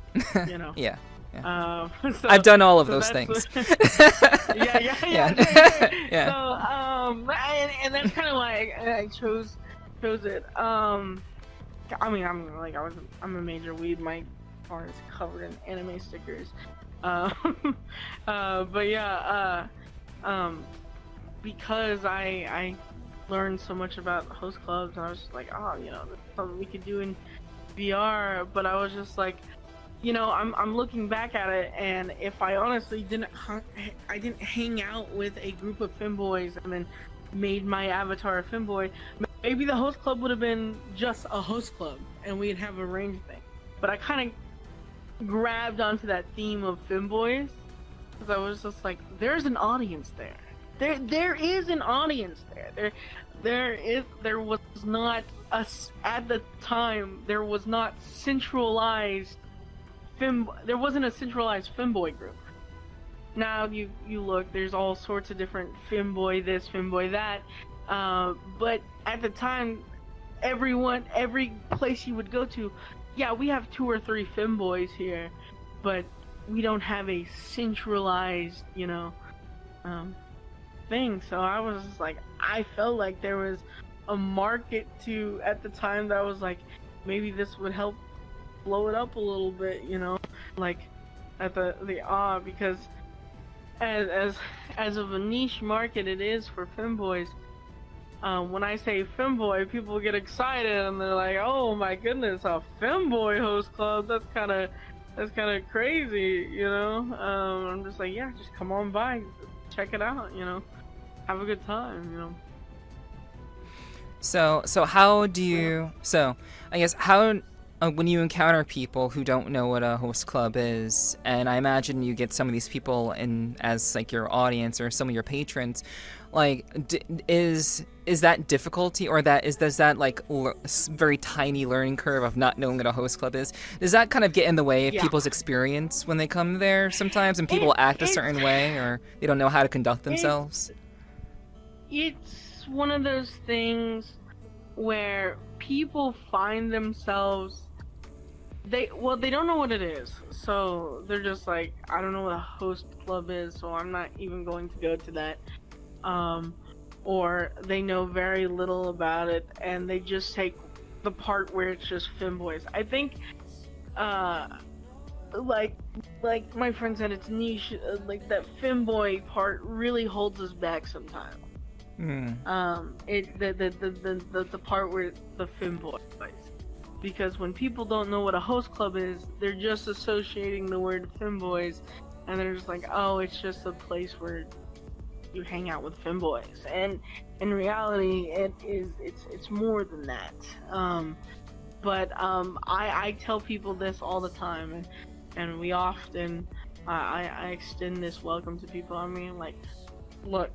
Yeah. So, I've done all of those things. Yeah. So, and that's kind of why I chose it. I'm a major weeb. My car is covered in anime stickers. But yeah, because I learned so much about host clubs, and I was just like, that's something we could do in VR. But I was just like, I'm looking back at it, and if I honestly didn't hang out with a group of Femboys and then made my avatar a Femboy, maybe the host club would have been just a host club and we'd have a range thing. But I kind of grabbed onto that theme of Femboys because I was just like, there's an audience there. There is an audience there. There was not at the time, there was not centralized there wasn't a centralized Femboy group. Now you look, there's all sorts of different Femboy this, Femboy that, but at the time, every place you would go to, yeah, we have 2 or 3 Femboys here, but we don't have a centralized, thing. So I was just like, I felt like there was a market at the time that was like, maybe this would help blow it up a little bit, at the awe, because as of a niche market it is for femboys. When I say femboy, people get excited and they're like, "Oh my goodness, a Femboy Host Club? That's kind of crazy," you know. I'm just like, yeah, just come on by, check it out, you know, have a good time, you know. So how do you? So I guess how when you encounter people who don't know what a host club is, and I imagine you get some of these people in as like your audience or some of your patrons, like is that difficulty, or does that like very tiny learning curve of not knowing what a host club is? Does that kind of get in the way of people's experience when they come there sometimes, and people act a certain way, or they don't know how to conduct themselves? It's one of those things where people find themselves, they don't know what it is, so they're just like, I don't know what a host club is, so I'm not even going to go to that. Or they know very little about it and they just take the part where it's just femboys. I think like my friend said, it's niche, like that femboy part really holds us back sometimes. The part where the femboys, because when people don't know what a host club is, they're just associating the word femboys, and they're just like, oh, it's just a place where you hang out with femboys. And in reality, it's more than that. But I tell people this all the time, and we often I extend this welcome to people. I mean, like, look,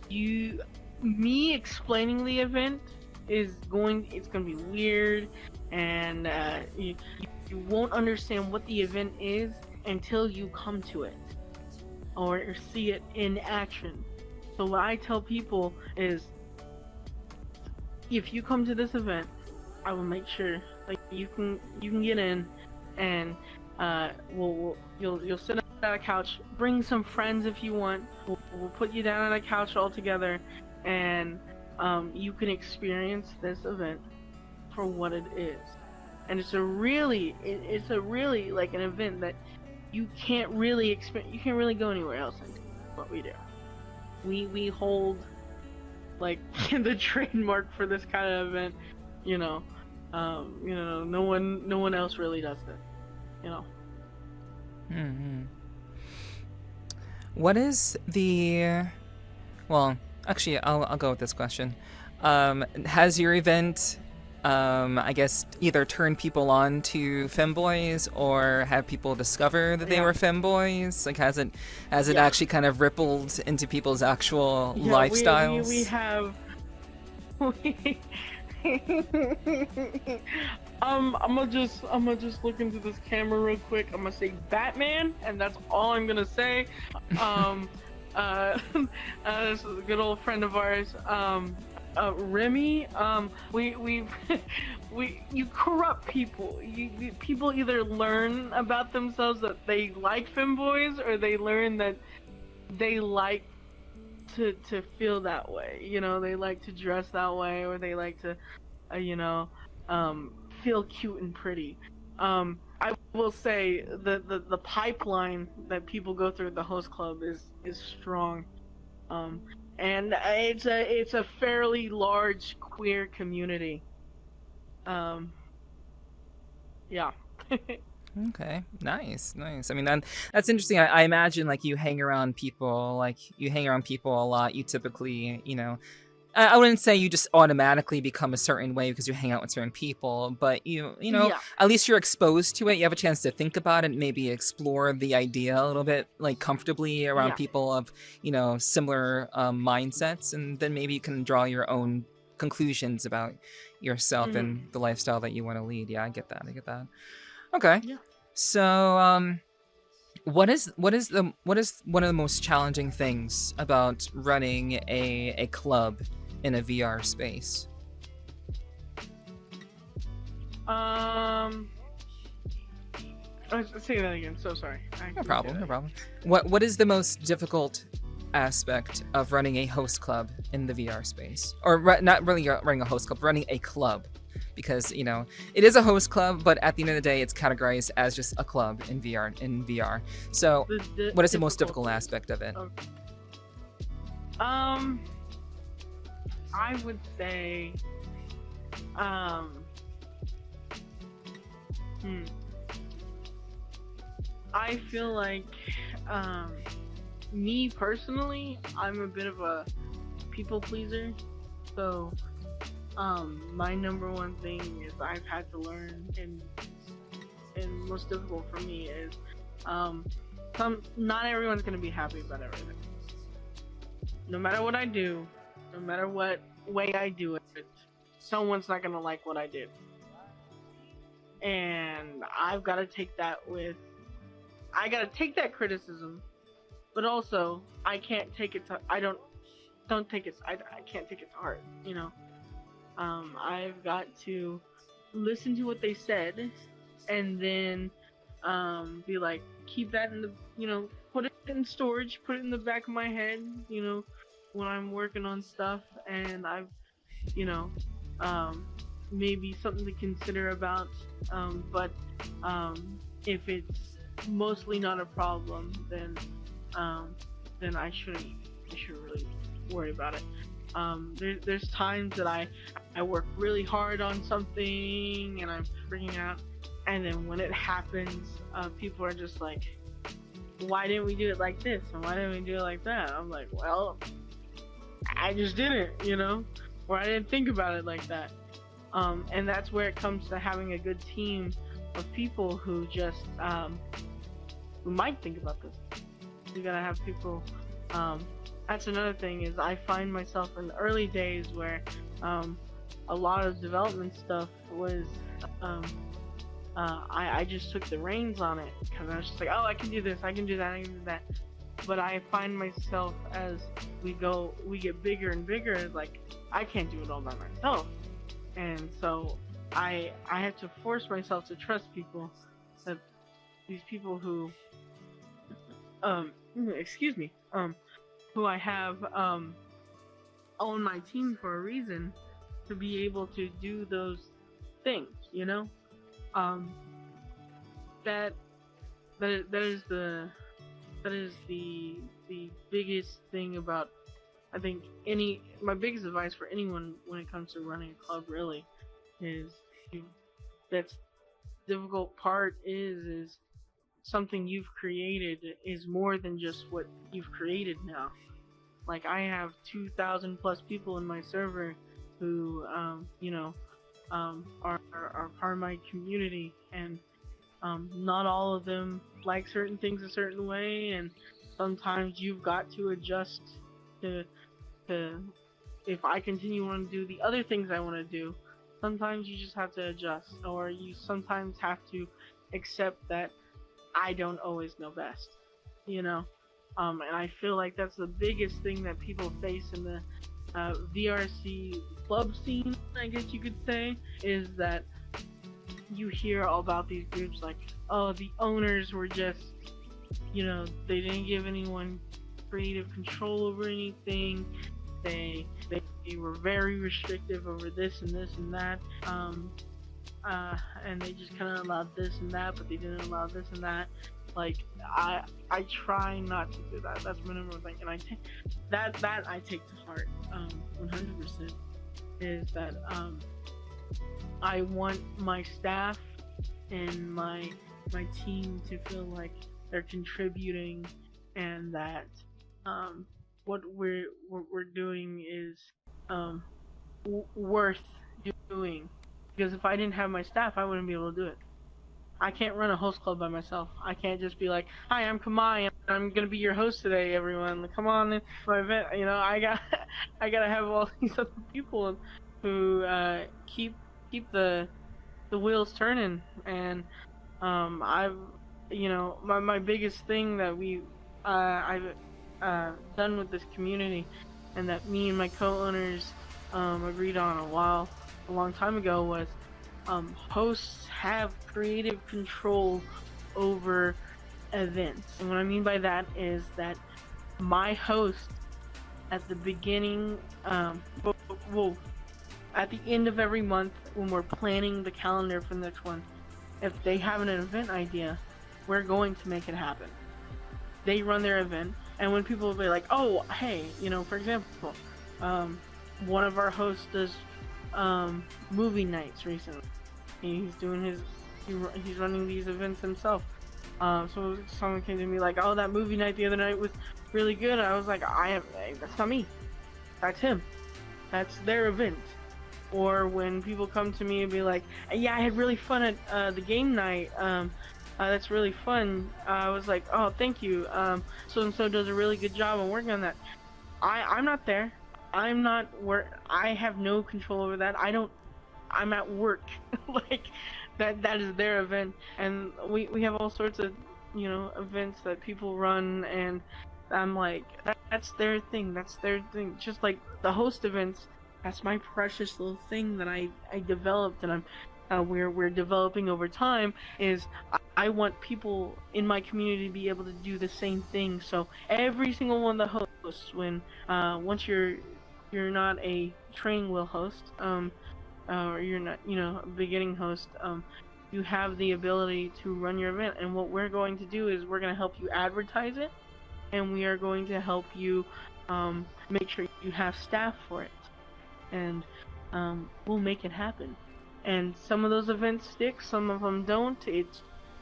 me explaining the event it's gonna be weird, and you won't understand what the event is until you come to it or see it in action. So what I tell people is, if you come to this event, I will make sure like you can get in, and you'll sit on a couch. Bring some friends if you want. We'll put you down on a couch all together, and you can experience this event for what it is. And it's a really like an event that you can't really experience. You can't really go anywhere else and do what we do. We hold like the trademark for this kind of event. You know, no one else really does that. You know. Mm-hmm. What is the? Well, actually, I'll go with this question. Has your event, I guess, either turned people on to femboys or have people discover that they were femboys? Like, has it actually kind of rippled into people's actual lifestyles? We have. I'm gonna just look into this camera real quick. I'm gonna say Batman, and that's all I'm gonna say. This is a good old friend of ours, Remy. You corrupt people. People either learn about themselves that they like femboys, or they learn that they like to feel that way. You know, they like to dress that way, or they like to, feel cute and pretty. I will say the pipeline that people go through at the host club is strong, and it's a fairly large queer community. Yeah. Okay, nice. I mean, that's interesting. I imagine like you hang around people a lot. You typically, I wouldn't say you just automatically become a certain way because you hang out with certain people, but at least you're exposed to it. You have a chance to think about it, maybe explore the idea a little bit, like comfortably around people of, similar mindsets, and then maybe you can draw your own conclusions about yourself and the lifestyle that you want to lead. Yeah, I get that. Okay. Yeah. So, what is one of the most challenging things about running a club in a VR space? Say that again. So sorry. No problem. What is the most difficult aspect of running a host club in the VR space, or not really running a host club, running a club because it is a host club, but at the end of the day, it's categorized as just a club in VR. So, what is the most difficult aspect of it? I would say, I feel like, me personally, I'm a bit of a people pleaser. So, my number one thing is I've had to learn, and most difficult for me is, not everyone's gonna be happy about everything. No matter what I do, no matter what way I do it, someone's not gonna like what I did. And I've gotta take that criticism, but also I can't take it to, I can't take it to heart, I've got to listen to what they said, and then, be like, keep that in the, put it in storage, put it in the back of my head, when I'm working on stuff, and I've, maybe something to consider about, but, if it's mostly not a problem, then I shouldn't really worry about it. There's times that I work really hard on something and I'm freaking out, and then when it happens, people are just like, why didn't we do it like this, and why didn't we do it like that? I'm like, well, I just didn't, or I didn't think about it like that. And that's where it comes to having a good team of people who just who might think about this. You gotta have people. That's another thing, is I find myself in the early days where a lot of development stuff was I just took the reins on it, because I was just like, oh, I can do this, I can do that, I can do that. But I find myself, as we get bigger and bigger, it's like, I can't do it all by myself. And so I have to force myself to trust people, that these people who who I have on my team for a reason, to be able to do those things, that is the biggest thing about, I think, my biggest advice for anyone when it comes to running a club, really, is that's difficult part is something you've created is more than just what you've created now. Like, I have 2,000 plus people in my server who are part of my community, and not all of them like certain things a certain way, and sometimes you've got to adjust to if I continue on to do the other things I want to do, sometimes you just have to adjust, or you sometimes have to accept that I don't always know best, and I feel like that's the biggest thing that people face in the VRC club scene, I guess you could say, is that you hear all about these groups like, oh, the owners were just, they didn't give anyone creative control over anything, they were very restrictive over this and this and that, and they just kind of allowed this and that, but they didn't allow this and that. Like, I try not to do that. That's my number one thing, and I take that I take to heart 100%. Is that I want my staff and my team to feel like they're contributing, and that what we're doing is worth doing. Because if I didn't have my staff, I wouldn't be able to do it. I can't run a host club by myself. I can't just be like, hi, I'm Khmer, and I'm gonna be your host today, everyone. Come on in my event. I gotta have all these other people who keep the wheels turning. And I've my biggest thing that I've done with this community, and that me and my co-owners agreed on a long time ago, was hosts have creative control over events. And what I mean by that is that my host at the beginning, at the end of every month when we're planning the calendar for the next one, if they have an event idea, we're going to make it happen. They run their event, and when people will be like, oh, hey, for example, one of our hosts does movie nights recently. He's doing he's running these events himself. So someone came to me like, oh, that movie night the other night was really good. I was like, that's not me. That's him. That's their event. Or when people come to me and be like, yeah, I had really fun at the game night. That's really fun. I was like, oh, thank you. So-and-so does a really good job on working on that. I'm not there. I'm not I have no control over that. I'm at work. Like, that is their event. And we have all sorts of, events that people run, and I'm like, that's their thing. That's their thing. Just like the host events, that's my precious little thing that I developed, and we're developing over time. Is I want people in my community to be able to do the same thing. So every single one of the hosts, when once you're not a training wheel host, or you're not, a beginning host, you have the ability to run your event. And what we're going to do is we're going to help you advertise it, and we are going to help you make sure you have staff for it, and we'll make it happen. And some of those events stick, some of them don't. It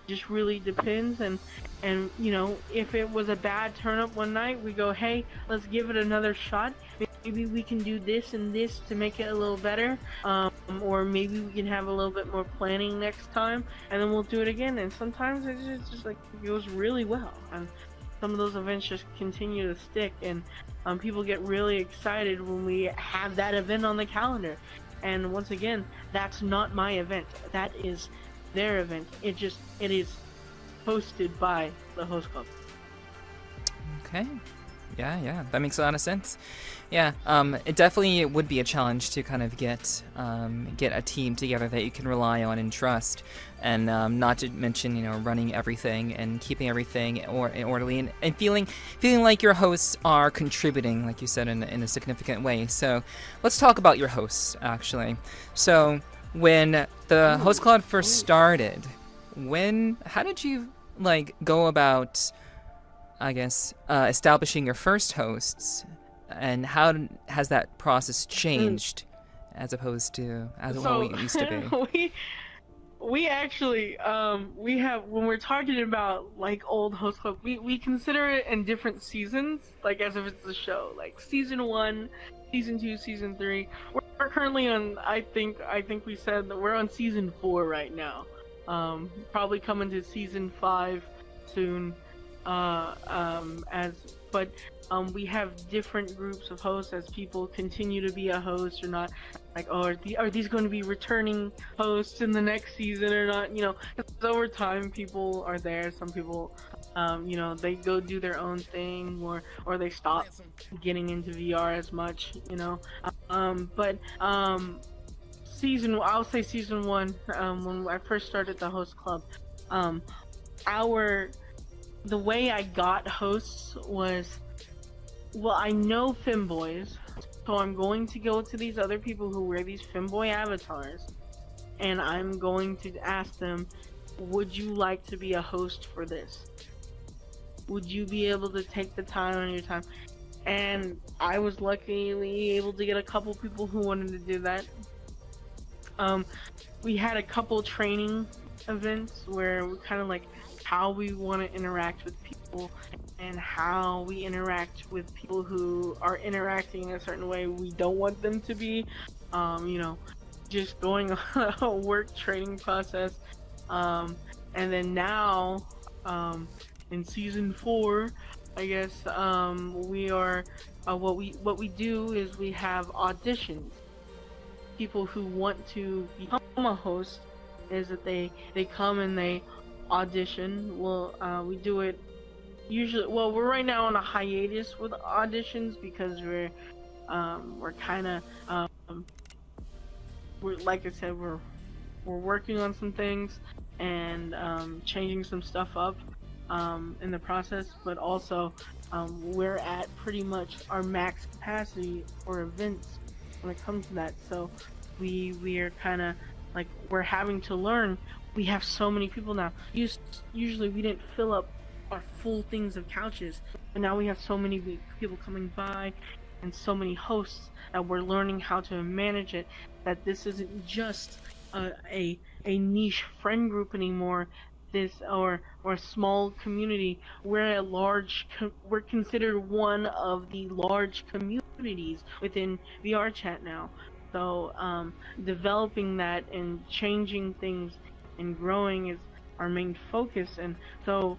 just really depends. And if it was a bad turn up one night, we go, hey, let's give it another shot. Maybe we can do this and this to make it a little better, or maybe we can have a little bit more planning next time, and then we'll do it again. And sometimes it's just like, it goes really well, and some of those events just continue to stick, and people get really excited when we have that event on the calendar. And once again, that's not my event. That is their event. It is hosted by the host club. Okay. Yeah, that makes a lot of sense. Yeah, it definitely would be a challenge to kind of get a team together that you can rely on and trust, and not to mention, running everything and keeping everything orderly, and feeling like your hosts are contributing, like you said, in a significant way. So let's talk about your hosts, actually. So when the host club first started, how did you go about, I guess, establishing your first hosts, and how has that process changed as opposed to what it used to be? we actually we have, when we're talking about old host club, we consider it in different seasons, as if it's a show, season 1, season 2, season 3. We're currently on, I think we said that we're on season 4 right now, probably coming to season 5 soon. We have different groups of hosts as people continue to be a host or not. Are these going to be returning hosts in the next season or not? Because over time people are there. Some people, they go do their own thing, or they stop getting into VR as much. I'll say season 1, when I first started the host club, the way I got hosts was, I know Femboys, so I'm going to go to these other people who wear these Femboy avatars, and I'm going to ask them, would you like to be a host for this? Would you be able to take the time on your time? And I was luckily able to get a couple people who wanted to do that. We had a couple training events where we kind of how we want to interact with people, and how we interact with people who are interacting in a certain way we don't want them to be, just going on a work training process. And then now, in season 4, I guess, we are, what we do is we have auditions. People who want to become a host is that they come and they audition. We do it usually, we're right now on a hiatus with auditions because we're kind of, like I said, we're working on some things and changing some stuff up in the process, but also we're at pretty much our max capacity for events when it comes to that. So we are kind of like we're having to learn. We have so many people now. Usually we didn't fill up our full things of couches, but now we have so many people coming by and so many hosts that we're learning how to manage it, that this isn't just a niche friend group anymore, or a small community. We're considered one of the large communities within VRChat now. So developing that and changing things and growing is our main focus. And so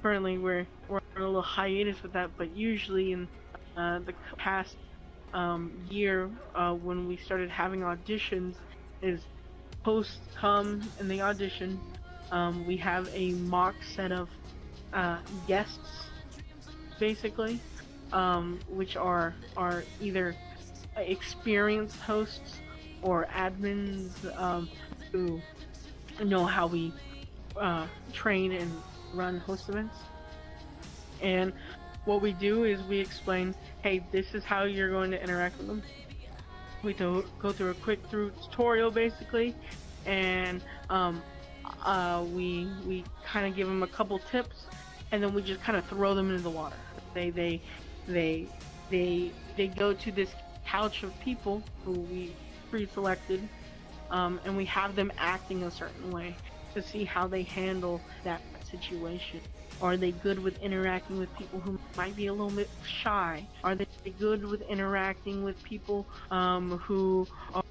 currently we're on a little hiatus with that, but usually in the past year, when we started having auditions, is hosts come and they audition. We have a mock set of guests, basically, which are either experienced hosts or admins who know how we train and run host events. And what we do is we explain, hey, this is how you're going to interact with them. We go through a quick tutorial, basically, and we kind of give them a couple tips, and then we just kind of throw them into the water. They go to this couch of people who we pre-selected, and we have them acting a certain way to see how they handle that situation. Are they good with interacting with people who might be a little bit shy? Are they good with interacting with people who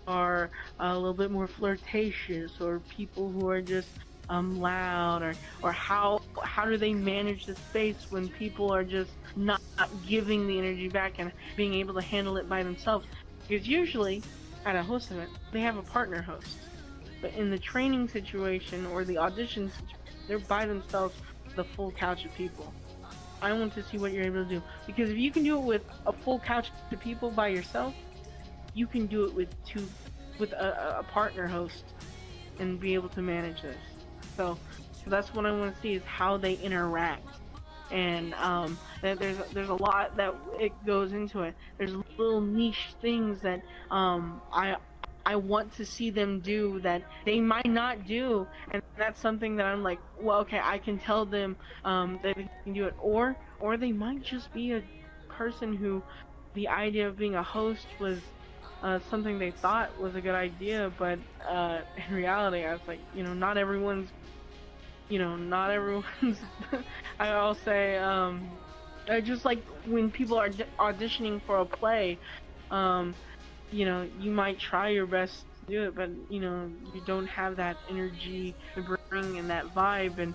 are a little bit more flirtatious, or people who are just loud, or how do they manage the space when people are just not giving the energy back and being able to handle it by themselves? Because usually at a host event they have a partner host, but in the training situation or the audition situation, they're by themselves, the full couch of people. I want to see what you're able to do, because if you can do it with a full couch of people by yourself, you can do it with a partner host and be able to manage this. So that's what I want to see, is how they interact. And there's a lot that it goes into it. There's little niche things that I want to see them do that they might not do, and that's something that I'm like, well, okay, I can tell them that they can do it, or they might just be a person who the idea of being a host was something they thought was a good idea, but in reality, I was like, not everyone's I'll say, I just like when people are auditioning for a play, you might try your best to do it, but you don't have that energy to bring and that vibe. And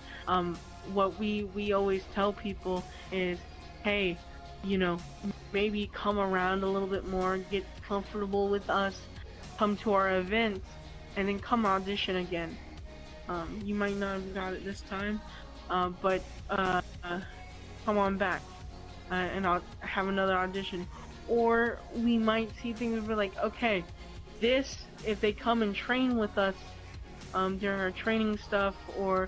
what we always tell people is, hey, maybe come around a little bit more, get comfortable with us, come to our events, and then come audition again. You might not have got it this time, but come on back, and I'll have another audition. Or we might see things where we're like, okay, if they come and train with us during our training stuff, or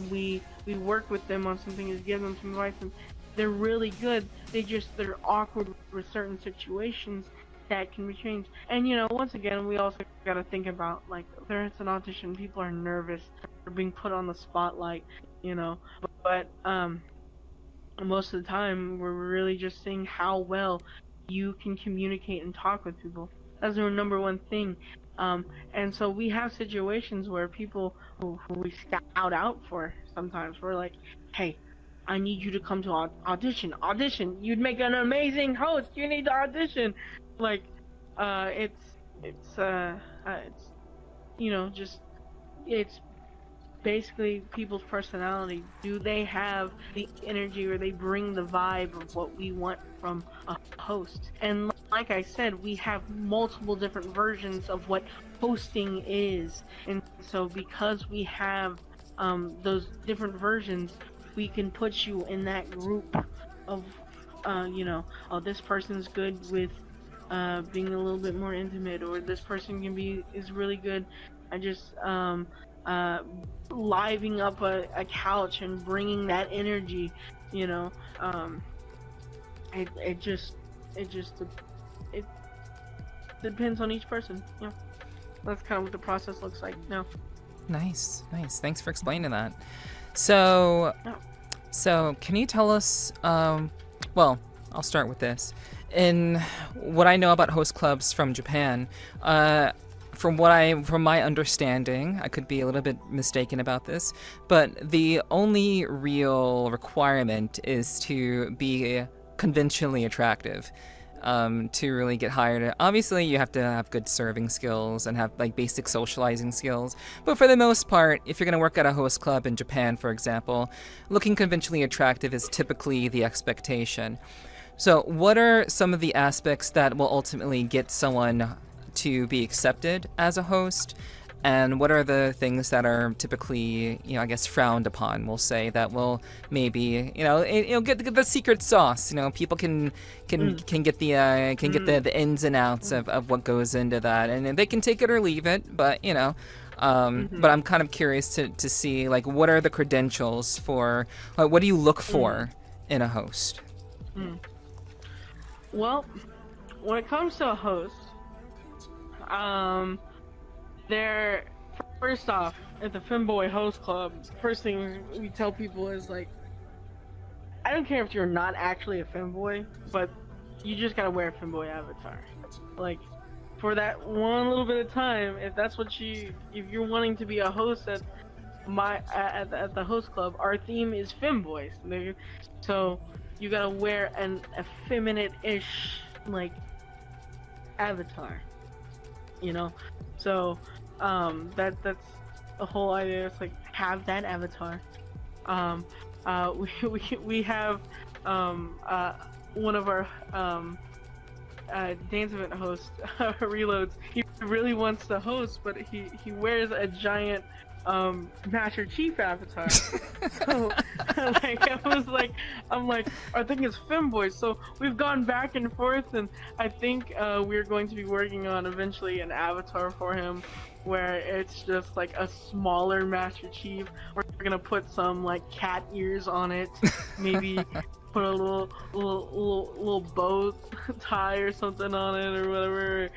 we work with them on something to give them some advice, and they're really good, they're awkward with certain situations that can be changed. And once again, we also got to think about, like, there's an audition, people are nervous, they're being put on the spotlight, but most of the time we're really just seeing how well you can communicate and talk with people. That's our number one thing. And so we have situations where people who we scout out for, sometimes we're like, hey, I need you to come to audition. You'd make an amazing host. You need to audition. Like, it's basically people's personality. Do they have the energy, or they bring the vibe of what we want from a host? And like I said, we have multiple different versions of what hosting is. And so because we have those different versions, we can put you in that group of, this person's good with being a little bit more intimate, or this person is really good at just livening up a couch and bringing that energy. It depends on each person. that's kind of what the process looks like now. Nice. Thanks for explaining that. So, Oh. so can you tell us? Well, I'll start with this. In what I know about host clubs from Japan, from my understanding, I could be a little bit mistaken about this, but the only real requirement is to be conventionally attractive. To really get hired. Obviously, you have to have good serving skills and have like basic socializing skills. But for the most part, if you're going to work at a host club in Japan, for example, looking conventionally attractive is typically the expectation. So what are some of the aspects that will ultimately get someone to be accepted as a host? And what are the things that are typically, I guess, frowned upon, we'll say, that will maybe, get the secret sauce. People can get the ins and outs of what goes into that, and they can take it or leave it. But but I'm kind of curious to see, like, what are the credentials for, what do you look for in a host? Well, when it comes to a host, they're, first off, at the Femboy Host Club, first thing we tell people is, like, I don't care if you're not actually a femboy, but you just gotta wear a femboy avatar. Like, for that one little bit of time, if that's what if you're wanting to be a host at at the host club, our theme is femboys. So you gotta wear an effeminate-ish, like, avatar. So that's the whole idea. It's like, have that avatar. We have one of our dance event hosts, Reloads. He really wants to host, but he wears a giant Master Chief avatar. So I'm like, I think it's Femboys. So we've gone back and forth, and I think we're going to be working on eventually an avatar for him where it's just like a smaller Master Chief. We're gonna put some like cat ears on it, maybe put a little bow tie or something on it, or whatever.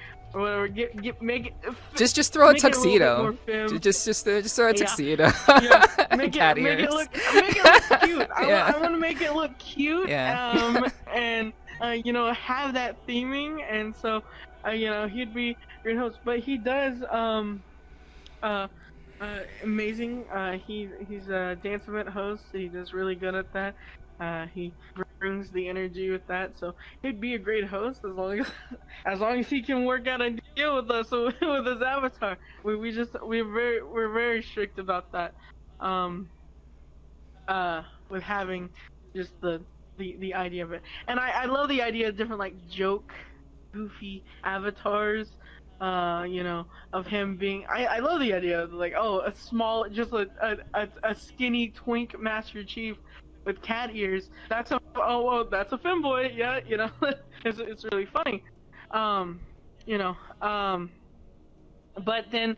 Make it. Just throw a tuxedo. Just throw a tuxedo. Yeah. Make it look cute. I want to make it look cute. Yeah. And have that theming, and so he'd be a great host. But he does amazing. He's a dance event host. He does really good at that. He brings the energy with that, so he'd be a great host as long as he can work out a deal with us with his avatar. We're very strict about that. With having just the idea of it, and I love the idea of different like goofy avatars. Of him being. I love the idea of like, a small, just a skinny twink Master Chief with cat ears. That's a femboy. Yeah, it's really funny. But then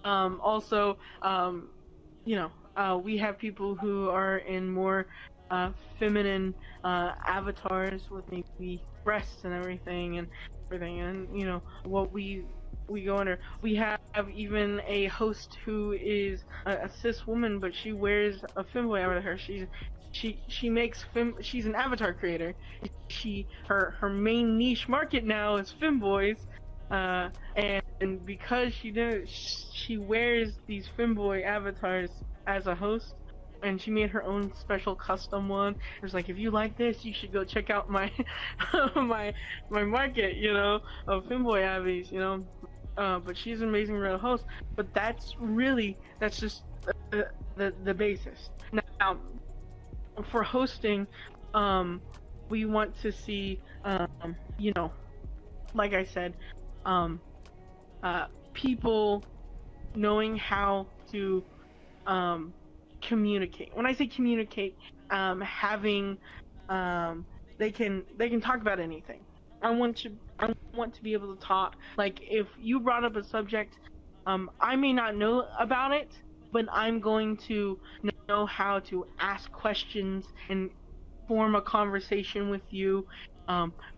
also we have people who are in more feminine avatars with maybe breasts and everything, and what we go under. We have even a host who is a cis woman, but she wears a femboy avatar. She makes she's an avatar creator. Her main niche market now is femboys, and because she wears these femboy avatars as a host, and she made her own special custom one. It was like, if you like this, you should go check out my my market, of femboy avies, but she's an amazing real host. But that's just the basis. Now, for hosting, we want to see, like I said, people knowing how to communicate. When I say communicate, having they can talk about anything. I want to be able to talk. Like, if you brought up a subject, I may not know about it, but I'm going to know how to ask questions and form a conversation with you.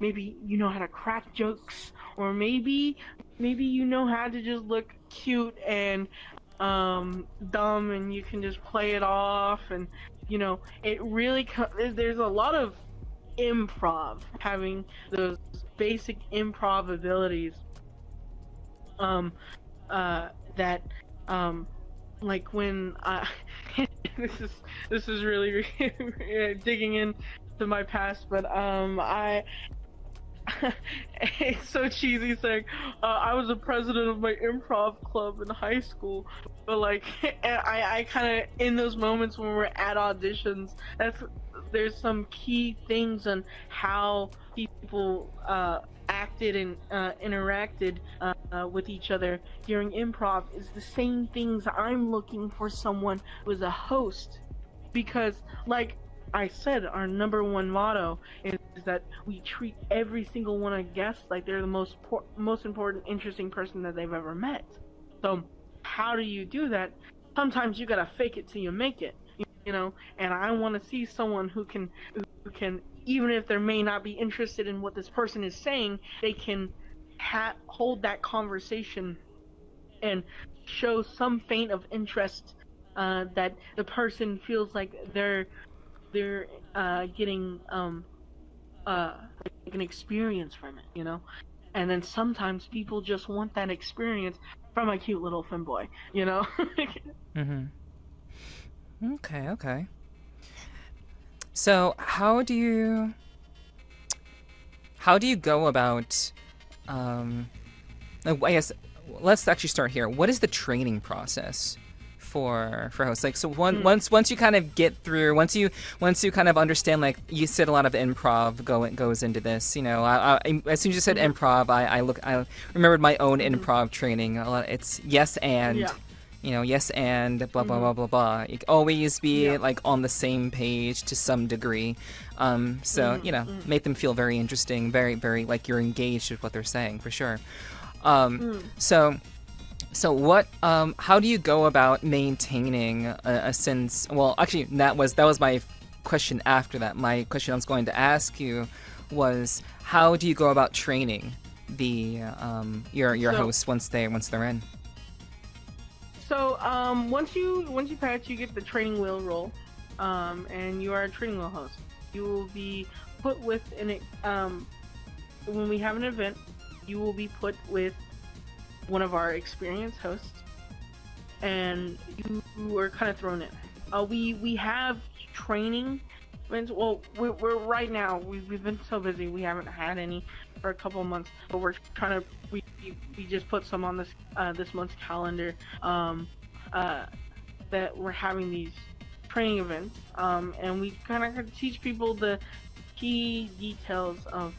Maybe you know how to crack jokes, or maybe you know how to just look cute and dumb, and you can just play it off. And you know, it really there's a lot of improv, having those basic improv abilities that like when this is really digging into my past, but it's so cheesy saying I was the president of my improv club in high school, but like I kind of, in those moments when we're at auditions, there's some key things on how people acted and interacted with each other during improv is the same things I'm looking for someone who is a host, because like I said, our number one motto is that we treat every single one of guests like they're the most important, interesting person that they've ever met. So how do you do that? Sometimes you gotta fake it till you make it, you know. And I want to see someone who can, even if they may not be interested in what this person is saying, they can hold that conversation and show some feint of interest that the person feels like they're getting like an experience from it, you know. And then sometimes people just want that experience from a cute little femboy, you know. Okay. So how do you go about I guess let's actually start here. What is the training process for hosts? Like, so once you kind of get through, once you kind of understand, like you said, a lot of improv goes into this, you know. I as soon as you said improv, I remembered my own improv training. A lot, it's yes and you know, yes and blah blah blah blah blah. You always be like on the same page to some degree. So you know, make them feel very interesting, very very like you're engaged with what they're saying, for sure. So what? How do you go about maintaining a sense? Well, actually, that was my question after that. My question I was going to ask you was, how do you go about training the your hosts once they're in? So once you pass, you get the training wheel roll, and you are a training wheel host. You will be put with when we have an event, you will be put with one of our experienced hosts, and you are kind of thrown in. We have training events. Well, we're right now, we've been so busy, we haven't had any for a couple of months, but we're trying to, we just put some on this month's calendar, that we're having these training events, and we kind of teach people the key details of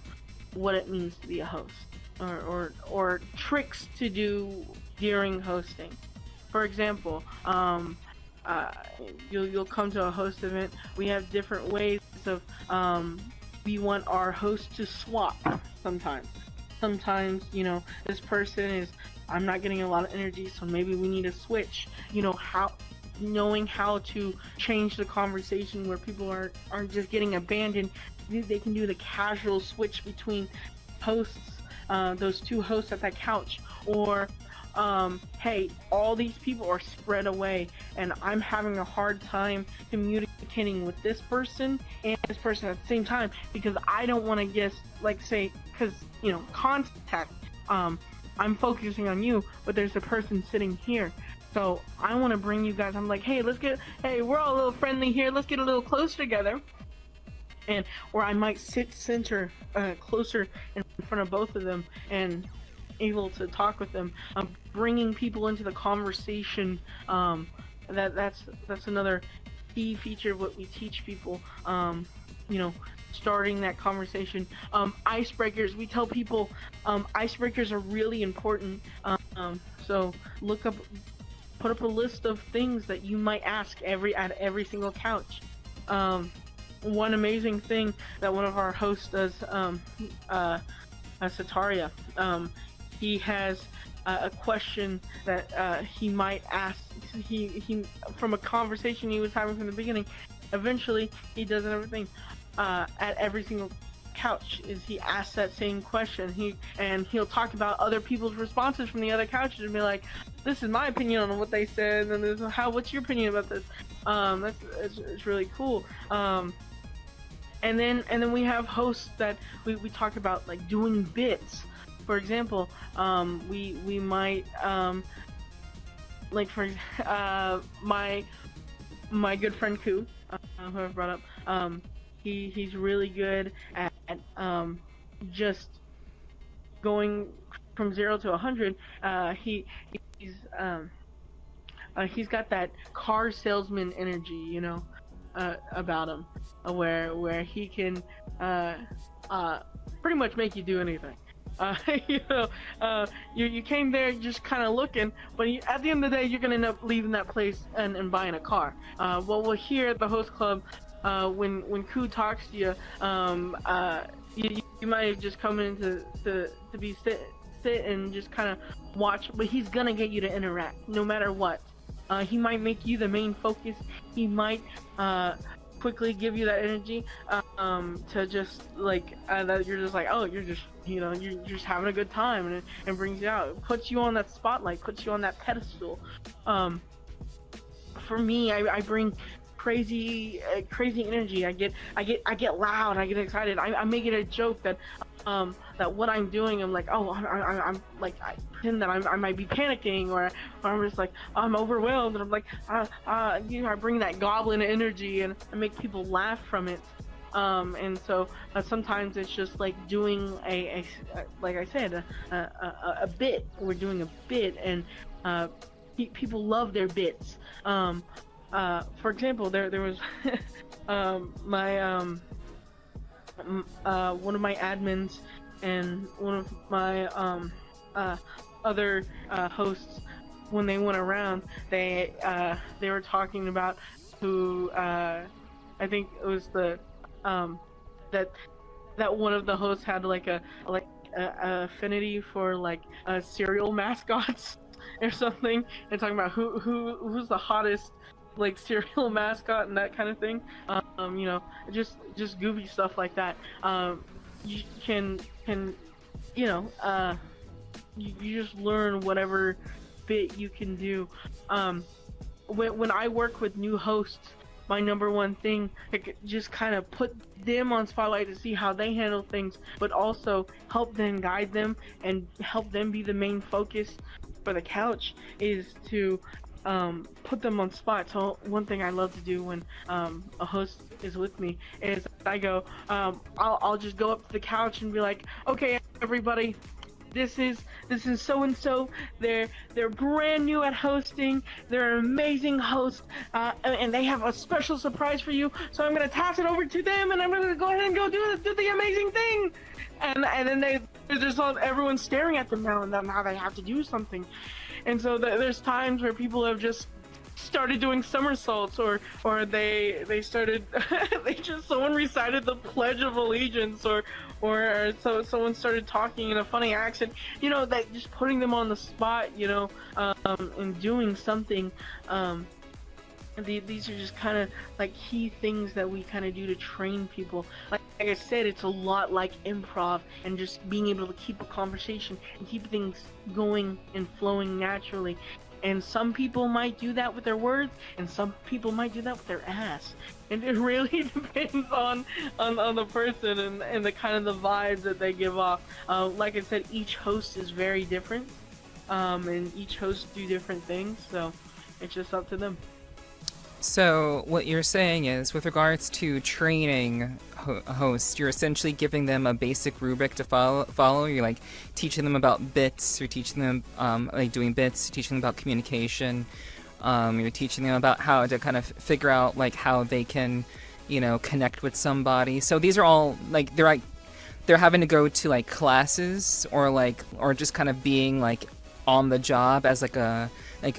what it means to be a host, or tricks to do during hosting. For example, you'll come to a host event. We have different ways of we want our host to swap sometimes, you know, this person is, I'm not getting a lot of energy, so maybe we need to switch. You know, knowing how to change the conversation where people aren't just getting abandoned. They can do the casual switch between hosts, those two hosts at that couch, or hey, all these people are spread away and I'm having a hard time communicating with this person and this person at the same time, because I don't want to just, like, say, because, you know, contact, I'm focusing on you, but there's a person sitting here, so I want to bring you guys, I'm like, hey, we're all a little friendly here, let's get a little closer together. And or I might sit center closer in front of both of them and able to talk with them, bringing people into the conversation. That's another key feature of what we teach people. You know, starting that conversation. Icebreakers. We tell people icebreakers are really important. So put up a list of things that you might ask at every single couch. One amazing thing that one of our hosts does, Sataria, he has a question that he might ask. He from a conversation he was having from the beginning, eventually he does everything. at every single couch is he asks that same question. He'll talk about other people's responses from the other couches and be like, this is my opinion on what they said, and this is what's your opinion about this? It's really cool. And then we have hosts that we talk about, like, doing bits. For example, we might like, for my good friend Ku, who I've brought up, he's really good at just going from 0 to 100. He's got that car salesman energy, you know, about him, where he can pretty much make you do anything. You know, you came there just kind of looking, but at the end of the day, you're gonna end up leaving that place and buying a car. Well, here at the host club, when Ku talks to you, you might have just come in to be sit and just kind of watch, but he's gonna get you to interact no matter what. He might make you the main focus. He might quickly give you that energy to just like that you're just like, oh, you're just, you know, you're just having a good time, and it brings you out. It puts you on that spotlight, puts you on that pedestal. For me, I bring crazy energy. I get loud. I get excited. I make it a joke that what I'm doing, I'm like, oh, I'm like, I pretend that I might be panicking, or I'm just like, I'm overwhelmed, and I'm like, you know, I bring that goblin energy, and I make people laugh from it. And so sometimes it's just like doing a like I said, a bit. We're doing a bit, and people love their bits. For example, there was my one of my admins and one of my other hosts, when they went around, they were talking about who I think it was the that one of the hosts had like a affinity for like cereal mascots or something, and talking about who's the hottest like cereal mascot and that kind of thing. You know, just goofy stuff like that. You can you know, you just learn whatever bit you can do. When I work with new hosts, my number one thing, like, just kind of put them on spotlight to see how they handle things, but also help them, guide them, and help them be the main focus for the couch, is to put them on spot. So one thing I love to do when a host is with me is I go, I'll just go up to the couch and be like, okay, everybody, this is so and so. They're brand new at hosting. They're an amazing host, and they have a special surprise for you. So I'm gonna toss it over to them, and I'm gonna go ahead and go do the amazing thing. And then there's just everyone staring at them now, and now they have to do something. And so there's times where people have just started doing somersaults, or they started someone recited the Pledge of Allegiance, or so someone started talking in a funny accent, you know, that just putting them on the spot, you know, and doing something. These are just kind of like key things that we kind of do to train people. Like I said, it's a lot like improv, and just being able to keep a conversation and keep things going and flowing naturally. And some people might do that with their words, and some people might do that with their ass. And it really depends on the person and the kind of the vibes that they give off. Like I said, each host is very different, and each host do different things, so it's just up to them. So what you're saying is, with regards to training hosts, you're essentially giving them a basic rubric to follow. You're like teaching them about bits, you're teaching them like doing bits, teaching them about communication, you're teaching them about how to kind of figure out like how they can, you know, connect with somebody. So these are all like they're having to go to like classes, or just kind of being like on the job as like a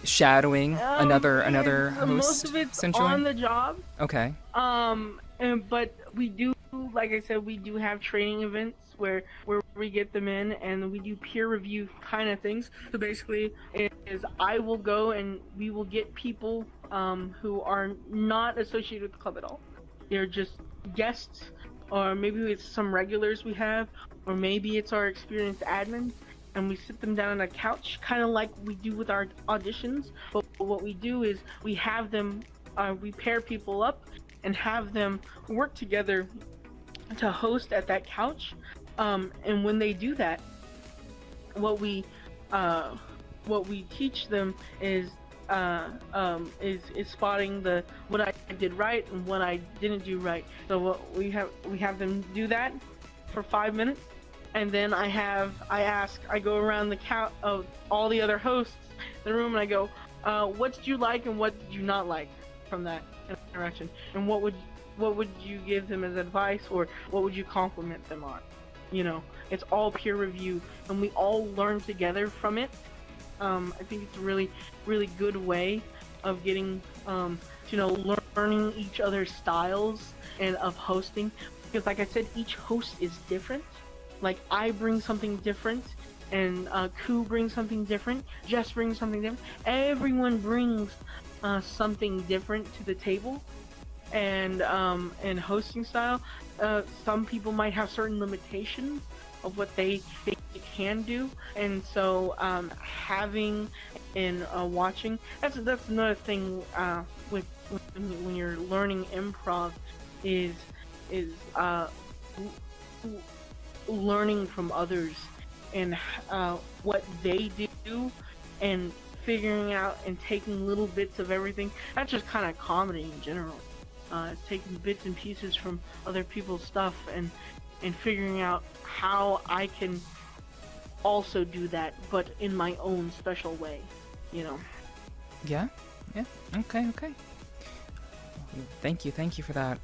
shadowing another host. Most of it's on the job. Okay. But we do, like I said, we do have training events where we get them in, and we do peer review kind of things. So basically, is I will go and we will get people who are not associated with the club at all. They're just guests, or maybe it's some regulars we have, or maybe it's our experienced admins, and we sit them down on a couch, kind of like we do with our auditions. But what we do is we have them, we pair people up and have them work together to host at that couch. And when they do that, what we teach them is spotting what I did right and what I didn't do right. So what we have them do that for 5 minutes, and then I go around the count of all the other hosts in the room, and I go, what did you like and what did you not like from that interaction, and what would you give them as advice, or what would you compliment them on? It's all peer review, and we all learn together from it. I think it's a really, really good way of getting, learning each other's styles and of hosting. Because like I said, each host is different. Like, I bring something different, and Ku brings something different, Jess brings something different. Everyone brings something different to the table. And hosting style, some people might have certain limitations of what they can do, and so having and watching, that's another thing with when you're learning improv is learning from others and what they do, and figuring out and taking little bits of everything. That's just kind of comedy in general. Taking bits and pieces from other people's stuff and figuring out how I can also do that, but in my own special way, Yeah. Okay. Thank you for that.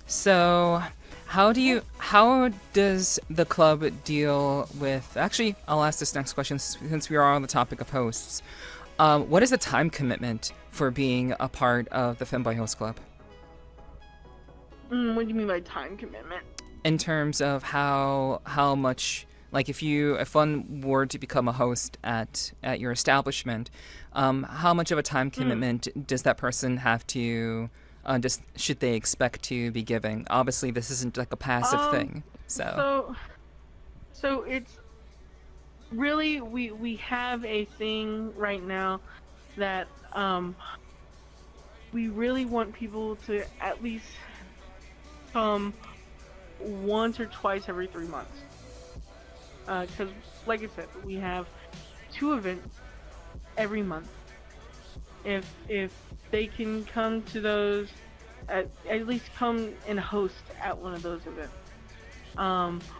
So, how does the club deal with? Actually, I'll ask this next question since we are on the topic of hosts. What is the time commitment for being a part of the Femboy Host Club? What do you mean by time commitment? In terms of how much, like, if one were to become a host at your establishment, how much of a time commitment does that person have to, should they expect to be giving? Obviously, this isn't like a passive thing, so it's really, we have a thing right now that we really want people to at least come once or twice every 3 months, because like I said, we have 2 events every month. If they can come to those, at least come and host at one of those events,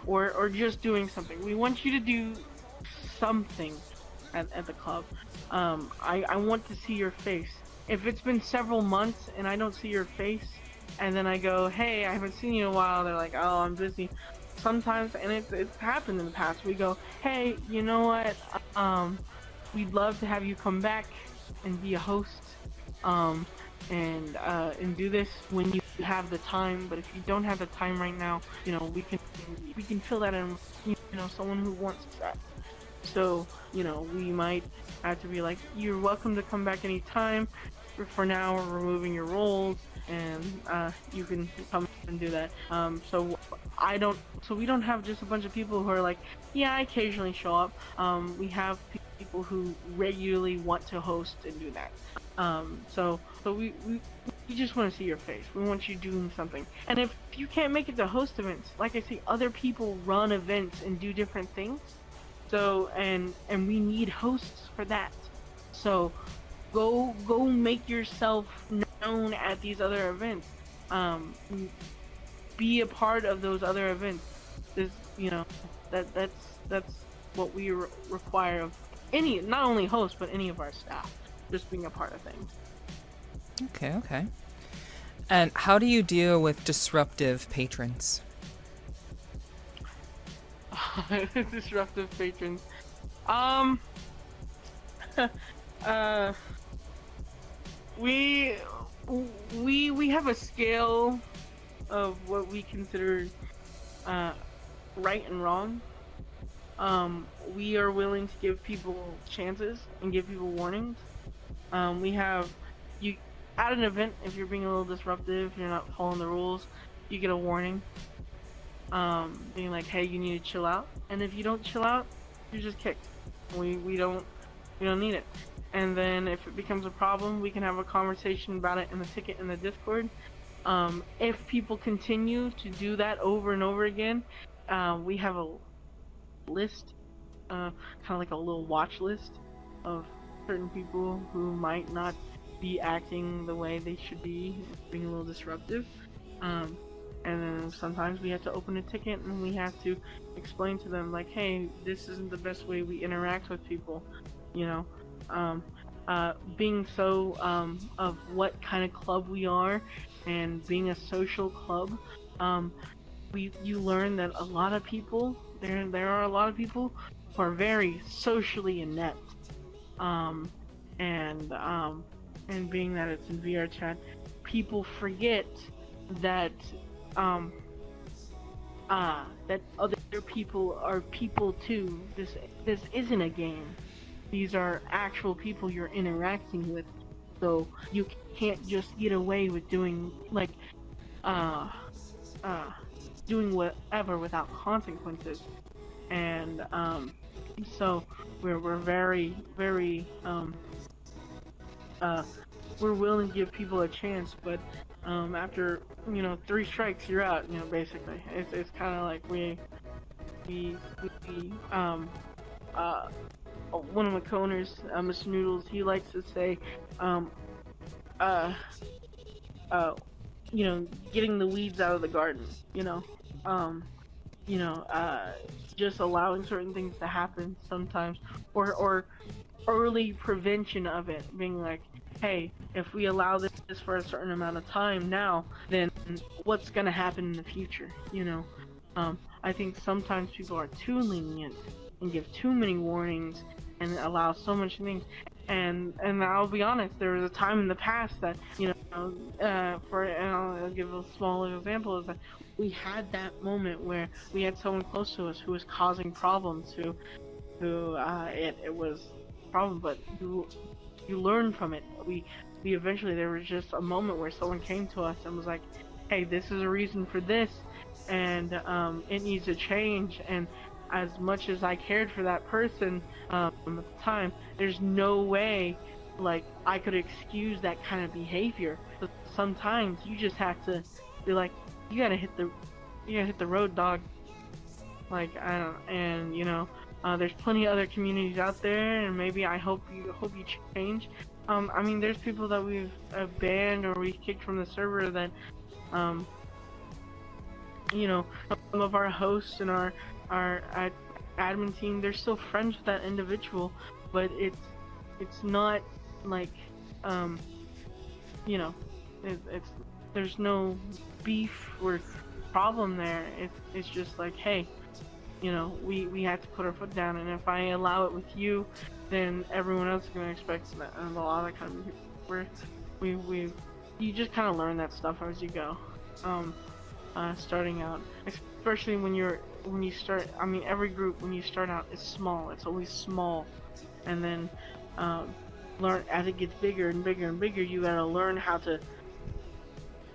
or just doing something. We want you to do something at the club. I want to see your face. If it's been several months and I don't see your face, and then I go, hey, I haven't seen you in a while, they're like, oh, I'm busy. Sometimes, and it's happened in the past, we go, hey, you know what, we'd love to have you come back and be a host, and do this when you have the time. But if you don't have the time right now, we can fill that in, someone who wants that. So, we might have to be like, you're welcome to come back anytime. For now, we're removing your roles, and you can come and do that. So we don't have just a bunch of people who are like, yeah, I occasionally show up. We have people who regularly want to host and do that. So we just want to see your face. We want you doing something. And if you can't make it to host events, like I say, other people run events and do different things. So and we need hosts for that. So go make yourself known at these other events. Be a part of those other events. That's what we require of any, not only hosts, but any of our staff. Just being a part of things. Okay. And how do you deal with disruptive patrons? Disruptive patrons. We have a scale of what we consider right and wrong. We are willing to give people chances and give people warnings. We have, you at an event, if you're being a little disruptive, you're not following the rules, you get a warning, being like, hey, you need to chill out. And if you don't chill out, you're just kicked. We don't need it. And then if it becomes a problem, we can have a conversation about it in the ticket in the Discord. If people continue to do that over and over again, we have a list, kind of like a little watch list of certain people who might not be acting the way they should be, being a little disruptive. And then sometimes we have to open a ticket and we have to explain to them, like, hey, this isn't the best way we interact with people, you know. Being so of what kind of club we are and being a social club, you learn that a lot of people, there are a lot of people who are very socially inept. And being that it's in VRChat, people forget that that other people are people too. This isn't a game. These are actual people you're interacting with. So you can't just get away with doing like doing whatever without consequences. And so we're very we're willing to give people a chance, but after 3 strikes you're out, basically. It's kind of like we one of my coners, Mr. Noodles, he likes to say getting the weeds out of the garden, just allowing certain things to happen sometimes, or early prevention of it, being like, hey, if we allow this for a certain amount of time now, then what's gonna happen in the future, I think sometimes people are too lenient and give too many warnings and allow so much things. And I'll be honest, there was a time in the past that, and I'll give a small example, is that we had that moment where we had someone close to us who was causing problems, who it was a problem, but you learn from it. We eventually, there was just a moment where someone came to us and was like, hey, this is a reason for this, and it needs to change. And as much as I cared for that person at the time, there's no way like I could excuse that kind of behavior. But sometimes you just have to be like, you gotta hit the road, dog. Like, there's plenty of other communities out there, and maybe I hope you change. There's people that we've banned or we've kicked from the server that, some of our hosts and our admin team, they're still friends with that individual, but it's not like, it's there's no beef or problem there. It's just like, hey, we have to put our foot down, and if I allow it with you, then everyone else is gonna expect that, and a lot of that kind of you just kind of learn that stuff as you go, starting out, especially when you start. Every group when you start out is small. It's always small, and then learn as it gets bigger and bigger and bigger. You gotta learn how to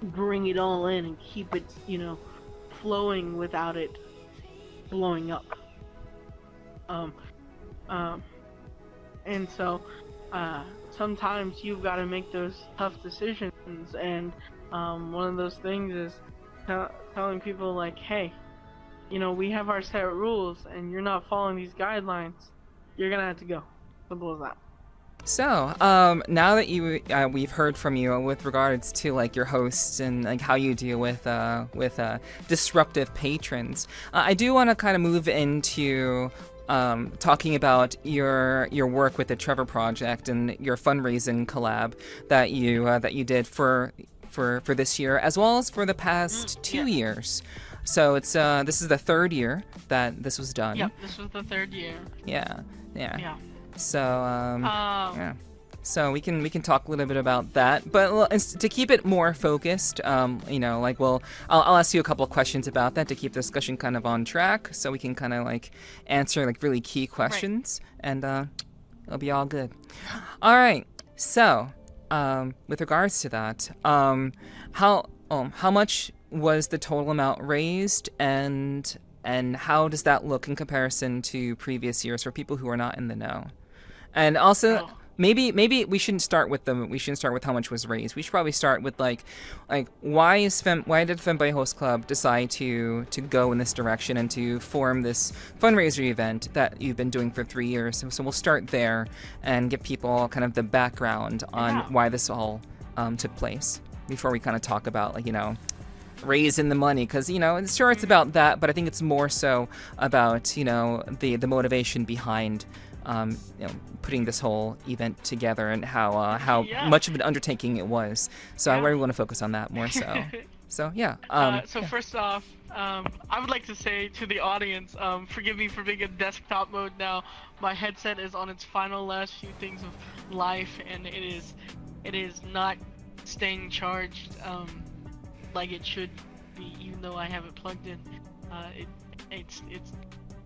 bring it all in and keep it, flowing without it blowing up. And so sometimes you've got to make those tough decisions, and one of those things is telling people like, hey, we have our set rules, and you're not following these guidelines, you're gonna have to go. Simple as that. So, now that we've heard from you with regards to like your hosts and like how you deal with disruptive patrons, I do want to kind of move into talking about your work with the Trevor Project and your fundraising collab that you did for this year, as well as for the past 2 years. So it's this is the 3rd year that this was done. Yep, this was the 3rd year. Yeah. So yeah. So we can talk a little bit about that, but to keep it more focused, I'll ask you a couple of questions about that to keep the discussion kind of on track, so we can kind of like answer like really key questions, and it'll be all good. All right. So with regards to that, how much was the total amount raised, and how does that look in comparison to previous years for people who are not in the know? And also, maybe we shouldn't start with how much was raised. We should probably start with like why did Femboy Host Club decide to go in this direction and to form this fundraiser event that you've been doing for 3 years? So we'll start there and give people kind of the background on why this all took place before we kind of talk about raising the money, because sure, it's about that, but I think it's more so about the motivation behind putting this whole event together and how much of an undertaking it was. So I really want to focus on that more so. So yeah. So first off, I would like to say to the audience, forgive me for being in desktop mode now. My headset is on its final last few things of life, and it is not staying charged like it should be, even though I have it plugged in. It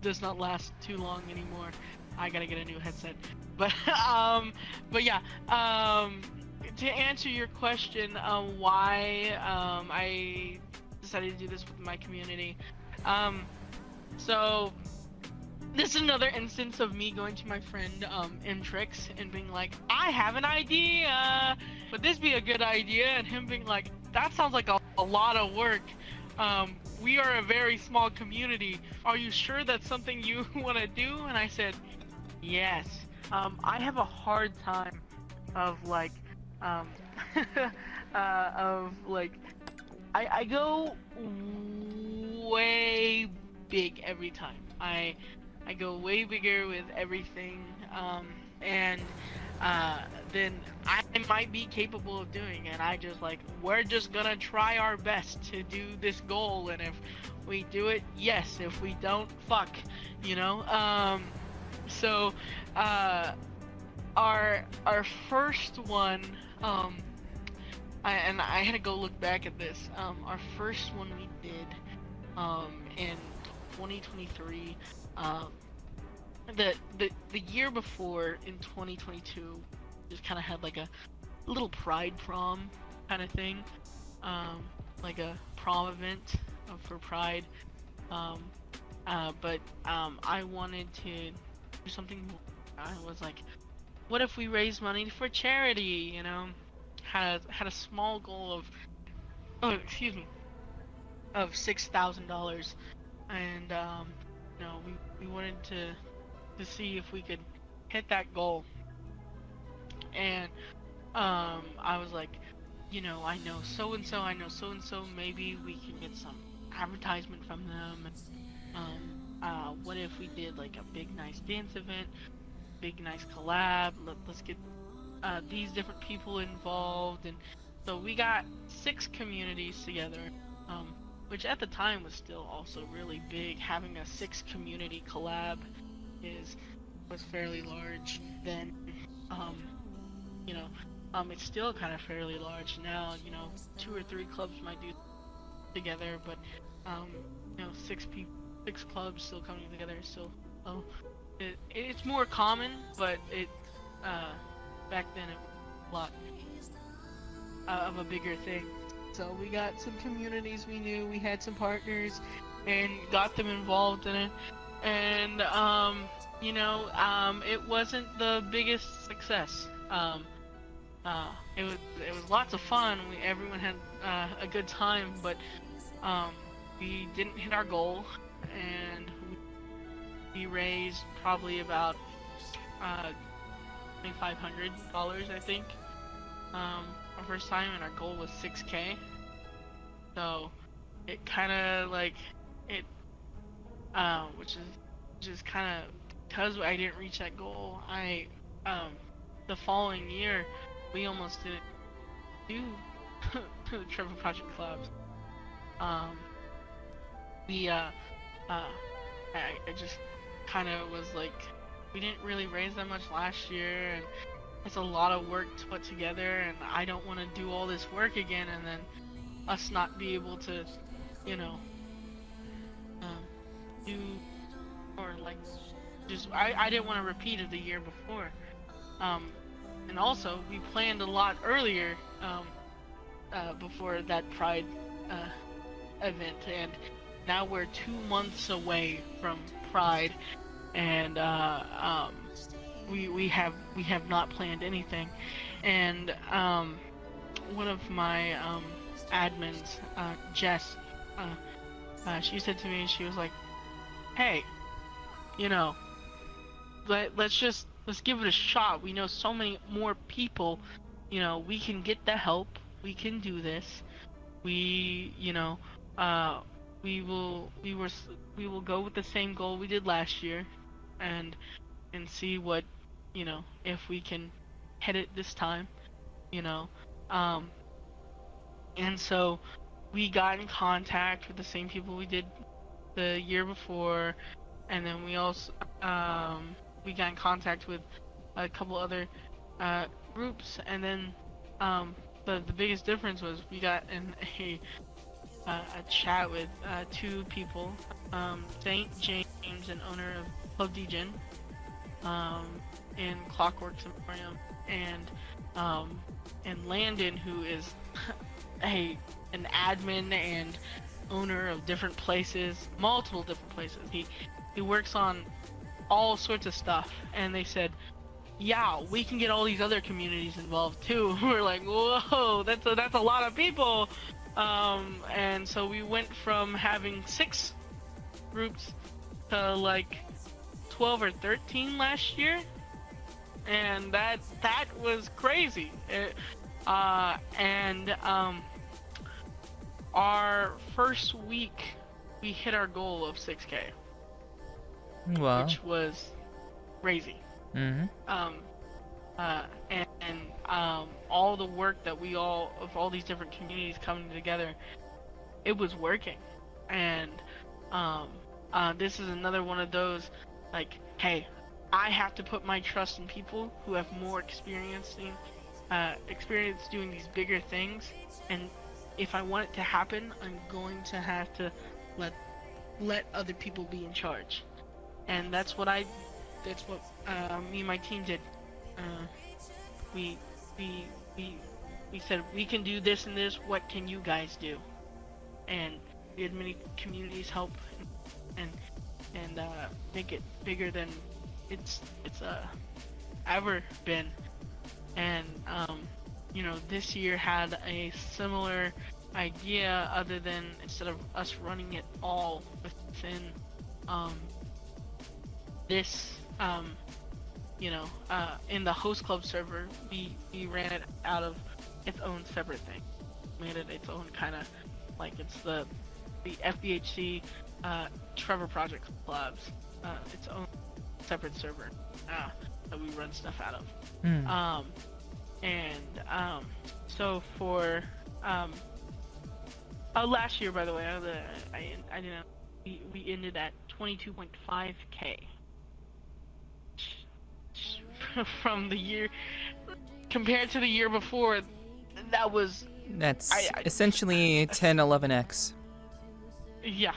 does not last too long anymore. I gotta get a new headset. But yeah. To answer your question, why I decided to do this with my community. So this is another instance of me going to my friend Mtrix and being like, I have an idea. Would this be a good idea? And him being like, that sounds like a lot of work. We are a very small community. Are you sure that's something you want to do? And I said, yes. I have a hard time of I go way big every time. I go way bigger with everything, and then I might be capable of doing it. I just we're just gonna try our best to do this goal, and if we do it, yes. If we don't, fuck, So, our first one, I had to go look back at this. Our first one we did, in 2023. The year before, in 2022, just kind of had like a little pride prom kind of thing, like a prom event for pride. But I wanted to do something more. I was like, what if we raise money for charity? Had a small goal of $6,000, and we wanted to see if we could hit that goal. And I was like, I know so and so, maybe we can get some advertisement from them. What if we did like a big nice dance event, big nice collab? Let's get these different people involved. And so we got 6 communities together, which at the time was still also really big. Having a 6 community collab was fairly large then. It's still kind of fairly large now. 2 or 3 clubs might do together, but 6 clubs still coming together. So it's more common, but back then it was a lot of a bigger thing. So we got some communities we knew, we had some partners, and got them involved in it. And it wasn't the biggest success. It was lots of fun. Everyone had a good time, but we didn't hit our goal, and we raised probably about $2,500, I think, our first time, and our goal was $6K. So it kind of which is kind of, because I didn't reach that goal. The following year we almost didn't do the Trevor Project Collabs. I just kind of was like, we didn't really raise that much last year, and it's a lot of work to put together, and I don't want to do all this work again and then us not be able to, do, or I didn't want to repeat it the year before. And also, we planned a lot earlier, before that Pride event, and now we're 2 months away from Pride, and we have not planned anything, and one of my admins, Jess, she said to me, she was like, hey, you know, let's give it a shot. We know so many more people, you know, we can get the help, we can do this. We, you know, we will go with the same goal we did last year, and see what, you know, if we can hit it this time, you know. And so we got in contact with the same people we did the year before, and then we also we got in contact with a couple other groups, and then the biggest difference was we got in a chat with 2 people, Saint James, an owner of Club Deez, in Clockworks Emporium, and Landon, who is an admin and owner of different places, multiple different places. He works on all sorts of stuff, and they said, yeah, we can get all these other communities involved too. We're like, whoa, that's a lot of people. And so we went from having 6 groups to like 12 or 13 last year, and that was crazy. Our first week we hit our goal of 6K. Wow. Which was crazy. Mm-hmm. All the work that of all these different communities coming together, it was working. And this is another one of those, like, hey, I have to put my trust in people who have more experience doing these bigger things, and if I want it to happen, I'm going to have to let other people be in charge. And that's what me and my team did. We said, we can do this and this, what can you guys do? And we had many communities help and make it bigger than it's ever been. And you know, this year had a similar idea, other than instead of us running it all within this you know, in the host club server, we ran it out of its own separate thing, made it its own kind of, like, it's the FBHC Trevor Project Collabs, its own separate server that we run stuff out of. So for last year, by the way, I didn't. We ended at 22.5K from the year compared to the year before. That's essentially 10-11x. Yeah.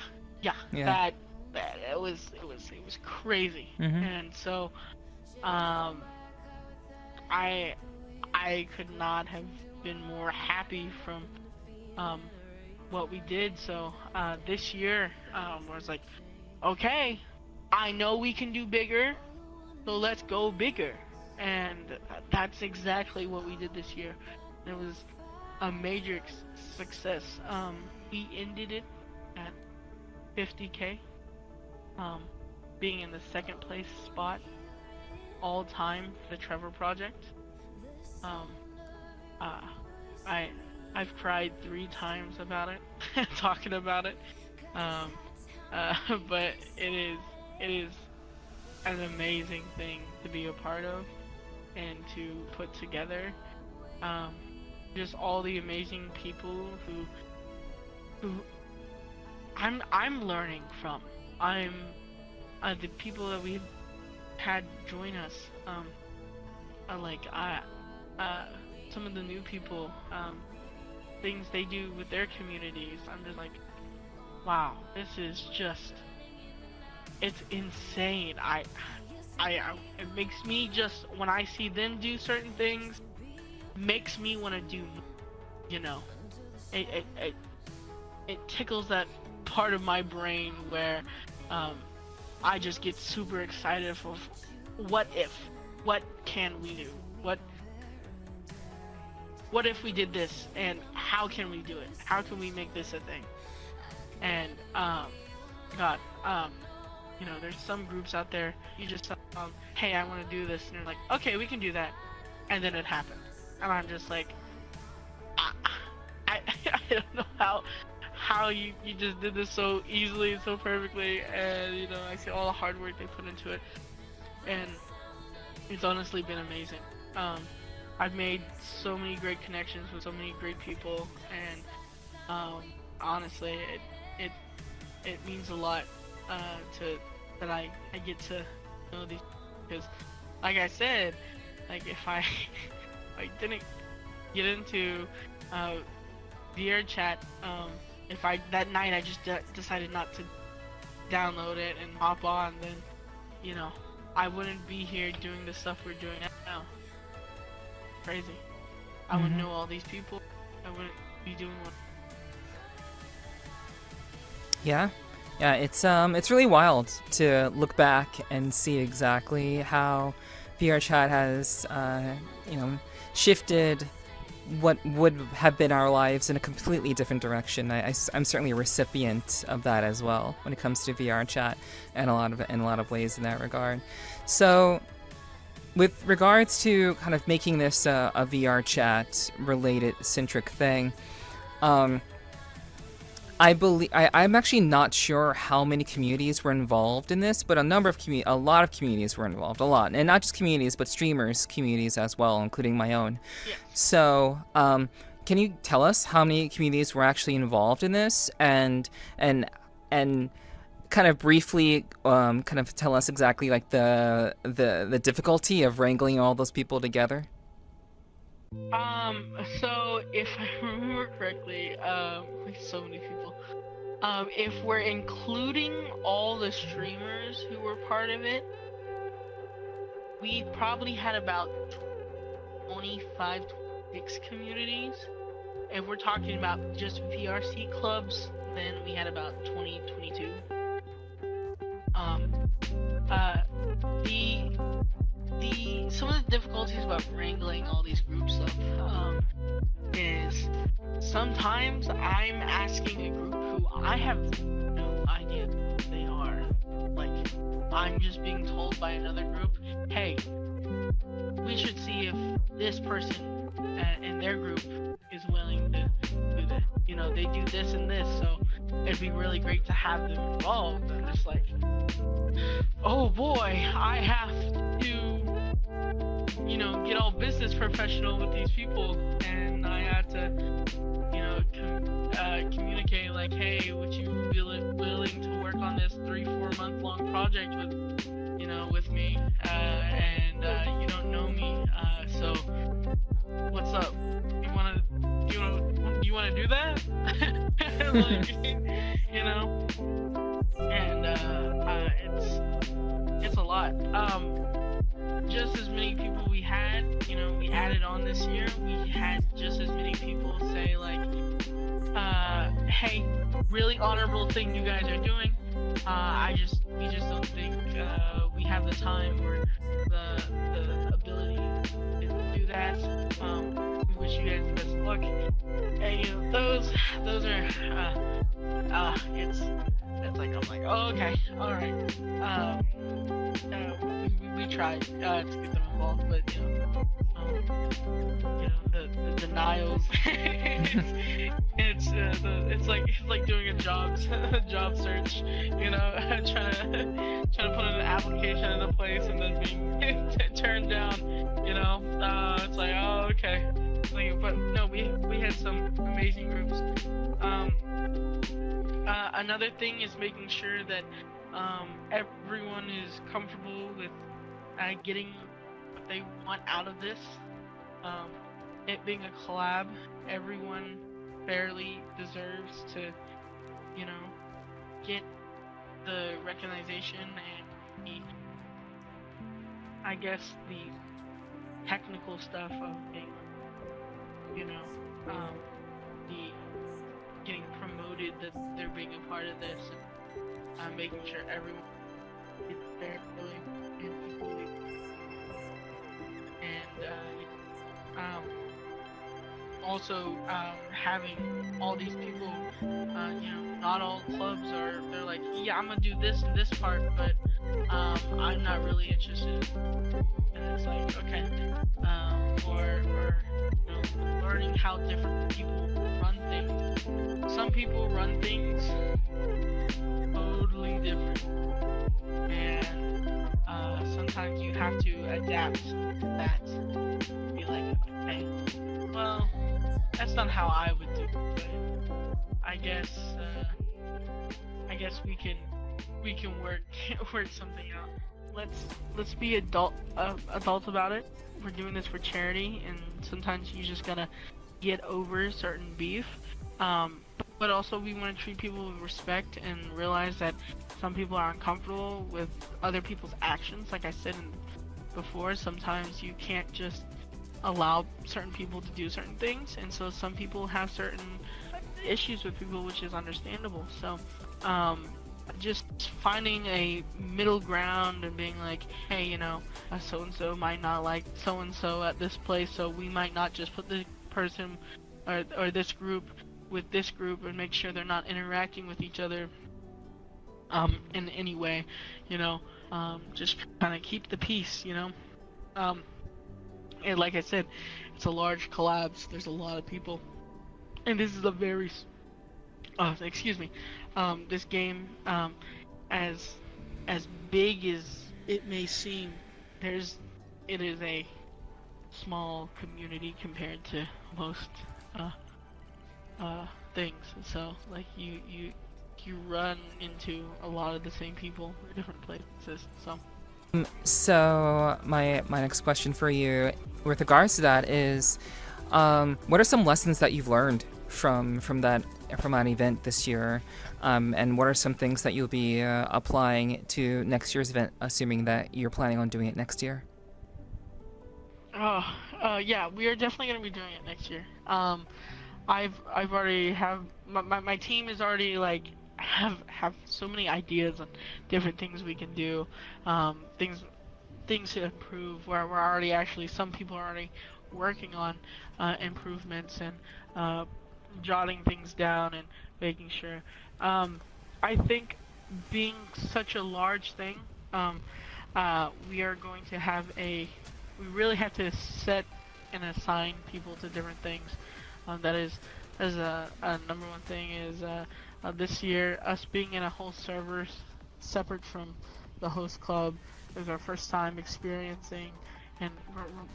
That it was crazy. Mm-hmm. And so I could not have been more happy from what we did. So this year I was like, okay, I know we can do bigger, so let's go bigger. And that's exactly what we did this year. It was a major success. We ended it at 50K, being in the second place spot all time for the Trevor Project. I've cried 3 times about it, talking about it. But it is an amazing thing to be a part of and to put together. Just all the amazing people who I'm learning from. I'm the people that we've had join us. Some of the new people, things they do with their communities. I'm just like, wow, this is just, it's insane. It makes me just, when I see them do certain things, makes me want to do more, you know. it tickles that part of my brain where I just get super excited for what can we do? What if we did this, and how can we do it? How can we make this a thing? And God, you know, there's some groups out there, you just tell them, hey, I want to do this, and they're like, okay, we can do that, and then it happens, and I'm just like, I don't know how you just did this so easily and so perfectly, and you know, I see all the hard work they put into it, and it's honestly been amazing. I've made so many great connections with so many great people, and honestly, it means a lot that I get to know these, because like I said, like if I didn't get into VRChat, if that night I just decided not to download it and hop on, then you know, I wouldn't be here doing the stuff we're doing now. Crazy. I wouldn't know all these people. I wouldn't be doing what. Yeah, it's really wild to look back and see exactly how VRChat has, you know, shifted what would have been our lives in a completely different direction. I'm certainly a recipient of that as well when it comes to VRChat, and in a lot of ways in that regard. So, with regards to kind of making this a VRChat related centric thing, I believe I'm actually not sure how many communities were involved in this, but a lot of communities were involved, and not just communities, but streamers communities as well, including my own. Yeah. So, can you tell us how many communities were actually involved in this, and kind of briefly, kind of tell us exactly like the difficulty of wrangling all those people together? So if I remember correctly, with so many people, if we're including all the streamers who were part of it, we probably had about 25, 26 communities. If we're talking about just VRC clubs, then we had about 20, 22. Some of the difficulties about wrangling all these groups up is sometimes I'm asking a group who I have no idea who they are. Like, I'm just being told by another group, hey, we should see if this person in their group is willing to do that. You know, they do this and this, so it'd be really great to have them involved. And it's like, oh boy, I have to, you know, get all business professional with these people, and I have to, you know, communicate like, hey, would you be willing to work on this 3-4 month long project with, you know, with me, and you don't know me, so what's up? You wanna do that? Like, you know, and it's a lot. Just as many people we had, you know, we added on this year, we had just as many people say like, hey, really honorable thing you guys are doing. We just don't think we have the time or the ability to do that. We wish you guys the best of luck. And you know, those are it's like, I'm like, oh, okay, all right. We tried to get them involved, but you know, the denials. It's like doing a job search. You know, trying to put in an application in a place and then being turned down. You know, it's like, oh, okay. Like, but no, we had some amazing groups. Another thing is making sure that everyone is comfortable with getting what they want out of this. It being a collab, everyone fairly deserves to, you know, get the recognition and I guess the technical stuff of being, you know, the getting promoted that they're being a part of this, and making sure everyone is fairly and equally, and also having all these people, not all clubs they're like, yeah, I'm gonna do this and this part, but I'm not really interested. And it's like, okay, or learning how different people run things. Some people run things totally different, and sometimes you have to adapt to that. Be like, okay, well, that's not how I would do it, but I guess we can work something out. Let's be adults about it. We're doing this for charity, and sometimes you just gotta get over certain beef. But also we want to treat people with respect and realize that some people are uncomfortable with other people's actions. Like I said before, sometimes you can't just allow certain people to do certain things, and so some people have certain issues with people, which is understandable. So just finding a middle ground and being like, hey, so and so might not like so and so at this place, so we might not just put this person or this group with this group and make sure they're not interacting with each other in any way, just kind of keep the peace, and like I said, it's a large collab, so there's a lot of people, and this is a very this game, as big as it may seem, it is a small community compared to most things. So like you run into a lot of the same people in different places. So my next question for you, with regards to that, is, what are some lessons that you've learned from that event this year, and what are some things that you'll be applying to next year's event, assuming that you're planning on doing it next year? Yeah, we are definitely gonna be doing it next year. I've already have my team is already like have so many ideas on different things we can do, things to improve. Where we're already some people are already working on improvements and jotting things down and making sure. I think being such a large thing, we are going to we really have to set and assign people to different things. That is a number one thing is this year, us being in a whole server separate from the host club is our first time experiencing, and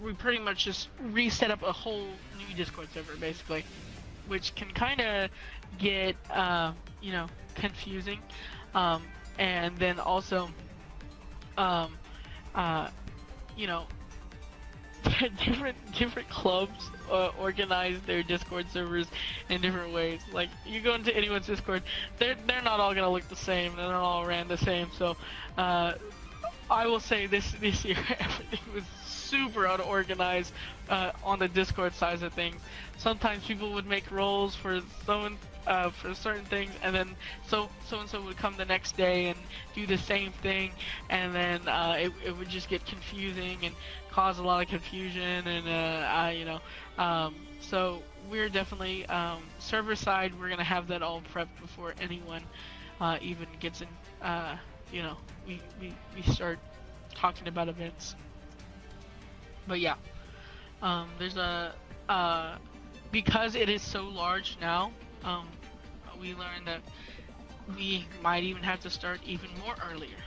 we pretty much just reset up a whole new Discord server basically, which can kind of get confusing, and then also different clubs organize their Discord servers in different ways. Like, you go into anyone's Discord, they're not all gonna look the same, they're not all ran the same. So I will say this year everything was super unorganized on the Discord side of things. Sometimes people would make roles for for certain things, and then so and so would come the next day and do the same thing, and then it would just get confusing and cause a lot of confusion, and so we're definitely server side. We're gonna have that all prepped before anyone even gets in. We start talking about events. But yeah, there's because it is so large now, we learned that we might even have to start even more earlier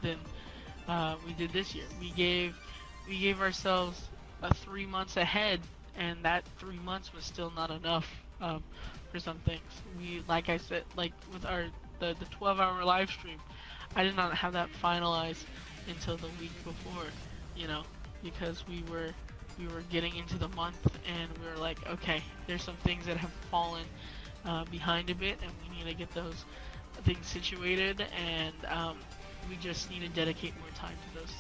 than we did this year. We gave ourselves 3 months ahead, and that 3 months was still not enough for some things. Like I said, like with the 12-hour live stream, I did not have that finalized until the week before, because we were getting into the month, and we were like, okay, there's some things that have fallen behind a bit, and we need to get those things situated, and we just need to dedicate more time to those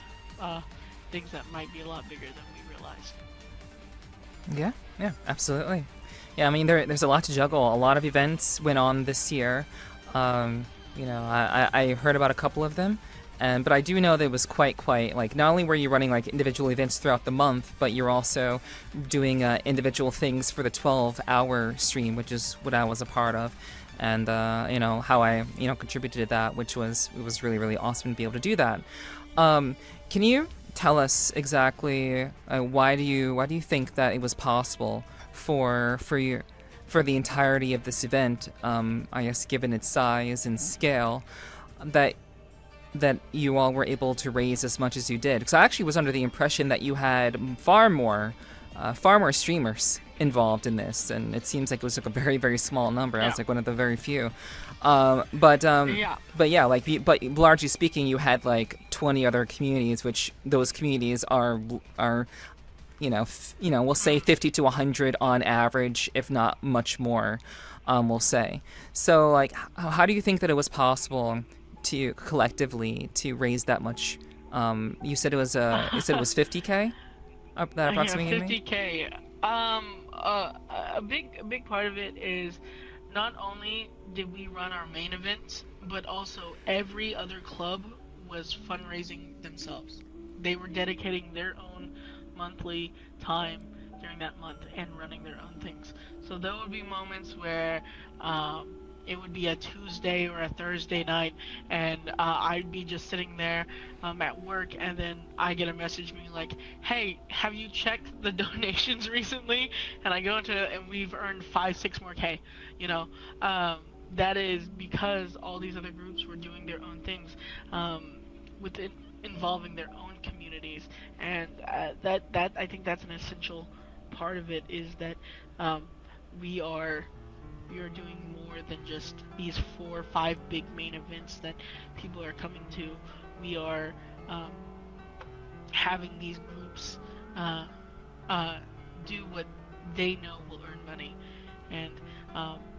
things that might be a lot bigger than we realized. Yeah, yeah, absolutely. Yeah, I mean, there's a lot to juggle. A lot of events went on this year. I heard about a couple of them, but I do know that it was quite like, not only were you running like individual events throughout the month, but you're also doing individual things for the 12-hour stream, which is what I was a part of, and how I contributed to that, it was really really awesome to be able to do that. Can you tell us exactly why do you think that it was possible for the entirety of this event, I guess given its size and scale, that you all were able to raise as much as you did? Because I actually was under the impression that you had far more streamers involved in this, and it seems like it was like a very very small number. I was like one of the very few. But largely speaking, you had like 20 other communities, which those communities are we'll say 50 to 100 on average, if not much more, we'll say. So like, how do you think that it was possible to collectively to raise that much? You said it was 50K. That approximately 50K. A big part of it is not only did we run our main events, but also every other club was fundraising themselves. They were dedicating their own monthly time during that month and running their own things. So there would be moments where it would be a Tuesday or a Thursday night, and I'd be just sitting there at work, and then I get a message being like, hey, have you checked the donations recently? And I go into it, and we've earned 5-6 more K, that is because all these other groups were doing their own things with it involving their own communities, and that I think that's an essential part of it, is that we are doing more than just these 4 or 5 big main events that people are coming to. We are having these groups do what they know will earn money, and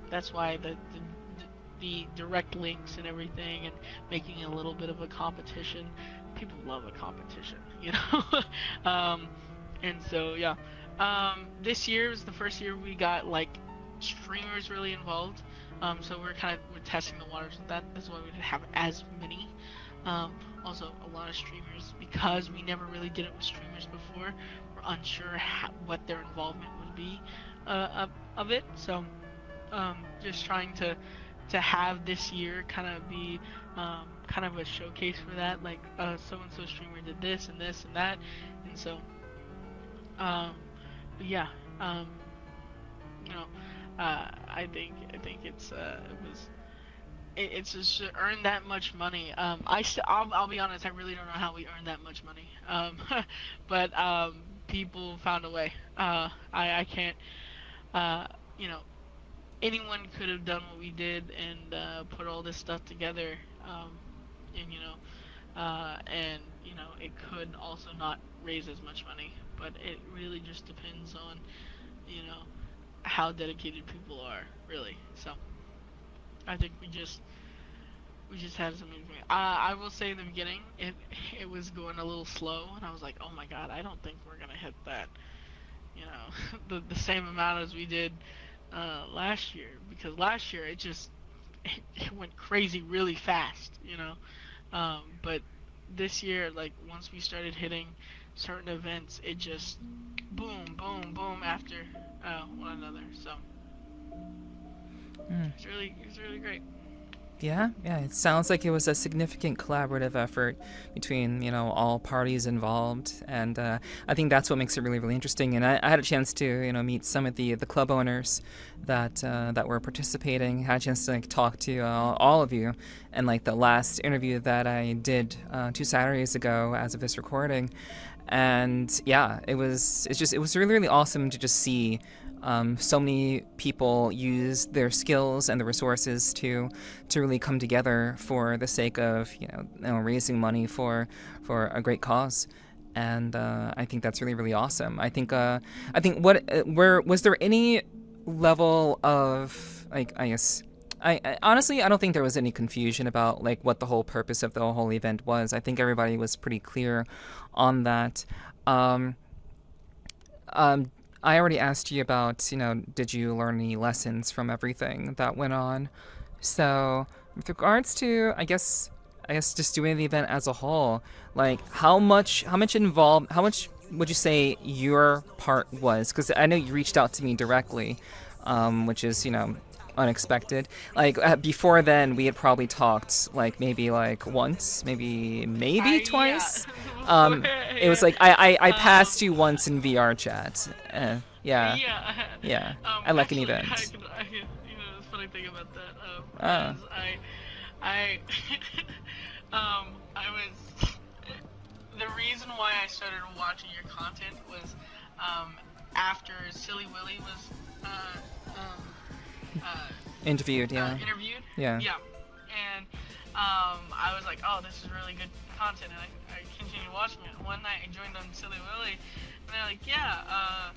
that's why the direct links and everything, and making a little bit of a competition. People love a competition, and so yeah. This year was the first year we got like streamers really involved, so we're testing the waters with that. That's why we didn't have as many. Also a lot of streamers, because we never really did it with streamers before. We're unsure what their involvement would be of it. So just trying to have this year kind of be kind of a showcase for that, like so and so streamer did this and this and that, and so yeah, I think it's just to earn that much money. I'll be honest, I really don't know how we earned that much money. But people found a way. I can't. Anyone could have done what we did and put all this stuff together. And it could also not raise as much money. But it really just depends on, how dedicated people are, really. So I think we just had some information. I will say in the beginning, it was going a little slow, and I was like, oh my god, I don't think we're gonna hit that, the same amount as we did last year, because last year it went crazy really fast, but this year, like, once we started hitting certain events, it just boom after one another. So it's really great. Yeah, it sounds like it was a significant collaborative effort between, all parties involved, and I think that's what makes it really, really interesting. And I had a chance to, meet some of the club owners that were participating. Had a chance to talk to all of you, and the last interview that I did 2 Saturdays ago, as of this recording, and yeah, it was really, really awesome to just see so many people use their skills and the resources to really come together for the sake of raising money for a great cause, and I think that's really, really awesome. I think was there any level of I guess I honestly don't think there was any confusion about what the whole purpose of the whole event was. I think everybody was pretty clear on that. I already asked you about, did you learn any lessons from everything that went on? So, with regards to, I guess just doing the event as a whole, like how much would you say your part was? Because I know you reached out to me directly, which is, unexpected. Like before then, we had probably talked like maybe like once, maybe twice. Before, It was yeah. like I passed you once in VR chat. Yeah, Yeah. yeah. I like an Actually, event. the funny thing about that Ah, is I, I was the reason why I started watching your content was after Silly Willy was interviewed. Yeah, interviewed. yeah. Yeah, and I was like, oh, this is really good content, and I continued watching it. One night I joined on Silly Willy, and they're like, yeah,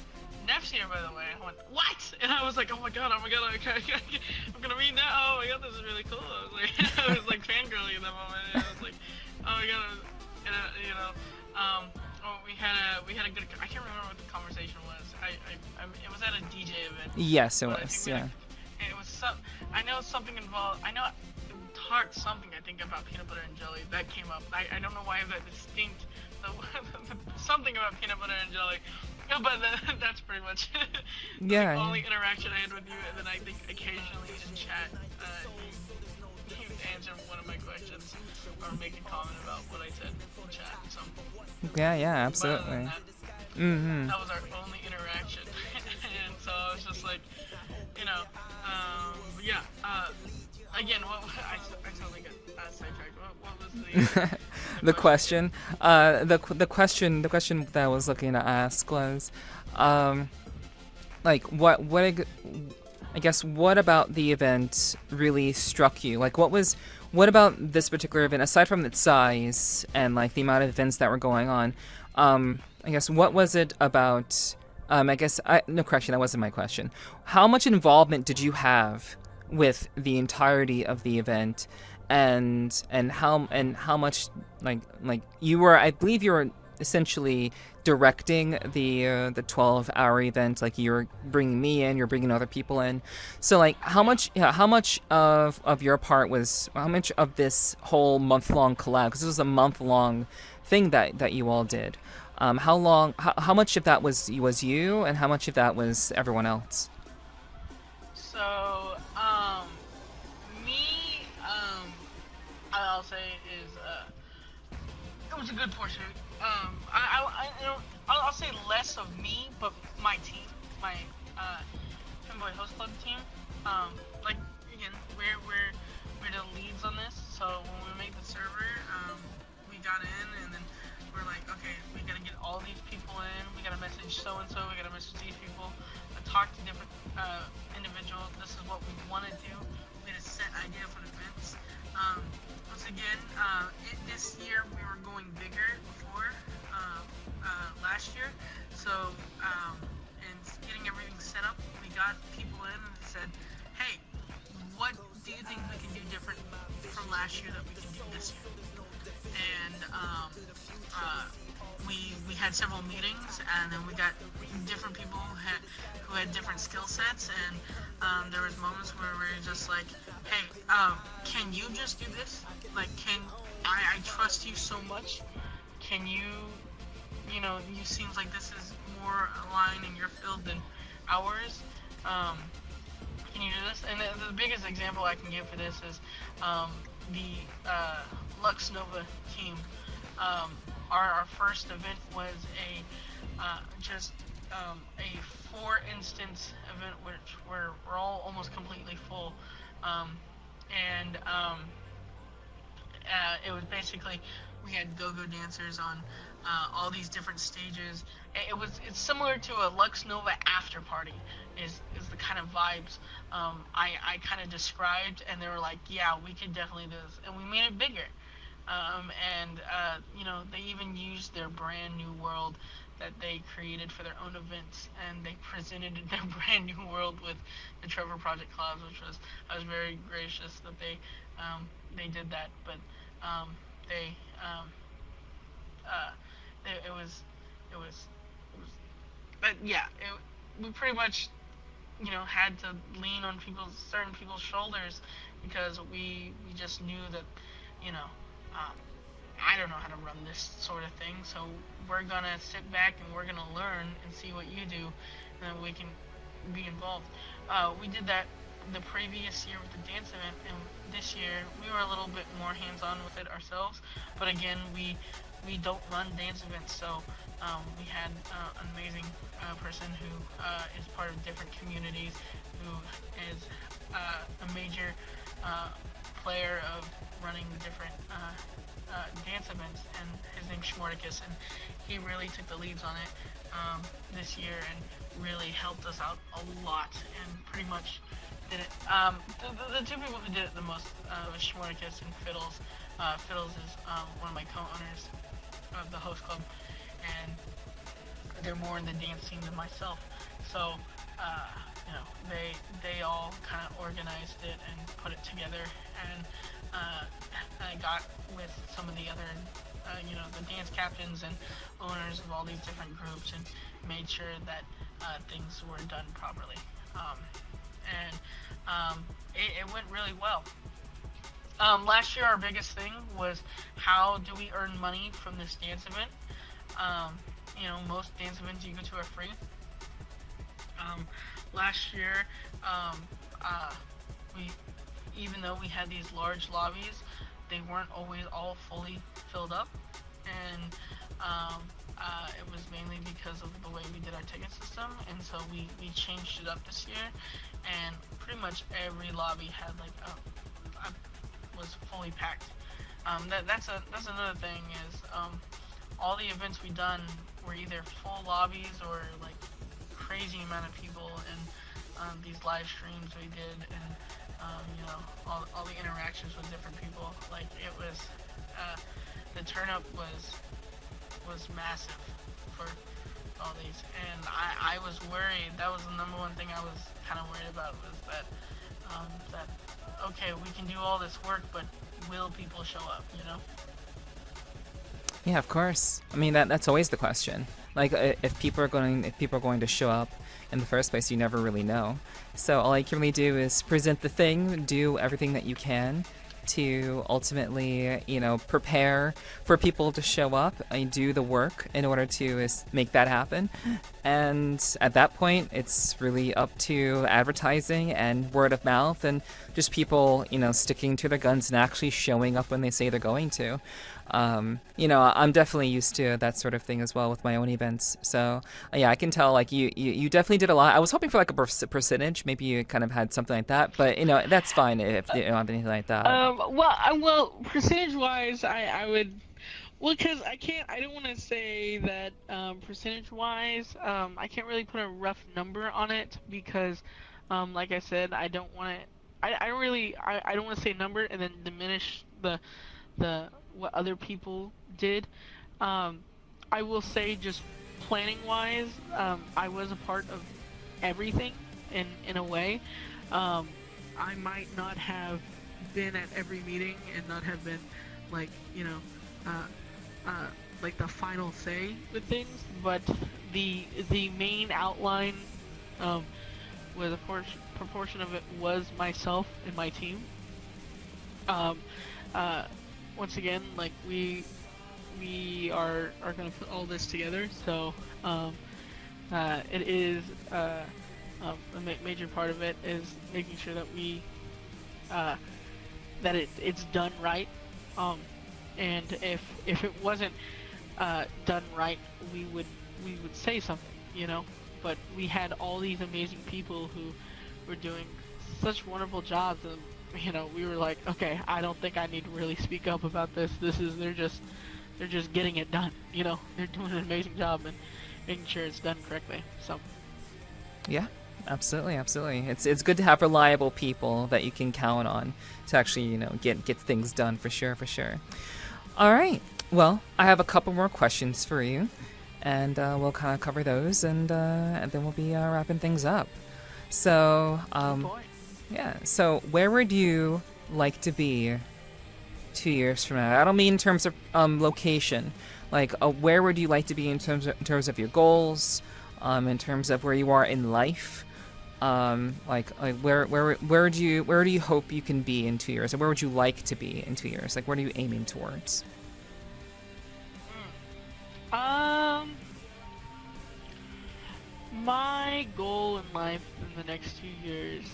Neff's here, by the way. I went, what? And I was like, oh my god, I'm gonna read that. Oh my god, this is really cool. I was like, I was like fangirling in that moment. And I was like, oh my god, and we had a good. I can't remember what the conversation was. It was at a DJ event. Yes, it But I was. think we Yeah. it was some. I know something involved. I know it talked something. I think about peanut butter and jelly that came up. I don't know why that distinct. Something about peanut butter and jelly. Yeah, but that's pretty much Yeah. the only interaction I had with you. And then I think occasionally in chat, you answer one of my questions or make a comment about what I said in chat. So, Yeah. Yeah. but other than Absolutely. that, Mm-hmm. that was our only interaction. And so I was just like, you know, yeah. Again, I sound like a sidetracked. What was the The question, the question that I was looking to ask was, like, I guess, what about the event really struck you? Like, what about this particular event, aside from its size and like the amount of events that were going on? I guess, what was it about? No, correction, that wasn't my question. How much involvement did you have with the entirety of the event, and how much like you were? I believe you were essentially directing the 12-hour event. Like, you're bringing me in, you're bringing other people in. So like, how much of your part was, how much of this whole month-long collab, because this was a month-long thing that you all did, how much of that was you, and how much of that was everyone else? So, me, I'll say is, it was a good portion. I'll say less of me, but my team, my, Femboy Host Club team. Like, again, we're the leads on this, so when we made the server, we got in, and then we're like, okay, we gotta get all these people in, we gotta message so-and-so, we gotta message these people, talk to different individuals. This is what we want to do. We had a set idea for the events. Once again, this year we were going bigger before last year. So, and getting everything set up, we got people in and said, hey, what do you think we can do different from last year that we can do this year? And we had several meetings, and then we got different people who had different skill sets, and there was moments where we were just like, hey, can you just do this? Like, I trust you so much. Can you seems like this is more aligned in your field than ours. Can you do this? And the biggest example I can give for this is the Lux Nova team. Our first event was a 4-instance event, which we're all almost completely full, and it was basically, we had go-go dancers on all these different stages. It's similar to a Lux Nova after party is the kind of vibes I kind of described, and they were like, yeah, we could definitely do this, and we made it bigger. They even used their brand new world that they created for their own events, and they presented their brand new world with the Trevor Project Collab, I was very gracious that they did that, but but yeah, we pretty much, had to lean on certain people's shoulders, because we just knew that, I don't know how to run this sort of thing, so we're gonna sit back and we're gonna learn and see what you do, and then we can be involved. We did that the previous year with the dance event, and this year we were a little bit more hands-on with it ourselves, but again, we don't run dance events, so we had an amazing person who is part of different communities, who is a major player of running different dance events, and his name's Schmorticus, and he really took the leads on it this year and really helped us out a lot, and pretty much did it. The two people who did it the most was Schmorticus and Fiddles. Fiddles is one of my co-owners of the host club, and they're more in the dance scene than myself, so they all kind of organized it and put it together, and I got with some of the other the dance captains and owners of all these different groups, and made sure that things were done properly, it went really well. Last year our biggest thing was, how do we earn money from this dance event? Most dance events you go to are free. Last year, even though we had these large lobbies, they weren't always all fully filled up, and it was mainly because of the way we did our ticket system, and so we changed it up this year, and pretty much every lobby had was fully packed. That's another thing is, all the events we done were either full lobbies or crazy amount of people, and these live streams we did, and all the interactions with different people. It was the turnup was massive for all these, and I was worried. That was the number one thing I was kind of worried about, was that okay, we can do all this work, but will people show up? Yeah, of course. I mean, that's always the question. If people are going to show up in the first place, you never really know. So all I can really do is present the thing, do everything that you can to ultimately, prepare for people to show up and do the work in order to make that happen. And at that point, it's really up to advertising and word of mouth, and just people, sticking to their guns and actually showing up when they say they're going to. I'm definitely used to that sort of thing as well with my own events. So yeah, I can tell you definitely did a lot. I was hoping for a percentage. Maybe you kind of had something like that, but that's fine if you don't have anything like that. Well, percentage wise, I would. Well, because I don't want to say that percentage wise. I can't really put a rough number on it, because, like I said, I don't want to. I don't want to say a number and then diminish the what other people did. I will say, just planning wise, I was a part of everything in a way. I might not have been at every meeting and not have been the final say with things, but the main outline, with a proportion of it, was myself and my team. Once again, we are going to put all this together, so it is a major part of it is making sure that we that it's done right, and if it wasn't done right, we would say something, but we had all these amazing people who were doing such wonderful jobs, and we were like, okay, I don't think I need to really speak up about this. They're just getting it done. They're doing an amazing job and making sure it's done correctly. So. Yeah, absolutely. It's good to have reliable people that you can count on to actually, get things done for sure. All right. Well, I have a couple more questions for you, and we'll kind of cover those, and then we'll be wrapping things up. So, Oh boy. yeah. So, where would you like to be 2 years from now? I don't mean in terms of location. Where would you like to be in terms of your goals? in terms of where you are in life. Like where do you hope you can be in 2 years? Or where would you like to be in 2 years? Like, what are you aiming towards? My goal in life in the next 2 years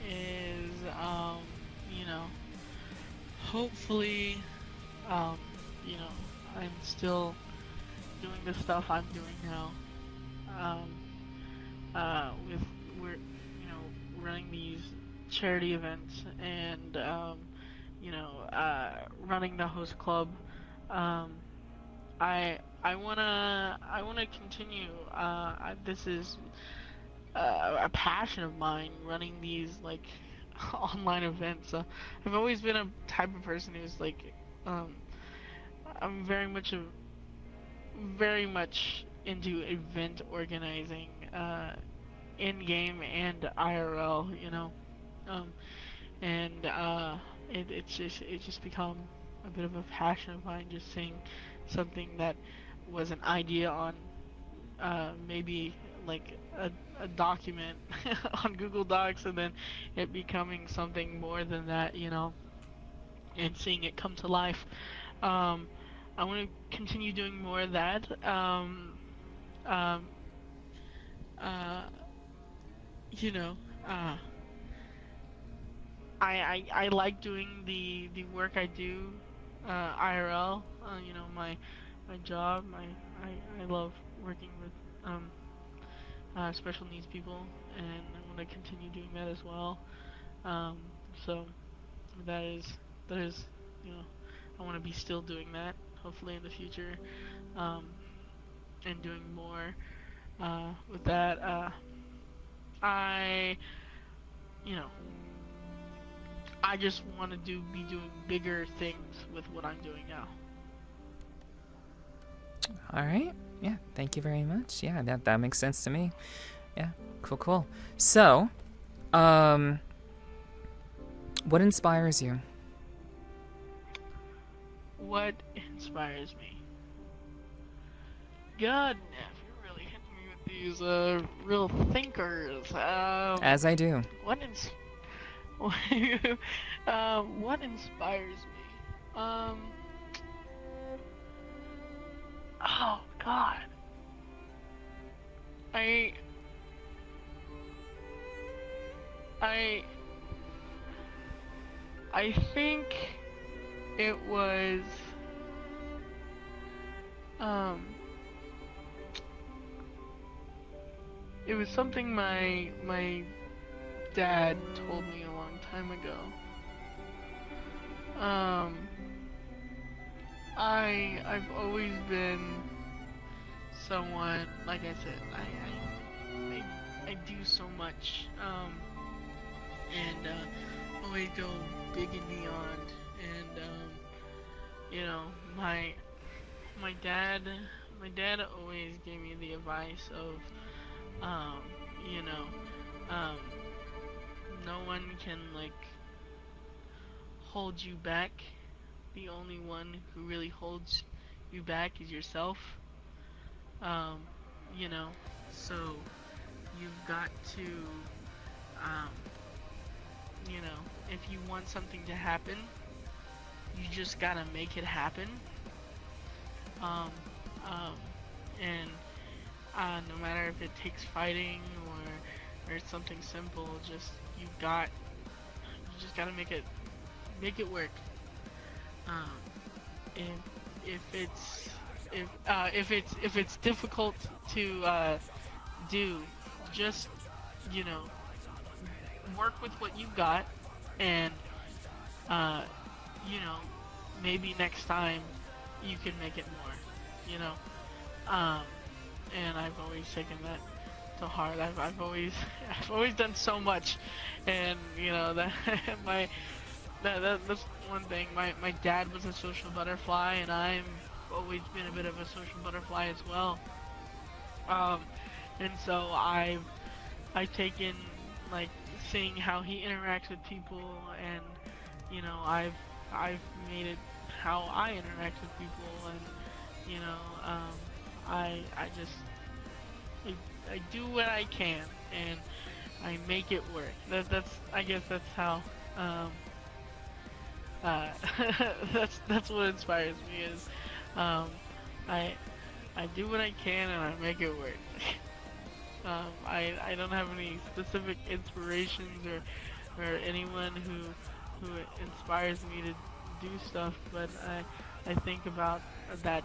is, you know, hopefully, you know, I'm still doing the stuff I'm doing now. With we're, you know, running these charity events and, you know, running the host club. I wanna continue. This is a passion of mine, running these like online events. I've always been a type of person who's like, I'm very much into event organizing, in game and IRL. You know, and it's just become a bit of a passion of mine, just seeing something that was an idea on maybe like a document on Google Docs, and then it becoming something more than that, you know, and seeing it come to life. I want to continue doing more of that. You know, I like doing the work I do IRL. You know, my job. I love working with special needs people, and I want to continue doing that as well. So that is you know, I want to be still doing that, hopefully in the future, and doing more with that. You know, I just want to be doing bigger things with what I'm doing now. All right. Yeah. Thank you very much. Yeah, that makes sense to me. Yeah. Cool. So, what inspires you? What inspires me? God, Neff, you're really hitting me with these real thinkers. As I do. What inspires me? Oh God. I think it was something my dad told me a long time ago. I've always been someone, like I said, I do so much, and always go big and beyond, and you know, my dad always gave me the advice of, you know, no one can like hold you back. The only one who really holds you back is yourself. You know, so you've got to, you know, if you want something to happen, you just gotta make it happen. And no matter if it takes fighting or it's something simple, just you just gotta make it work. If it's difficult to do, just, you know, work with what you've got, and you know, maybe next time you can make it more, you know. And I've always taken that to heart. I've always done so much, and you know that that's one thing. My dad was a social butterfly, and I've always been a bit of a social butterfly as well. And so I've taken like seeing how he interacts with people, and you know, I've made it how I interact with people, and you know, I just I do what I can, and I make it work. I guess that's how. That's what inspires me is, I do what I can and I make it work. I don't have any specific inspirations or anyone who inspires me to do stuff, but I think about that.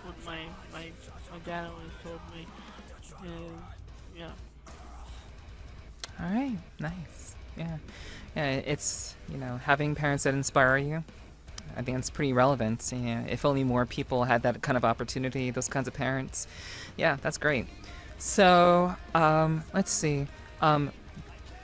What my dad always told me is, yeah. All right, nice. Yeah, it's, having parents that inspire you. I think it's pretty relevant. Yeah, if only more people had that kind of opportunity, those kinds of parents. Yeah, that's great. So, let's see.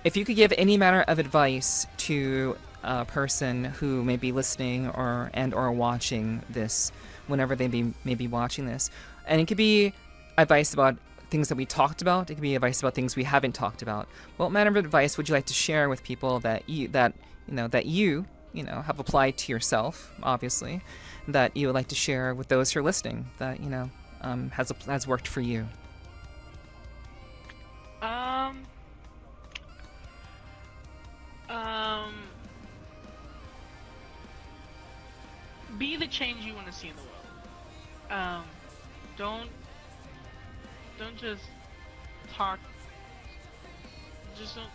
If you could give any manner of advice to a person who may be listening or watching this, whenever they may be watching this, and it could be advice about things that we talked about. It could be advice about things we haven't talked about. What manner of advice would you like to share with people that you have applied to yourself, obviously, that you would like to share with those who are listening that has worked for you? Be the change you want to see in the world. Don't just talk. Just don't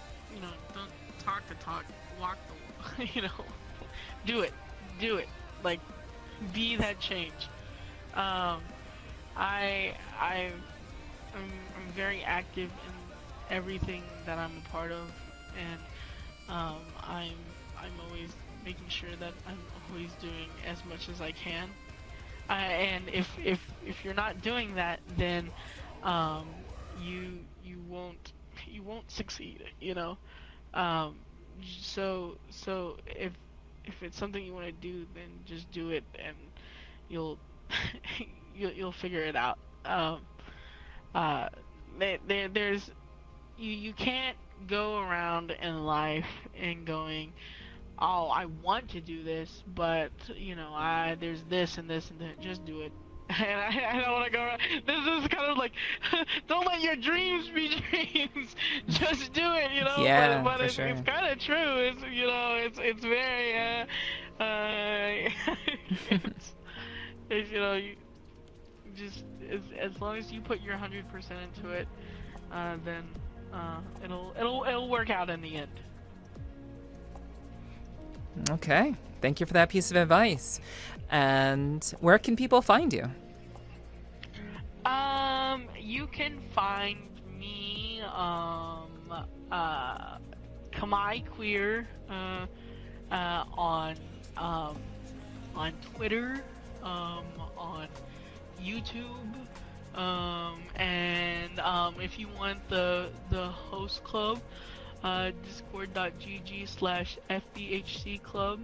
talk the talk, walk the walk. Do it. Like, be that change. I'm very active in everything that I'm a part of, and I'm always making sure that I'm always doing as much as I can. And if you're not doing that, then you won't succeed. So if it's something you want to do, then just do it, and you'll figure it out. There's you can't go around in life and going, oh, I want to do this, but there's this and this and that. Just do it. And I don't want to go around. This is kind of like, don't let your dreams be dreams. Just do it, Yeah, but for it's, sure. it's kind of true. It's very you just as long as you put your 100% into it, then it'll work out in the end. Okay, thank you for that piece of advice. And where can people find you? You can find me, KhmerQueer, on Twitter, on YouTube, and if you want the host club, discord.gg/FBHC club,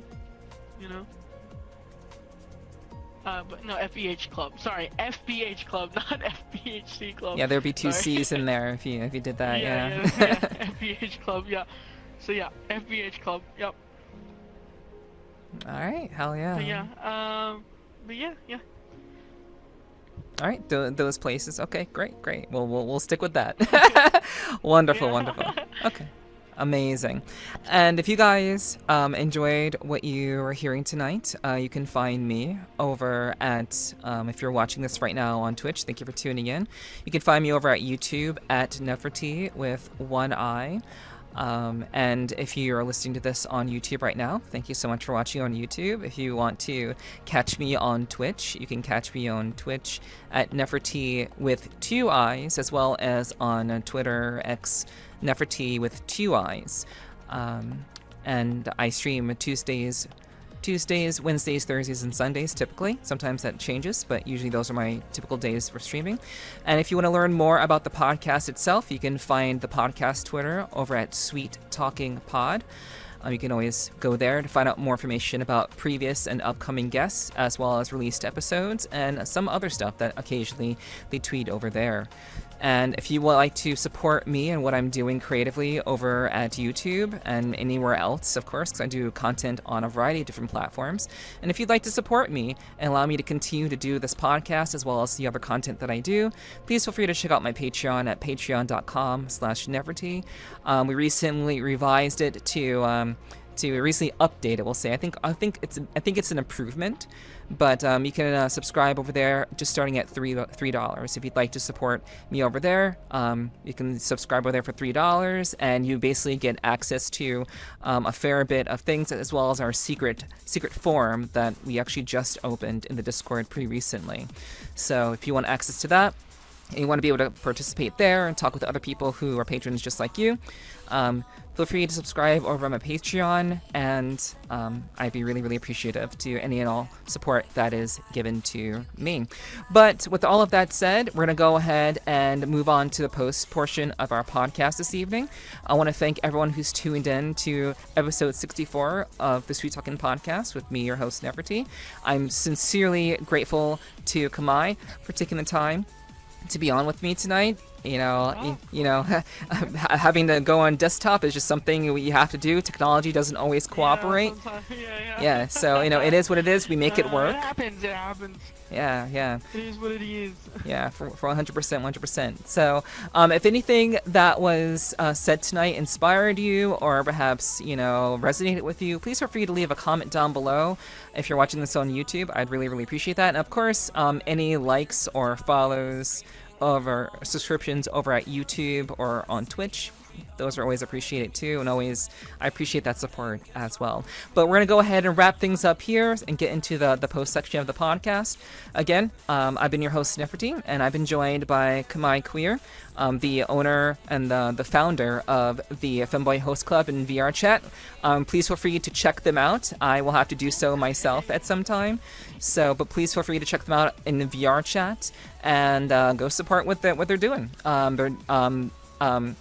but no, FBH club. Sorry, FBH club, not FBHC club. Yeah, there'd be two Sorry. C's in there if you did that. Yeah. FBH club. Yeah. So yeah, FBH club. Yep. All right. Hell yeah. But yeah. All right. Those places. Okay. Great. Well, we'll stick with that. Wonderful. Okay. Amazing. And if you guys enjoyed what you are hearing tonight, you can find me over at, if you're watching this right now on Twitch, thank you for tuning in. You can find me over at YouTube at Nepherti with one I. And if you are listening to this on YouTube right now, thank you so much for watching on YouTube. If you want to catch me on Twitch, you can catch me on Twitch at Nepherti with two I's, as well as on Twitter, X, Nepherti with two I's. And I stream Tuesdays, Wednesdays, Thursdays, and Sundays typically. Sometimes that changes, but usually those are my typical days for streaming. And if you want to learn more about the podcast itself, you can find the podcast Twitter over at Sweet Talking Pod. You can always go there to find out more information about previous and upcoming guests, as well as released episodes and some other stuff that occasionally they tweet over there. And if you would like to support me and what I'm doing creatively over at YouTube and anywhere else, of course, because I do content on a variety of different platforms. And if you'd like to support me and allow me to continue to do this podcast as well as the other content that I do, please feel free to check out my Patreon at patreon.com/Nepherti. We recently revised it to recently update it. We'll say I think it's an improvement, but you can subscribe over there just starting at $3. If you'd like to support me over there, you can subscribe over there for $3, and you basically get access to a fair bit of things, as well as our secret forum that we actually just opened in the Discord pretty recently. So if you want access to that, and you want to be able to participate there and talk with other people who are patrons just like you, feel free to subscribe over on my Patreon, and I'd be really, really appreciative to any and all support that is given to me. But with all of that said, we're going to go ahead and move on to the post portion of our podcast this evening. I want to thank everyone who's tuned in to episode 64 of the Sweet Talking Podcast with me, your host, Nepherti. I'm sincerely grateful to Khmer for taking the time to be on with me tonight. Having to go on desktop is just something we have to do. Technology doesn't always cooperate. Yeah, so it is what it is. We make it work. It happens. Yeah. It is what it is. Yeah, for 100%. So, if anything that was said tonight inspired you, or perhaps resonated with you, please feel free to leave a comment down below. If you're watching this on YouTube, I'd really, really appreciate that. And of course, any likes or follows over subscriptions over at YouTube or on Twitch, those are always appreciated too, and always I appreciate that support as well. But we're gonna go ahead and wrap things up here and get into the post section of the podcast. Again, I've been your host, Nepherti, and I've been joined by KhmerQueer, the owner and the founder of the Femboy Host Club in VRChat. Please feel free to check them out. I will have to do so myself at some time. But please feel free to check them out in the VRChat and go support what they're doing.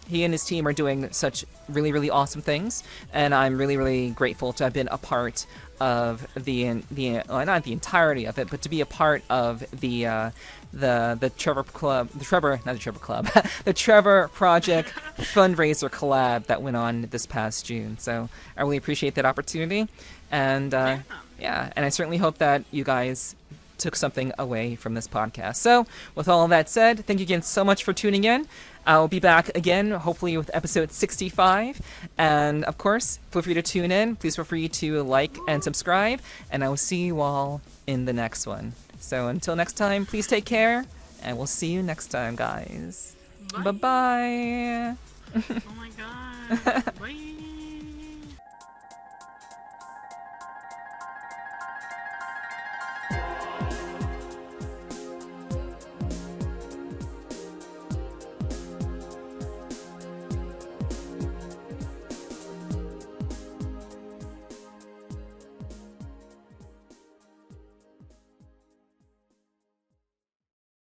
He and his team are doing such really, really awesome things, and I'm really, really grateful to have been a part of not the entirety of it, but to be a part of the Trevor Club, the Trevor Project Fundraiser Collab that went on this past June. So I really appreciate that opportunity, and and I certainly hope that you guys took something away from this podcast. So with all of that said, thank you again so much for tuning in. I'll be back again, hopefully with episode 65. And of course, feel free to tune in. Please feel free to like and subscribe. And I will see you all in the next one. So until next time, please take care. And we'll see you next time, guys. Bye-bye. Oh my god. Bye.